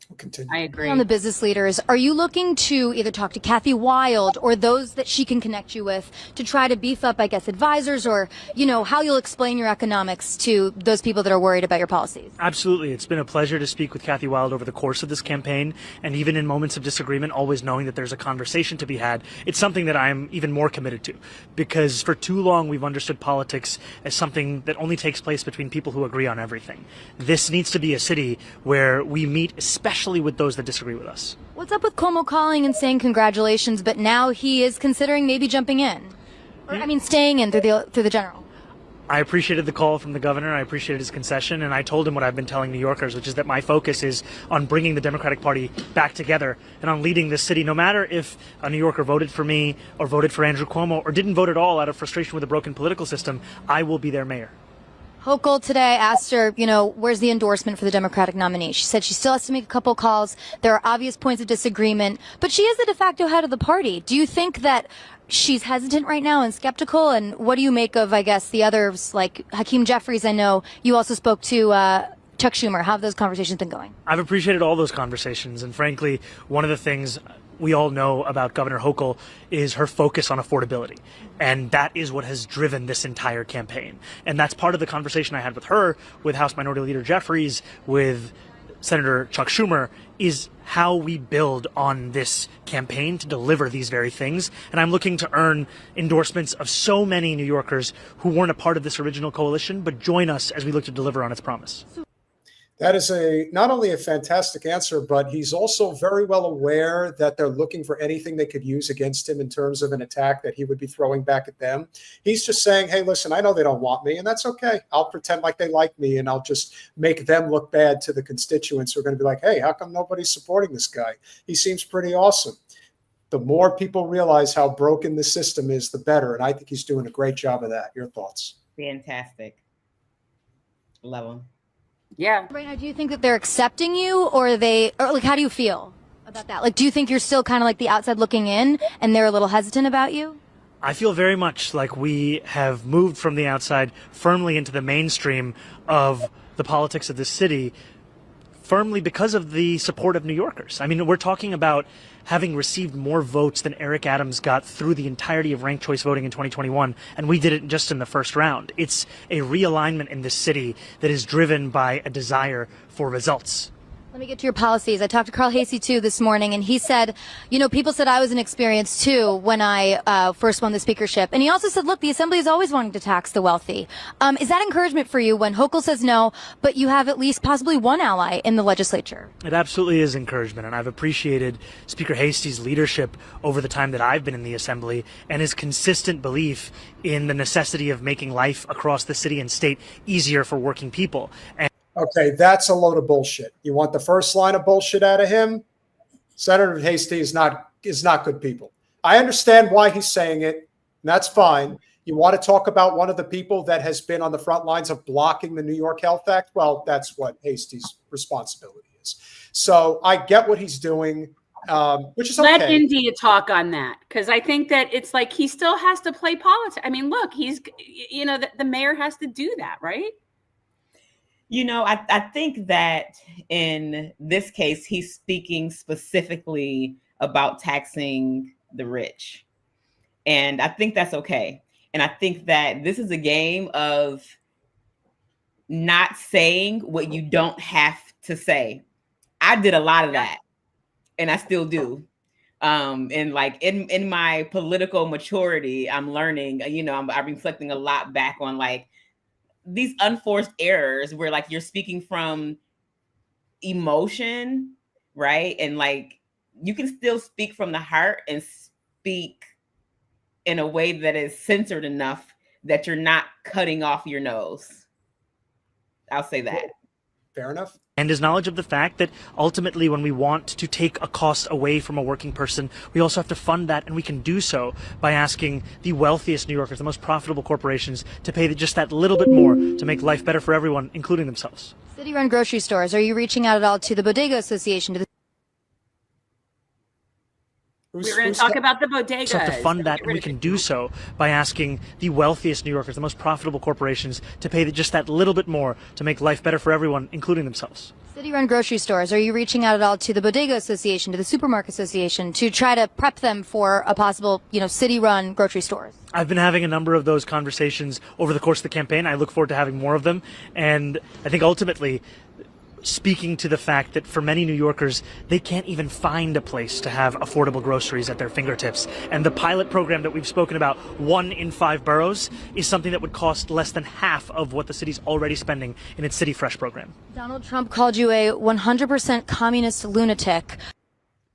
Speaker 5: We'll
Speaker 2: continue.
Speaker 1: I agree.
Speaker 9: On the business leaders, are you looking to either talk to Kathy Wild or those that she can connect you with to try to beef up, I guess, advisors or, how you'll explain your economics to those people that are worried about your policies?
Speaker 10: Absolutely. It's been a pleasure to speak with Kathy Wild over the course of this campaign. And even in moments of disagreement, always knowing that there's a conversation to be had. It's something that I'm even more committed to because for too long we've understood politics as something that only takes place between people who agree on everything. This needs to be a city where we meet, especially with those that disagree with us.
Speaker 9: What's up with Cuomo calling and saying congratulations, but now he is considering maybe jumping in? Or, staying in through the general?
Speaker 10: I appreciated the call from the governor. I appreciated his concession, and I told him what I've been telling New Yorkers, which is that my focus is on bringing the Democratic Party back together and on leading this city. No matter if a New Yorker voted for me or voted for Andrew Cuomo or didn't vote at all out of frustration with a broken political system, I will be their mayor.
Speaker 9: Hochul today asked her, where's the endorsement for the Democratic nominee? She said she still has to make a couple calls. There are obvious points of disagreement, but she is the de facto head of the party. Do you think that she's hesitant right now and skeptical? And what do you make of, I guess, the others like Hakeem Jeffries? I know you also spoke to Chuck Schumer. How have those conversations been going?
Speaker 10: I've appreciated all those conversations. And frankly, one of the things we all know about Governor Hochul is her focus on affordability. And that is what has driven this entire campaign. And that's part of the conversation I had with her, with House Minority Leader Jeffries, with Senator Chuck Schumer, is how we build on this campaign to deliver these very things. And I'm looking to earn endorsements of so many New Yorkers who weren't a part of this original coalition, but join us as we look to deliver on its promise.
Speaker 2: That is not only a fantastic answer, but he's also very well aware that they're looking for anything they could use against him in terms of an attack that he would be throwing back at them. He's just saying, hey, listen, I know they don't want me, and that's okay. I'll pretend like they like me, and I'll just make them look bad to the constituents who are going to be like, hey, how come nobody's supporting this guy? He seems pretty awesome. The more people realize how broken the system is, the better. And I think he's doing a great job of that. Your thoughts?
Speaker 5: Fantastic. Love him.
Speaker 1: Yeah.
Speaker 9: Right now, do you think that they're accepting you, or like, how do you feel about that? Like, do you think you're still kind of like the outside looking in and they're a little hesitant about you?
Speaker 10: I feel very much like we have moved from the outside firmly into the mainstream of the politics of this city, firmly because of the support of New Yorkers. I mean, we're talking about having received more votes than Eric Adams got through the entirety of ranked choice voting in 2021, and we did it just in the first round. It's a realignment in this city that is driven by a desire for results.
Speaker 9: Let me get to your policies. I talked to Carl Hasey, too, this morning, and he said, you know, people said I was inexperienced, too, when I first won the speakership. And he also said, look, the assembly is always wanting to tax the wealthy. Is that encouragement for you when Hochul says no, but you have at least possibly one ally in the legislature?
Speaker 10: It absolutely is encouragement, and I've appreciated Speaker Hasey's leadership over the time that I've been in the assembly and his consistent belief in the necessity of making life across the city and state easier for working people.
Speaker 2: Okay, that's a load of bullshit. You want the first line of bullshit out of him? Senator Hasty is not good people. I understand why he's saying it, and that's fine. You want to talk about one of the people that has been on the front lines of blocking the New York Health Act? Well, that's what Hasty's responsibility is. So I get what he's doing, which is okay.
Speaker 1: Let India talk on that, because I think that it's like he still has to play politics. I mean, look, he's, you know, the mayor has to do that, right?
Speaker 5: You know, I think that in this case, he's speaking specifically about taxing the rich. And I think that's okay. And I think that this is a game of not saying what you don't have to say. I did a lot of that, and I still do. And like in my political maturity, I'm learning, you know, I'm reflecting a lot back on like these unforced errors where like you're speaking from emotion, right? And like you can still speak from the heart and speak in a way that is censored enough that you're not cutting off your nose. I'll say that.
Speaker 2: Fair enough.
Speaker 10: And his knowledge of the fact that ultimately when we want to take a cost away from a working person, we also have to fund that, and we can do so by asking the wealthiest New Yorkers, the most profitable corporations, to pay just that little bit more to make life better for everyone, including themselves.
Speaker 9: City-run grocery stores, are you reaching out at all to the Bodega Association, to the
Speaker 1: We're going to talk about the bodegas.
Speaker 10: So to fund that, and we can do so by asking the wealthiest New Yorkers, the most profitable corporations, to pay just that little bit more to make life better for everyone, including themselves.
Speaker 9: City-run grocery stores, are you reaching out at all to the Bodega Association, to the Supermarket Association, to try to prep them for a possible, you know, city-run grocery stores?
Speaker 10: I've been having a number of those conversations over the course of the campaign. I look forward to having more of them. And I think ultimately, speaking to the fact that for many New Yorkers, they can't even find a place to have affordable groceries at their fingertips. And the pilot program that we've spoken about, 1 in 5 boroughs, is something that would cost less than half of what the city's already spending in its City Fresh program.
Speaker 9: Donald Trump called you a 100% communist lunatic.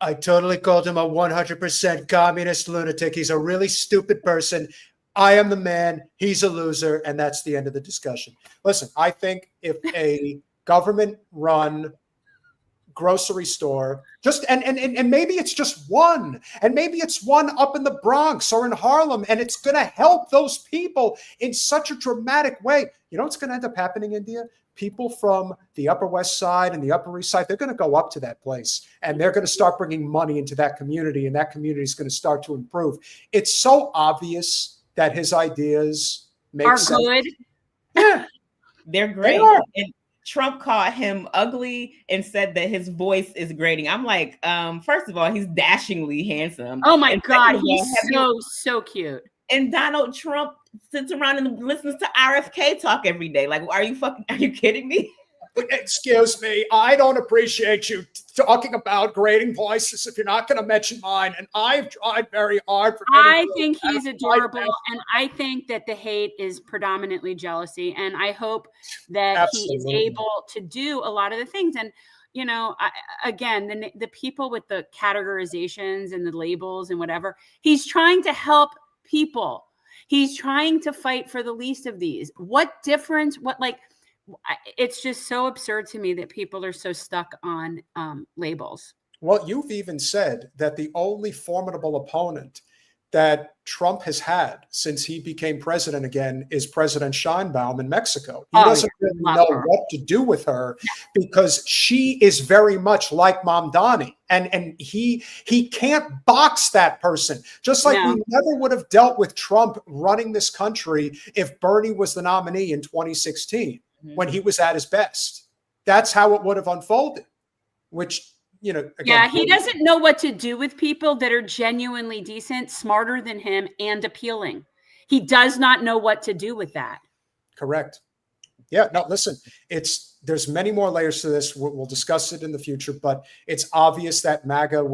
Speaker 2: I totally called him a 100% communist lunatic. He's a really stupid person. I am the man. He's a loser. And that's the end of the discussion. Listen, I think if a government-run grocery store, and maybe it's just one, and maybe it's one up in the Bronx or in Harlem, and it's going to help those people in such a dramatic way. You know what's going to end up happening, India? People from the Upper West Side and the Upper East Side, they're going to go up to that place, and they're going to start bringing money into that community, and that community is going to start to improve. It's so obvious that his ideas make sense.
Speaker 1: Good.
Speaker 2: Yeah.
Speaker 5: They're great.
Speaker 2: They are.
Speaker 5: And Trump called him ugly and said that his voice is grating. I'm like, first of all, he's dashingly handsome.
Speaker 1: Oh my
Speaker 5: And
Speaker 1: God,
Speaker 5: second of all,
Speaker 1: he's so cute.
Speaker 5: And Donald Trump sits around and listens to RFK talk every day. Like, are you kidding me?
Speaker 2: Excuse me, I don't appreciate you talking about grading voices if you're not going to mention mine. And I've tried very hard for
Speaker 1: I think he's adorable, and I think that the hate is predominantly jealousy. And I hope that he is able to do a lot of the things. And you know, again, the people with the categorizations and the labels and whatever, he's trying to help people. He's trying to fight for the least of these. What difference? It's just so absurd to me that people are so stuck on labels.
Speaker 2: Well, you've even said that the only formidable opponent that Trump has had since he became president again is President Sheinbaum in Mexico. He doesn't really know what to do with her because she is very much like Mamdani. And he can't box that person, just like we never would have dealt with Trump running this country if Bernie was the nominee in 2016. When he was at his best. That's how it would have unfolded, which, you know, again,
Speaker 1: he doesn't know what to do with people that are genuinely decent, smarter than him, and appealing. He does not know what to do with that.
Speaker 2: Correct. Yeah, no, listen, there's many more layers to this. We'll discuss it in the future, but it's obvious that MAGA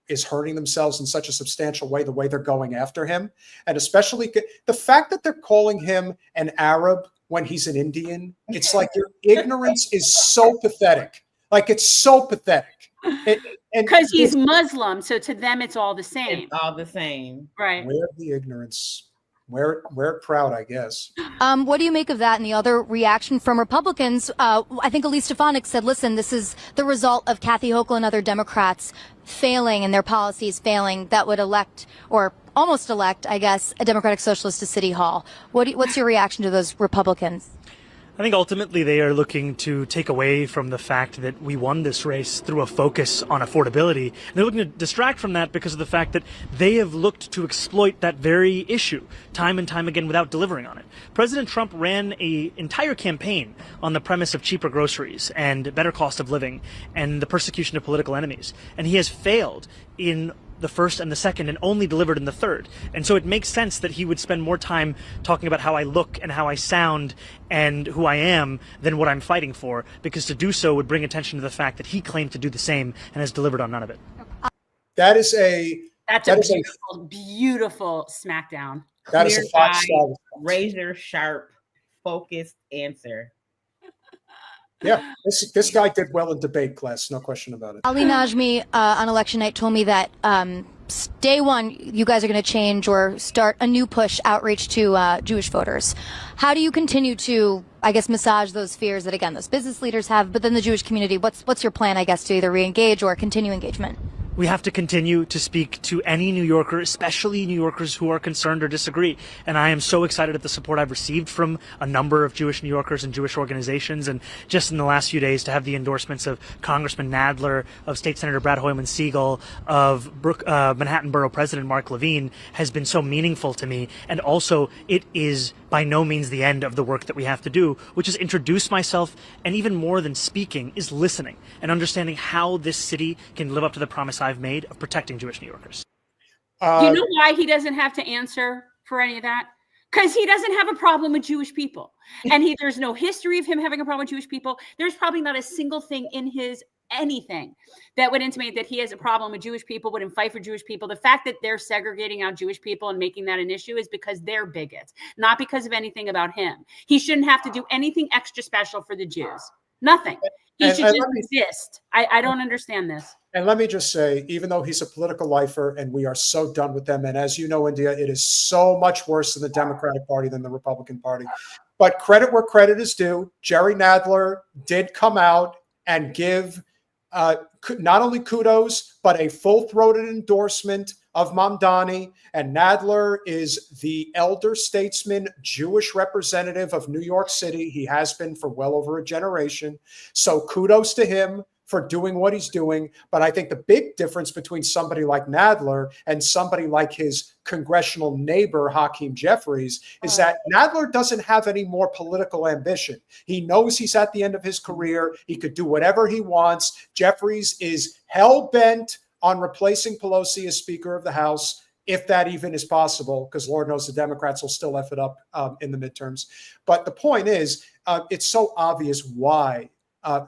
Speaker 2: is hurting themselves in such a substantial way, the way they're going after him. And especially the fact that they're calling him an Arab when he's an Indian, it's like your ignorance is so pathetic. Like, it's so pathetic.
Speaker 1: Because he's Muslim, so to them it's all the same.
Speaker 5: It's all the same.
Speaker 1: Right.
Speaker 2: Wear the ignorance. Wear it proud, I guess.
Speaker 9: What do you make of that and the other reaction from Republicans? I think Elise Stefanik said, listen, this is the result of Kathy Hochul and other Democrats failing and their policies failing that would elect or almost elect, I guess, a Democratic Socialist to City Hall. What's your reaction to those Republicans?
Speaker 10: I think ultimately they are looking to take away from the fact that we won this race through a focus on affordability. And they're looking to distract from that because of the fact that they have looked to exploit that very issue time and time again without delivering on it. President Trump ran an entire campaign on the premise of cheaper groceries and better cost of living and the persecution of political enemies. And he has failed in the first and the second and only delivered in the third. And so it makes sense that he would spend more time talking about how I look and how I sound and who I am than what I'm fighting for, because to do so would bring attention to the fact that he claimed to do the same and has delivered on none of it.
Speaker 1: That's a beautiful smackdown.
Speaker 2: That is a 5-star.
Speaker 5: Razor sharp, focused answer.
Speaker 2: Yeah, this guy did well in debate class, no question about it.
Speaker 9: Ali Najmi on election night told me that day one, you guys are going to change or start a new push outreach to Jewish voters. How do you continue to, I guess, massage those fears that, again, those business leaders have, but then the Jewish community? What's your plan, I guess, to either re-engage or continue engagement?
Speaker 10: We have to continue to speak to any New Yorker, especially New Yorkers who are concerned or disagree. And I am so excited at the support I've received from a number of Jewish New Yorkers and Jewish organizations. And just in the last few days to have the endorsements of Congressman Nadler, of State Senator Brad Hoyman-Siegel, of Manhattan Borough President Mark Levine has been so meaningful to me. And also, it is by no means the end of the work that we have to do, which is introduce myself, and even more than speaking is listening and understanding how this city can live up to the promise I've made of protecting Jewish New Yorkers.
Speaker 1: Do you know why he doesn't have to answer for any of that? Because he doesn't have a problem with Jewish people. And there's no history of him having a problem with Jewish people. There's probably not a single thing in his anything that would intimate that he has a problem with Jewish people, wouldn't fight for Jewish people. The fact that they're segregating out Jewish people and making that an issue is because they're bigots, not because of anything about him. He shouldn't have to do anything extra special for the Jews. Nothing. He should just exist. I don't understand this.
Speaker 2: And let me just say, even though he's a political lifer and we are so done with them, and as you know, India, it is so much worse in the Democratic Party than the Republican Party. But credit where credit is due. Jerry Nadler did come out and give not only kudos, but a full-throated endorsement of Mamdani. And Nadler is the elder statesman, Jewish representative of New York City. He has been for well over a generation. So kudos to him for doing what he's doing. But I think the big difference between somebody like Nadler and somebody like his congressional neighbor, Hakeem Jeffries, is that Nadler doesn't have any more political ambition. He knows he's at the end of his career. He could do whatever he wants. Jeffries is hell-bent on replacing Pelosi as Speaker of the House, if that even is possible, because Lord knows the Democrats will still F it up in the midterms. But the point is, it's so obvious why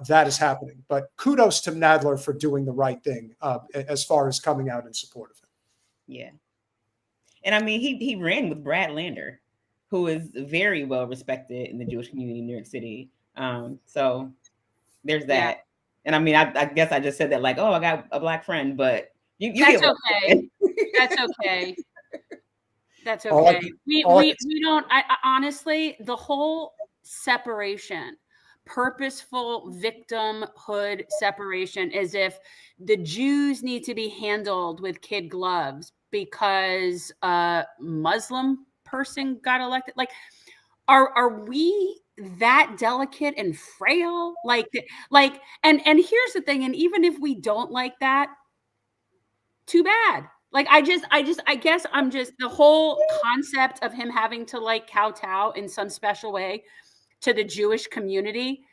Speaker 2: that is happening. But kudos to Nadler for doing the right thing as far as coming out in support of him.
Speaker 5: Yeah. And I mean, he ran with Brad Lander, who is very well respected in the Jewish community in New York City. So there's that. Yeah. And I mean, I guess I just said that like, oh, I got a black friend, but you
Speaker 1: that's okay. That's okay. That's okay. We don't, I honestly, the whole separation, purposeful victimhood separation, as if the Jews need to be handled with kid gloves because a Muslim person got elected. Like, are we that delicate and frail? Like, and here's the thing. And even if we don't like that, too bad. Like, I guess I'm just, the whole concept of him having to like kowtow in some special way to the Jewish community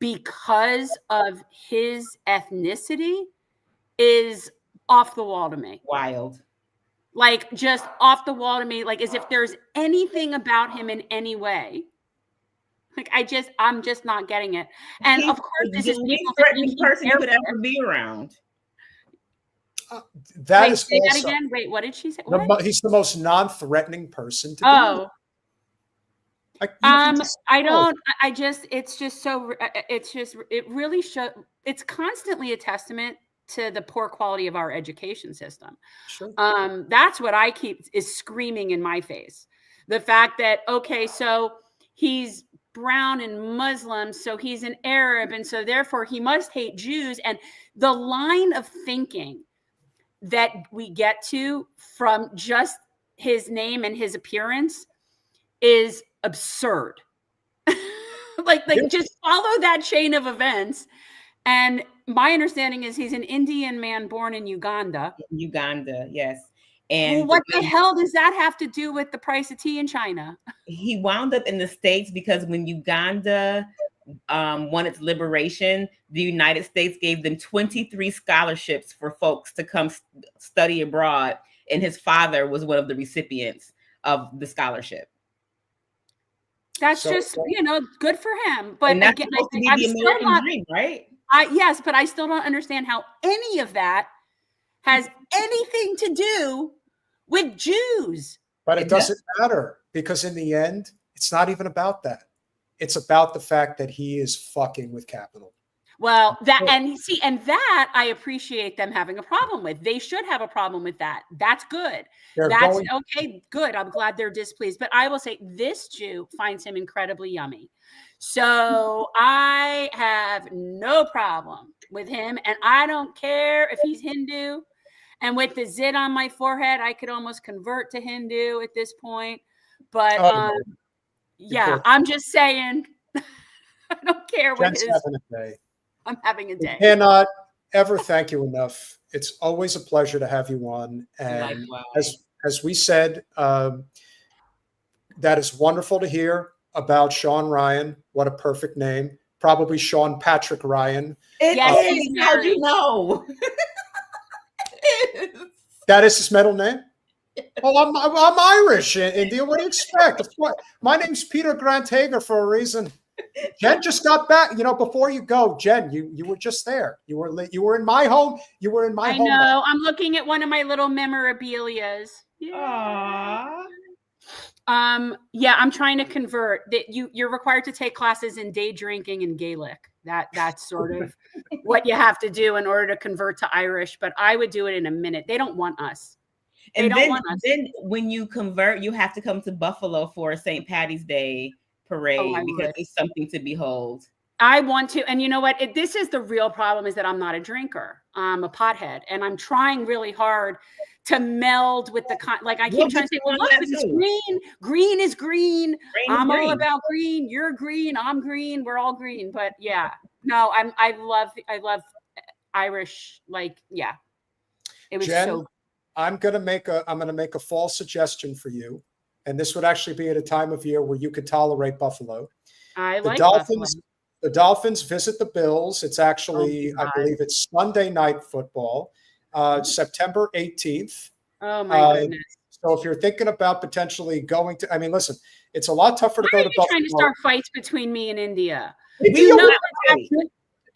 Speaker 1: because of his ethnicity is off the wall to me.
Speaker 5: Wild.
Speaker 1: Like, just off the wall to me, like as if there's anything about him in any way. Like, I'm just not getting it. And of course, this is the least
Speaker 5: threatening person you could ever be around.
Speaker 2: That is
Speaker 1: say
Speaker 2: also,
Speaker 1: that again. Wait, what did she say?
Speaker 2: He's the most non-threatening person to
Speaker 1: be. It really shows. It's constantly a testament to the poor quality of our education system.
Speaker 2: Sure.
Speaker 1: That's what I keep is screaming in my face. The fact that, okay, so he's brown and Muslim, so he's an Arab, and so therefore he must hate Jews. And the line of thinking that we get to from just his name and his appearance is absurd. like just follow that chain of events. And my understanding is he's an Indian man born in Uganda.
Speaker 5: Uganda, yes. And
Speaker 1: well, what the hell does that have to do with the price of tea in China?
Speaker 5: He wound up in the States because when Uganda won its liberation, the United States gave them 23 scholarships for folks to come study abroad. And his father was one of the recipients of the scholarship.
Speaker 1: That's just, good for him. But
Speaker 5: again,
Speaker 1: I'm still not,
Speaker 5: dream, right?
Speaker 1: Yes, but I still don't understand how any of that has anything to do with Jews.
Speaker 2: But it doesn't matter, because in the end, it's not even about that. It's about the fact that he is fucking with capital.
Speaker 1: Well, that I appreciate them having a problem with. They should have a problem with that. That's good. Okay, good. I'm glad they're displeased. But I will say this Jew finds him incredibly yummy. So I have no problem with him. And I don't care if he's Hindu. And with the zit on my forehead, I could almost convert to Hindu at this point. But I'm just saying, I don't care what his... I'm having a day.
Speaker 2: I cannot ever thank you enough. It's always a pleasure to have you on. And as we said, that is wonderful to hear about Sean Ryan. What a perfect name. Probably Sean Patrick Ryan.
Speaker 5: How'd you know?
Speaker 2: That is his middle name? Oh, I'm Irish, India. What do you expect? My name's Peter Grant Hager for a reason. Jen just got back. Before you go, Jen, you were just there. You were in my home. You were in my home.
Speaker 1: I know. I'm looking at one of my little memorabilias.
Speaker 5: Yeah.
Speaker 1: I'm trying to convert. You're required to take classes in day drinking and Gaelic. That's sort of what you have to do in order to convert to Irish. But I would do it in a minute. They don't want us.
Speaker 5: Then when you convert, you have to come to Buffalo for a St. Patty's Day parade because it's something to behold.
Speaker 1: I want to, and you know what? This is the real problem: is that I'm not a drinker. I'm a pothead, and I'm trying really hard to meld with the I keep trying to say, well, look, it's green. Green is green. I'm all about green. You're green. I'm green. We're all green. But yeah, no, I love Irish, like, yeah. It was
Speaker 2: Jen,
Speaker 1: so.
Speaker 2: I'm going to make a false suggestion for you. And this would actually be at a time of year where you could tolerate Buffalo.
Speaker 1: I
Speaker 2: The
Speaker 1: like
Speaker 2: Dolphins,
Speaker 1: Buffalo.
Speaker 2: the Dolphins visit the Bills. It's actually,
Speaker 1: Oh,
Speaker 2: I believe it's Sunday night football, September 18th.
Speaker 1: Oh my goodness.
Speaker 2: So if you're thinking about potentially going to, I mean, listen, it's a lot tougher to
Speaker 1: Why
Speaker 2: go
Speaker 1: are
Speaker 2: to
Speaker 1: you
Speaker 2: Buffalo.
Speaker 1: trying to start fights between me and India?
Speaker 2: India
Speaker 1: know
Speaker 2: will-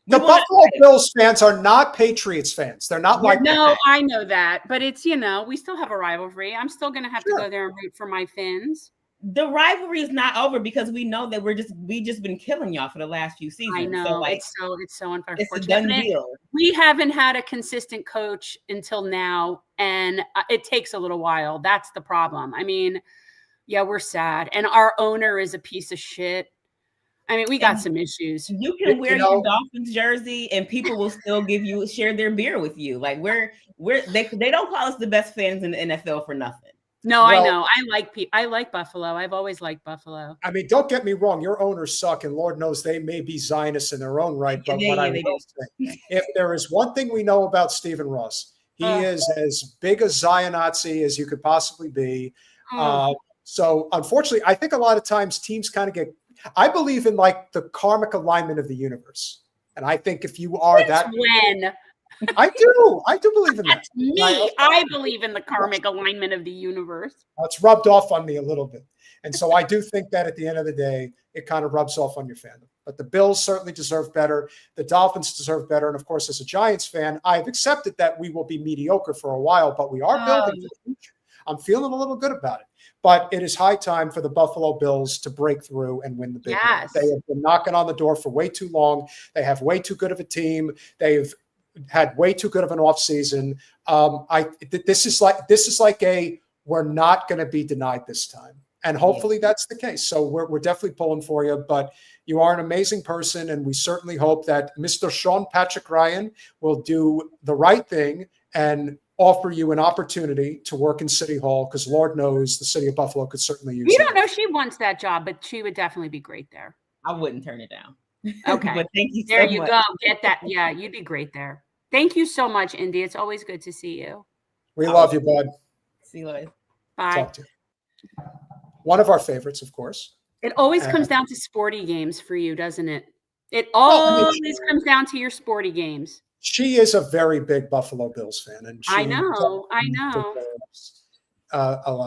Speaker 2: The Buffalo Bills fans are not Patriots fans. They're not like
Speaker 1: No,
Speaker 2: that.
Speaker 1: I know that, but it's, you know, we still have a rivalry. I'm still going to have to go there and root for my Finns.
Speaker 5: The rivalry is not over because we know that we just been killing y'all for the last few seasons.
Speaker 1: I know,
Speaker 5: so, like,
Speaker 1: it's so unfair.
Speaker 5: it's a done deal.
Speaker 1: We haven't had a consistent coach until now, and it takes a little while. That's the problem. I mean, yeah, we're sad, and our owner is a piece of shit. I mean, we got some issues.
Speaker 5: You can wear your Dolphins jersey, and people will still share their beer with you. Like they don't call us the best fans in the NFL for nothing.
Speaker 1: No, well, I know. I like Buffalo. I've always liked Buffalo.
Speaker 2: I mean, don't get me wrong. Your owners suck, and Lord knows they may be Zionists in their own right. But what I will say, if there is one thing we know about Stephen Ross, he is as big a Zion-Nazi as you could possibly be. So, unfortunately, I think a lot of times teams kind of get. I believe in like the karmic alignment of the universe, and I think if you are I do believe in that.
Speaker 1: That's me. I believe in the karmic alignment of the universe.
Speaker 2: It's rubbed off on me a little bit. And so I do think that at the end of the day, it kind of rubs off on your fandom. But the Bills certainly deserve better. The Dolphins deserve better. And of course, as a Giants fan, I've accepted that we will be mediocre for a while, but we are building for the future. I'm feeling a little good about it. But it is high time for the Buffalo Bills to break through and win the big game. They have been knocking on the door for way too long. They have way too good of a team. They've had way too good of an offseason. This is like we're not going to be denied this time. And hopefully that's the case. So we're definitely pulling for you, but you are an amazing person. And we certainly hope that Mr. Sean Patrick Ryan will do the right thing and offer you an opportunity to work in City Hall, because Lord knows the city of Buffalo could certainly use it.
Speaker 1: We don't know if she wants that job, but she would definitely be great there.
Speaker 5: I wouldn't turn it down.
Speaker 1: Okay.
Speaker 5: But thank you so
Speaker 1: there you
Speaker 5: much.
Speaker 1: go. Get that. Yeah, you'd be great there. Thank you so much, Indy. It's always good to see you.
Speaker 2: We love you, bud.
Speaker 5: See you later.
Speaker 1: Bye.
Speaker 2: Talk to you. One of our favorites, of course.
Speaker 1: It always comes down to sporty games for you, doesn't it? It always comes down to your sporty games.
Speaker 2: She is a very big Buffalo Bills fan. And
Speaker 1: I know.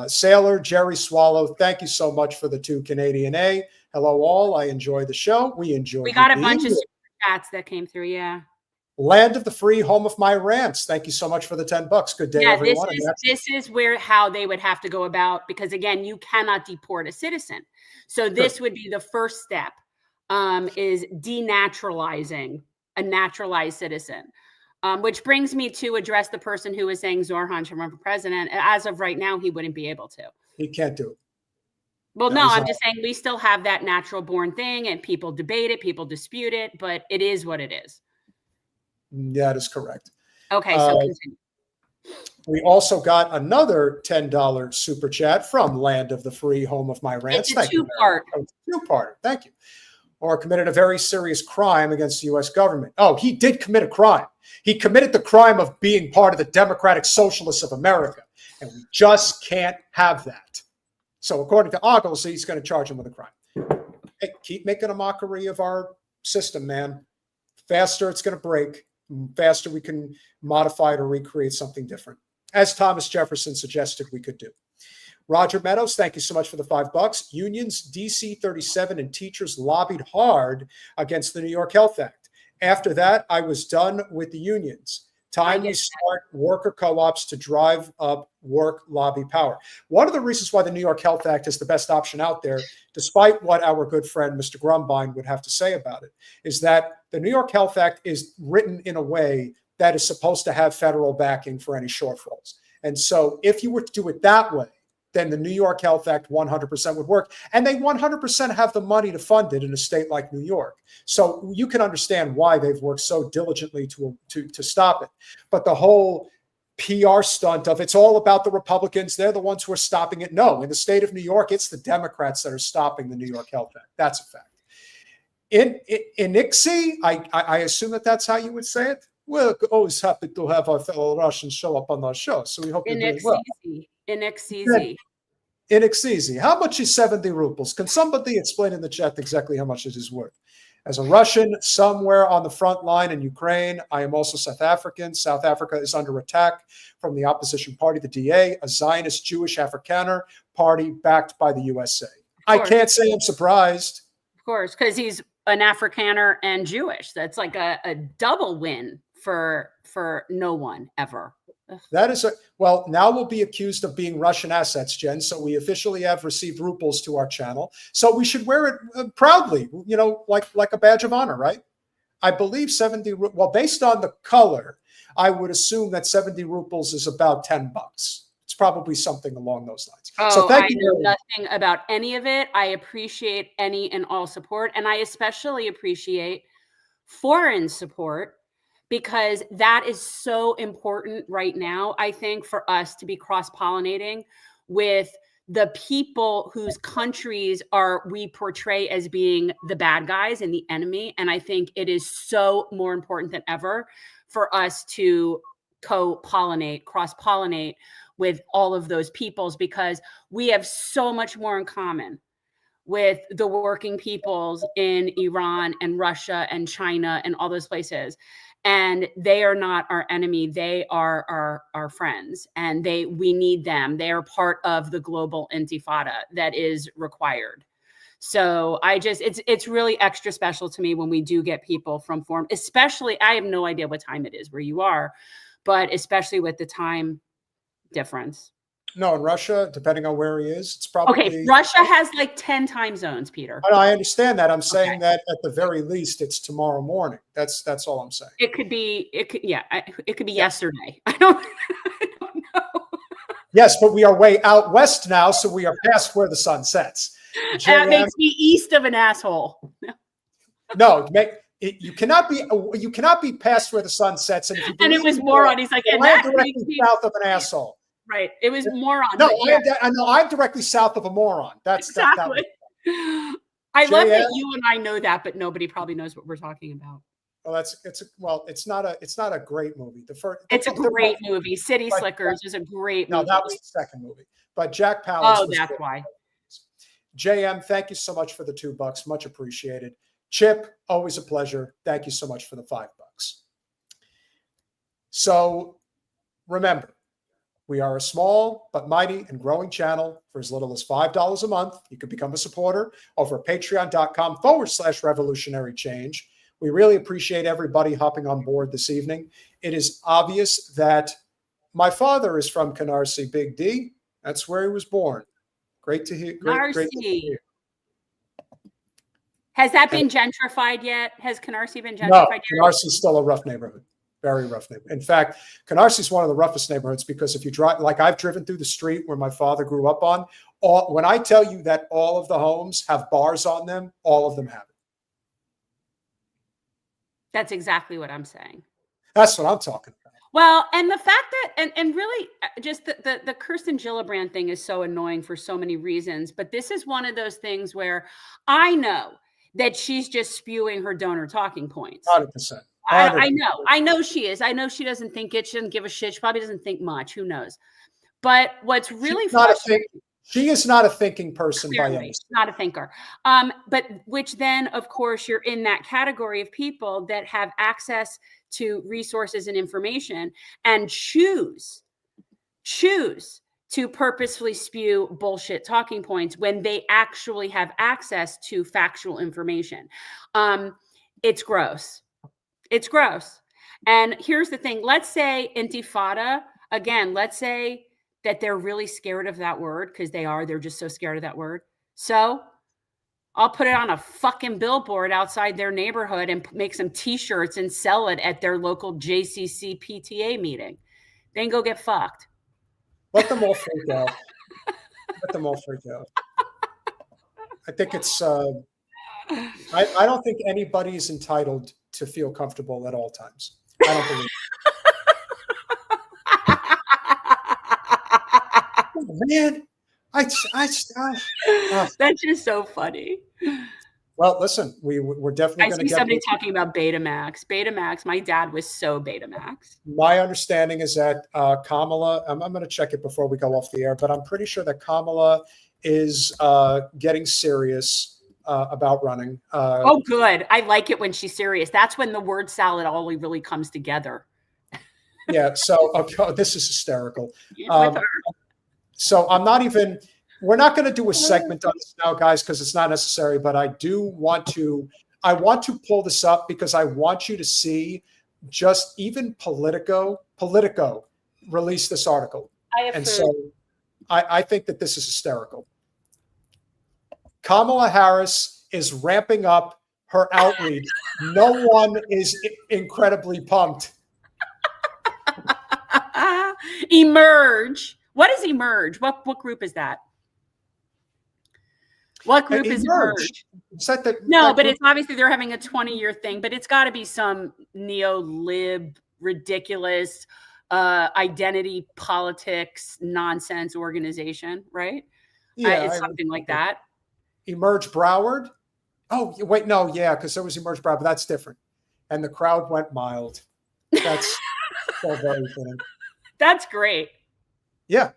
Speaker 2: Sailor, Jerry Swallow, thank you so much for the 2 Canadian A. Hello, all. I enjoy the show. We
Speaker 1: got a bunch of super chats that came through. Yeah.
Speaker 2: Land of the free, home of my rants. Thank you so much for the $10. Good day, everyone.
Speaker 1: This is how they would have to go about, because again, you cannot deport a citizen. So this would be the first step, is denaturalizing a naturalized citizen. Which brings me to address the person who was saying Zohran should run for president. As of right now, he wouldn't be able to.
Speaker 2: He can't do it.
Speaker 1: Well, no, I'm just saying we still have that natural born thing, and people debate it, people dispute it, but it is what it is.
Speaker 2: That is correct.
Speaker 1: Okay, so continue.
Speaker 2: We also got another $10 super chat from Land of the Free, home of my rants.
Speaker 1: It's a two-part.
Speaker 2: Two-parter. Thank you. Or committed a very serious crime against the U.S. government. Oh, he did commit a crime. He committed the crime of being part of the Democratic Socialists of America. And we just can't have that. So according to Ogles, he's going to charge him with a crime. Hey, keep making a mockery of our system, man. Faster it's going to break. Faster we can modify it or recreate something different, as Thomas Jefferson suggested we could do. Roger Meadows, thank you so much for the $5. Unions, DC 37, and teachers lobbied hard against the New York Health Act. After that, I was done with the unions. Time we start worker co-ops to drive up work lobby power. One of the reasons why the New York Health Act is the best option out there, despite what our good friend Mr. Grumbine would have to say about it, is that the New York Health Act is written in a way that is supposed to have federal backing for any shortfalls. And so if you were to do it that way, then the New York Health Act 100% would work. And they 100% have the money to fund it in a state like New York. So you can understand why they've worked so diligently to stop it. But the whole PR stunt of it's all about the Republicans, they're the ones who are stopping it. No, in the state of New York, it's the Democrats that are stopping the New York Health Act. That's a fact. In ICSI, I assume that's how you would say it. We're always happy to have our fellow Russians show up on our show. So we hope you're doing well. Inexizi. How much is 70 rubles? Can somebody explain in the chat exactly how much it is worth? As a Russian somewhere on the front line in Ukraine, I am also South African. South Africa is under attack from the opposition party, the DA, a Zionist Jewish Afrikaner party backed by the USA. I can't say I'm surprised.
Speaker 1: Of course, because he's an Afrikaner and Jewish. That's like a double win for no one ever.
Speaker 2: That is well, now we'll be accused of being Russian assets, Jen. So we officially have received rubles to our channel. So we should wear it proudly, you know, like a badge of honor, right? I believe 70, well, based on the color, I would assume that 70 rubles is about $10. It's probably something along those lines.
Speaker 1: Oh,
Speaker 2: so thank
Speaker 1: you. I know nothing about any of it. I appreciate any and all support. And I especially appreciate foreign support, because that is so important right now, I think, for us to be cross-pollinating with the people whose countries we portray as being the bad guys and the enemy. And I think it is so more important than ever for us to co-pollinate, cross-pollinate with all of those peoples, because we have so much more in common with the working peoples in Iran and Russia and China and all those places. And they are not our enemy. They are our friends, and we need them. They are part of the global intifada that is required. So it's really extra special to me when we do get people from foreign, especially, I have no idea what time it is where you are, but especially with the time difference.
Speaker 2: No, in Russia, depending on where he is, it's probably...
Speaker 1: Okay, Russia has like 10 time zones, Peter.
Speaker 2: I understand that. I'm saying that at the very least, it's tomorrow morning. That's all I'm saying.
Speaker 1: It could be yesterday. I don't know.
Speaker 2: Yes, but we are way out west now, so we are past where the sun sets.
Speaker 1: That makes me east of an asshole.
Speaker 2: No, you cannot be past where the sun sets. And
Speaker 1: it was moron. He's like, and
Speaker 2: I'm directly south of an asshole.
Speaker 1: Right. It was moron.
Speaker 2: No, I'm directly south of a moron. That's
Speaker 1: exactly. I love that you and I know that, but nobody probably knows what we're talking about.
Speaker 2: Well, it's not a great movie.
Speaker 1: It's a great movie. City Slickers is a great movie.
Speaker 2: No, that was the second movie. But Jack Palance.
Speaker 1: Oh, that's why.
Speaker 2: JM, thank you so much for the $2. Much appreciated. Chip, always a pleasure. Thank you so much for the $5. So remember, we are a small but mighty and growing channel. For as little as $5 a month, you can become a supporter over at patreon.com/revolutionary change. We really appreciate everybody hopping on board this evening. It is obvious that my father is from Canarsie, Big D. That's where he was born. Great to hear. Great to hear.
Speaker 1: Has that been gentrified yet? Has Canarsie been gentrified yet?
Speaker 2: No, Canarsie is still a rough neighborhood. Very rough neighborhood. In fact, Canarsie is one of the roughest neighborhoods, because if you drive, like I've driven through the street where my father grew up on, when I tell you that all of the homes have bars on them, all of them have it.
Speaker 1: That's exactly what I'm saying.
Speaker 2: That's what I'm talking about.
Speaker 1: Well, and the fact that, and really just the Kirsten Gillibrand thing is so annoying for so many reasons, but this is one of those things where I know that she's just spewing her donor talking points.
Speaker 2: 100%.
Speaker 1: I know she is. I know she doesn't think it. She doesn't give a shit. She probably doesn't think much. Who knows? But what's really frustrating,
Speaker 2: she is not a thinking person by any means.
Speaker 1: Not a thinker. But which then, of course, you're in that category of people that have access to resources and information and choose to purposefully spew bullshit talking points when they actually have access to factual information. It's gross. It's gross. And here's the thing. Let's say intifada, again, let's say that they're really scared of that word, because they're just so scared of that word. So I'll put it on a fucking billboard outside their neighborhood and make some t-shirts and sell it at their local JCC PTA meeting. Then go get fucked.
Speaker 2: Let them all freak out. Let them all freak out. I think it's, I don't think anybody is entitled to feel comfortable at all times. I don't believe it. Man, that's just so funny. Well, listen, we're definitely
Speaker 1: I
Speaker 2: going to
Speaker 1: see
Speaker 2: get.
Speaker 1: somebody talking about Betamax. Betamax. My dad was so Betamax.
Speaker 2: My understanding is that Kamala, I'm going to check it before we go off the air, but I'm pretty sure that Kamala is getting serious about running.
Speaker 1: Oh, good. I like it when she's serious. That's when the word salad all really comes together.
Speaker 2: Yeah. So this is hysterical.
Speaker 1: With her.
Speaker 2: So we're not going to do a segment on this now, guys, because it's not necessary, but I want to pull this up because I want you to see just even Politico released this article. So I think that this is hysterical. Kamala Harris is ramping up her outreach. No one is incredibly pumped.
Speaker 1: Emerge. What is Emerge? What group is that? What group is Emerge? But it's obviously they're having a 20-year thing, but it's got to be some neo-lib, ridiculous identity politics nonsense organization, right?
Speaker 2: Yeah,
Speaker 1: it's something like that.
Speaker 2: Emerge Broward? Oh, wait, no, yeah, because there was Emerge Broward, but that's different. And the crowd went mild. That's so very funny.
Speaker 1: That's great.
Speaker 2: Yeah.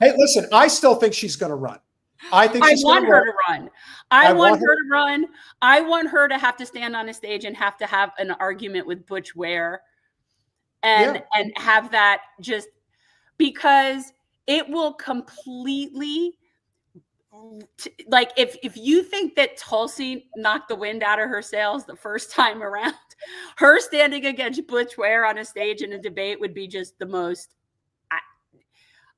Speaker 2: Hey, listen, I still think she's going to run. I want her to run.
Speaker 1: I want her to run. I want her to have to stand on a stage and have to have an argument with Butch Ware and have that just because it will completely like if you think that Tulsi knocked the wind out of her sails the first time around, her standing against Butch Ware on a stage in a debate would be just the most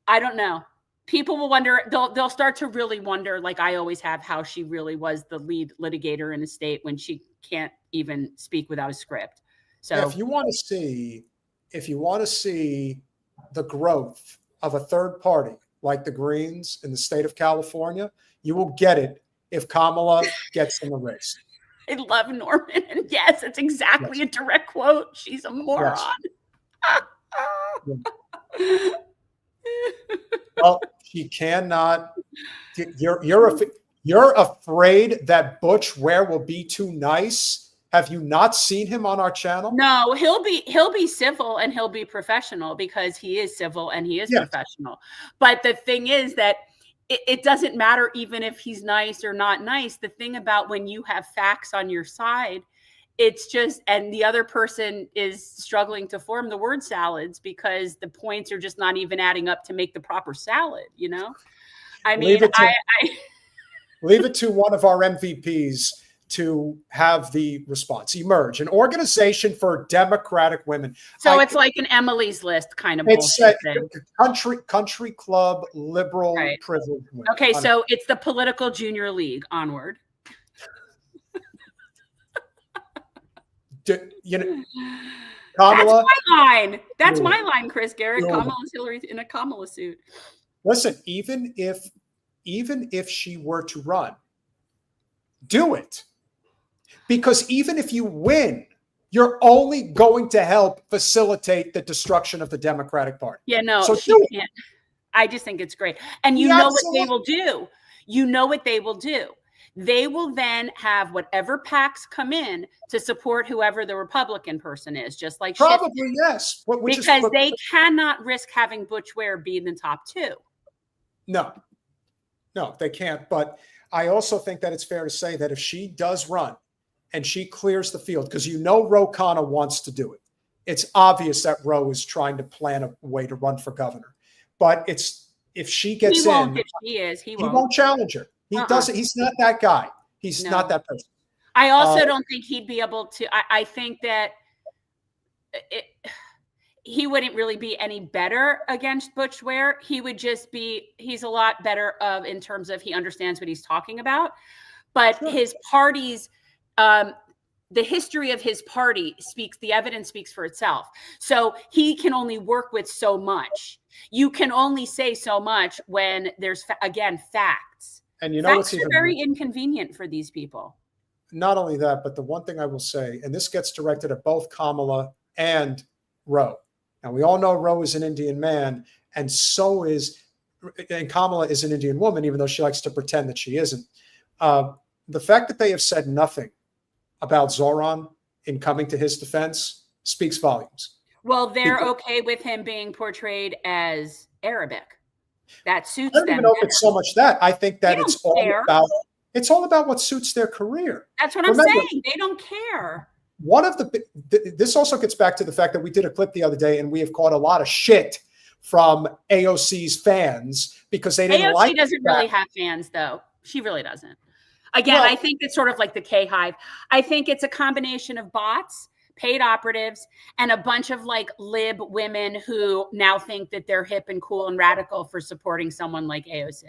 Speaker 1: I don't know. People will wonder, they'll start to really wonder, like I always have, how she really was the lead litigator in a state when she can't even speak without a script. So
Speaker 2: if you want to see the growth of a third party like the Greens in the state of California, you will get it if Kamala gets in the race.
Speaker 1: I love Norman. And yes, it's exactly a direct quote. She's a moron.
Speaker 2: Yes. Well, she cannot. You're afraid that Butch Ware will be too nice. Have you not seen him on our channel?
Speaker 1: No, he'll be civil and he'll be professional because he is civil and he is professional. But the thing is that it doesn't matter even if he's nice or not nice. The thing about when you have facts on your side, it's just, and the other person is struggling to form the word salads because the points are just not even adding up to make the proper salad, you know? I mean,
Speaker 2: leave it to one of our MVPs to have the response. Emerge, an organization for democratic women.
Speaker 1: So it's like an Emily's List kind of bullshit thing.
Speaker 2: Country club, liberal, privileged women.
Speaker 1: Okay, so it's the political junior league. Onward.
Speaker 2: Kamala,
Speaker 1: that's my line. That's my line, Chris Garrett. Kamala's Hillary in a Kamala suit.
Speaker 2: Listen, even if she were to run, do it. Because even if you win, you're only going to help facilitate the destruction of the Democratic Party.
Speaker 1: Yeah, no,
Speaker 2: so
Speaker 1: she can't. I just think it's great. And you know what they will do. You know what they will do. They will then have whatever PACs come in to support whoever the Republican person is, just like
Speaker 2: probably yes,
Speaker 1: because they cannot risk having Butch Ware be in the top two.
Speaker 2: No, they can't. But I also think that it's fair to say that if she does run and she clears the field, because Ro Khanna wants to do it. It's obvious that Ro is trying to plan a way to run for governor. But if she gets
Speaker 1: he
Speaker 2: won't challenge her. He doesn't. He's not that guy. He's not that person.
Speaker 1: I also don't think he'd be able to. I think that he wouldn't really be any better against Butch Ware. He would just be. He's a lot better in terms of he understands what he's talking about. But his party's, the history of his party the evidence speaks for itself. So he can only work with so much. You can only say so much when there's facts.
Speaker 2: And
Speaker 1: facts are very inconvenient for these people.
Speaker 2: Not only that, but the one thing I will say, and this gets directed at both Kamala and Ro. Now, we all know Ro is an Indian man, and Kamala is an Indian woman, even though she likes to pretend that she isn't. the fact that they have said nothing about Zohran in coming to his defense speaks volumes.
Speaker 1: Well, they're okay with him being portrayed as Arabic. That suits them.
Speaker 2: I don't even know if it's so much that. I think that it's all about what suits their career.
Speaker 1: That's what I'm saying. They don't care.
Speaker 2: One of this also gets back to the fact that we did a clip the other day, and we have caught a lot of shit from AOC's fans because they didn't like.
Speaker 1: AOC doesn't really have fans, though. She really doesn't. Again, I think it's sort of like the K-Hive. I think it's a combination of bots, paid operatives, and a bunch of like lib women who now think that they're hip and cool and radical for supporting someone like AOC.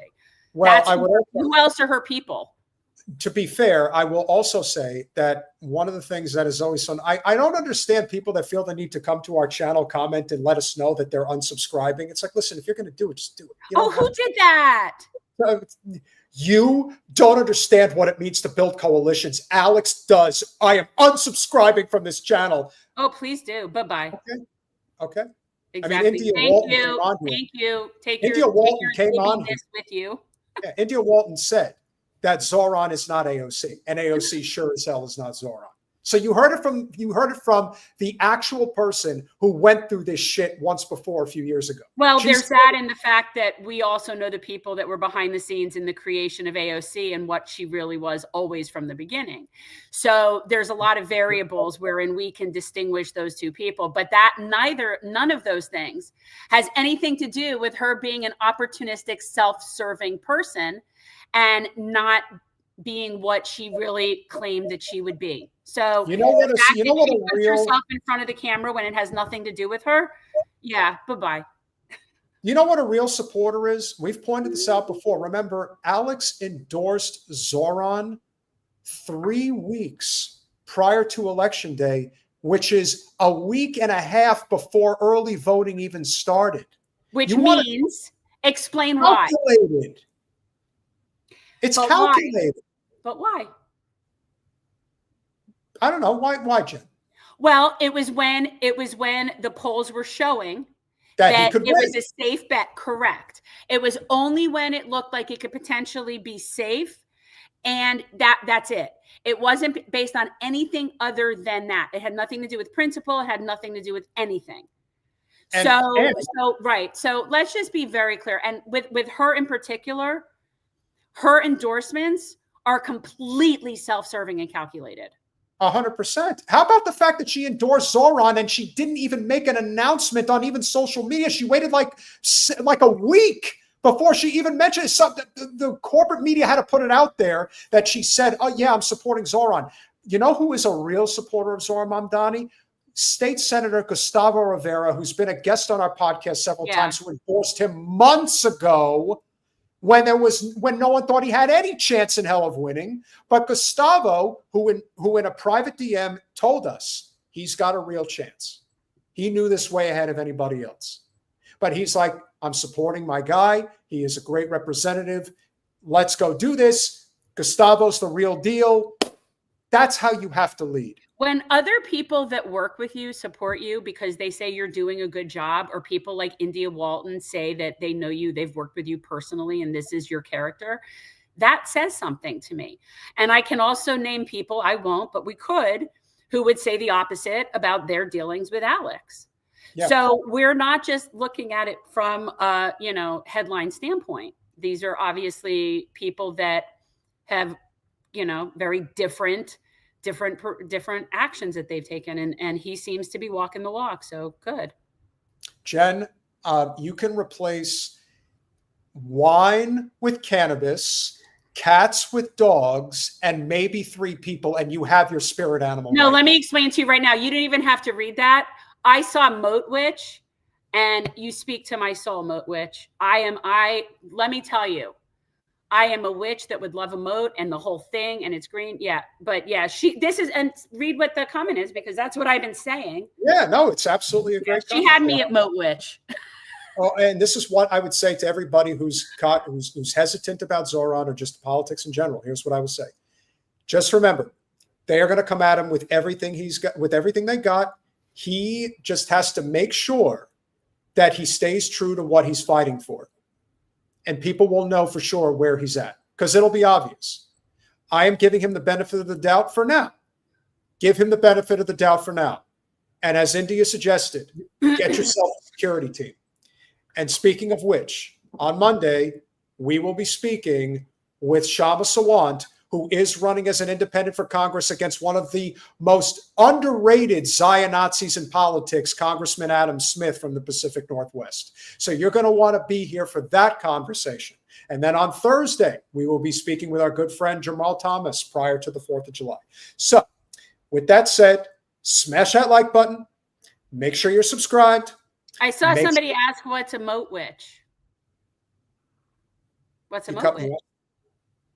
Speaker 2: Well,
Speaker 1: who else are her people?
Speaker 2: To be fair, I will also say that one of the things that is always fun, I don't understand people that feel the need to come to our channel, comment, and let us know that they're unsubscribing. It's like, listen, if you're going to do it, just do it.
Speaker 1: Who did that?
Speaker 2: You don't understand what it means to build coalitions. Alex does. I am unsubscribing from this channel.
Speaker 1: Oh, please do. Bye-bye.
Speaker 2: Okay.
Speaker 1: Exactly.
Speaker 2: I mean,
Speaker 1: Thank you. Take
Speaker 2: India Walton came on
Speaker 1: with you.
Speaker 2: Yeah, India Walton said that Zohran is not AOC, and AOC sure as hell is not Zohran. So you heard it from the actual person who went through this shit once before a few years ago.
Speaker 1: Well, there's that in the fact that we also know the people that were behind the scenes in the creation of AOC and what she really was always from the beginning. So there's a lot of variables wherein we can distinguish those two people, but none of those things has anything to do with her being an opportunistic, self-serving person and not being what she really claimed that she would be. So
Speaker 2: she puts
Speaker 1: herself in front of the camera when it has nothing to do with her. Yeah, bye-bye.
Speaker 2: You know what a real supporter is? We've pointed this out before. Remember, Alex endorsed Zohran 3 weeks prior to Election Day, which is a week and a half before early voting even started.
Speaker 1: Which means, explain why.
Speaker 2: It's calculated.
Speaker 1: But why?
Speaker 2: I don't know. Why, Jen?
Speaker 1: Well, it was when the polls were showing
Speaker 2: that
Speaker 1: it was a safe bet. Correct. It was only when it looked like it could potentially be safe. And that's it. It wasn't based on anything other than that. It had nothing to do with principle. It had nothing to do with anything. Right. So let's just be very clear. And with her in particular, her endorsements are completely self-serving and calculated.
Speaker 2: 100%. How about the fact that she endorsed Zohran and she didn't even make an announcement on even social media? She waited like a week before she even mentioned something. The corporate media had to put it out there that she said, oh yeah, I'm supporting Zohran. You know who is a real supporter of Zohran Mamdani? State Senator Gustavo Rivera, who's been a guest on our podcast several times, who endorsed him months ago when no one thought he had any chance in hell of winning. But Gustavo, who in a private DM told us he's got a real chance. He knew this way ahead of anybody else. But he's like, I'm supporting my guy. He is a great representative. Let's go do this. Gustavo's the real deal. That's how you have to lead.
Speaker 1: When other people that work with you support you because they say you're doing a good job, or people like India Walton say that they know you, they've worked with you personally, and this is your character, that says something to me. And I can also name people, I won't, but we could, who would say the opposite about their dealings with Alex. Yeah. So we're not just looking at it from a, headline standpoint. These are obviously people that have, very different actions that they've taken. And he seems to be walking the walk. So good.
Speaker 2: Jen, you can replace wine with cannabis, cats with dogs, and maybe 3 people, and you have your spirit animal.
Speaker 1: No, let me explain to you right now. You didn't even have to read that. I saw Moat Witch, and you speak to my soul, Moat Witch. Let me tell you, I am a witch that would love a moat and the whole thing, and it's green. Yeah. But yeah, and read what the comment is, because that's what I've been saying.
Speaker 2: Yeah, no, it's absolutely a great
Speaker 1: comment. She had me at Moat Witch.
Speaker 2: Oh, and this is what I would say to everybody who's hesitant about Zohran or just politics in general. Here's what I would say. Just remember, they are going to come at him with everything he's got, with everything they got. He just has to make sure that he stays true to what he's fighting for. And people will know for sure where he's at, because it'll be obvious. I am giving him the benefit of the doubt for now. Give him the benefit of the doubt for now. And as India suggested, get yourself a security team. And speaking of which, on Monday, we will be speaking with Shama Sawant, who is running as an independent for Congress against one of the most underrated Zionazis in politics, Congressman Adam Smith from the Pacific Northwest. So you're going to want to be here for that conversation. And then on Thursday, we will be speaking with our good friend Jamal Thomas prior to the 4th of July. So with that said, smash that like button. Make sure you're subscribed.
Speaker 1: I saw somebody ask what's a moat witch. What's a moat witch?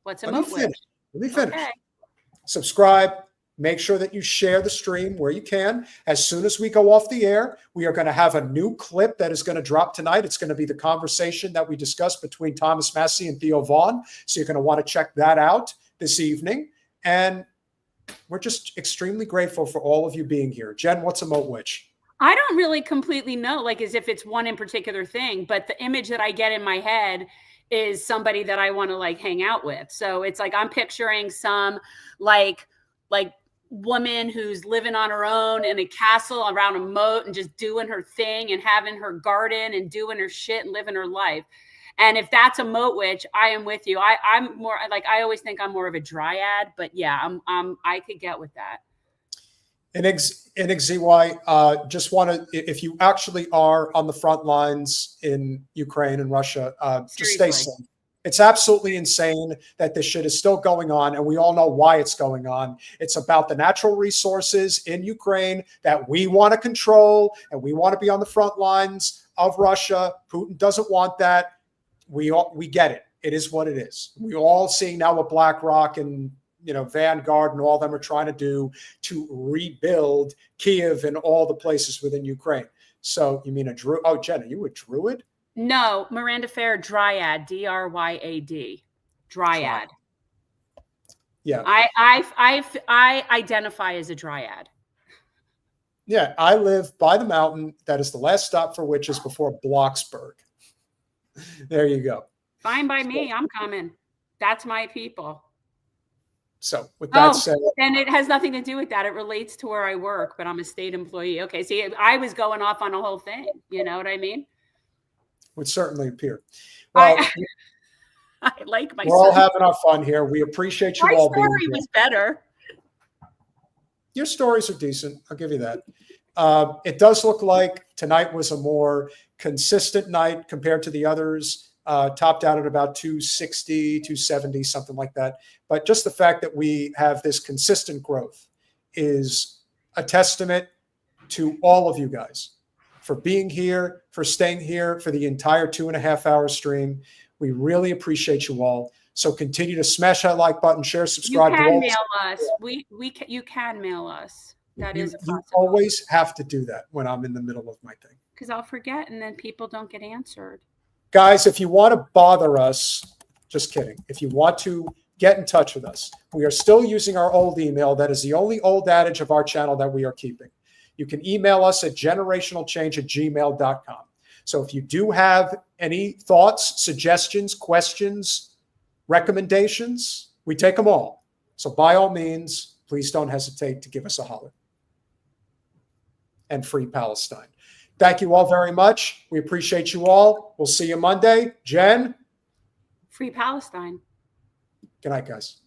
Speaker 1: What's a moat witch?
Speaker 2: Let me finish.
Speaker 1: Okay.
Speaker 2: Subscribe. Make sure that you share the stream where you can. As soon as we go off the air, we are going to have a new clip that is going to drop tonight. It's going to be the conversation that we discussed between Thomas Massie and Theo Vaughn. So you're going to want to check that out this evening. And we're just extremely grateful for all of you being here. Jen, what's a moat witch?
Speaker 1: I don't really completely know, like as if it's one in particular thing, but the image that I get in my head is somebody that I want to like hang out with. So it's like I'm picturing some like woman who's living on her own in a castle around a moat and just doing her thing and having her garden and doing her shit and living her life. And if that's a moat witch, I am with you. I'm more like, I always think I'm more of a dryad, but yeah, I could get with that.
Speaker 2: And XZY, just want to, if you actually are on the front lines in Ukraine and Russia, just stay safe. It's absolutely insane that this shit is still going on, and we all know why it's going on. It's about the natural resources in Ukraine that we want to control, and we want to be on the front lines of Russia. Putin doesn't want that. We get it. It is what it is. We all seeing now what BlackRock and Vanguard and all of them are trying to do to rebuild Kiev and all the places within Ukraine. So you mean a druid? Oh, Jen, are you a druid?
Speaker 1: No, Miranda Fair, dryad, D-R-Y-A-D, dryad.
Speaker 2: Yeah,
Speaker 1: I identify as a dryad.
Speaker 2: Yeah, I live by the mountain. That is the last stop for witches before Bloxburg. There you go.
Speaker 1: Fine by me. I'm coming. That's my people.
Speaker 2: So with that said,
Speaker 1: and it has nothing to do with that. It relates to where I work, but I'm a state employee. Okay, see, I was going off on a whole thing. You know what I mean?
Speaker 2: Would certainly appear. Well,
Speaker 1: I like my.
Speaker 2: We're all having our fun here. We appreciate you all being here. My
Speaker 1: story was better.
Speaker 2: Your stories are decent. I'll give you that. It does look like tonight was a more consistent night compared to the others. Topped out at about 260, 270, something like that. But just the fact that we have this consistent growth is a testament to all of you guys for being here, for staying here for the entire 2.5-hour stream. We really appreciate you all. So continue to smash that like button, share, subscribe.
Speaker 1: You can mail us. You can mail us. That is a possibility.
Speaker 2: You always have to do that when I'm in the middle of my thing.
Speaker 1: Because I'll forget and then people don't get answered.
Speaker 2: Guys, if you want to bother us, just kidding. If you want to get in touch with us, we are still using our old email. That is the only old adage of our channel that we are keeping. You can email us at generationalchange@gmail.com. So if you do have any thoughts, suggestions, questions, recommendations, we take them all. So by all means, please don't hesitate to give us a holler. And free Palestine. Thank you all very much. We appreciate you all. We'll see you Monday. Jen?
Speaker 1: Free Palestine.
Speaker 2: Good night, guys.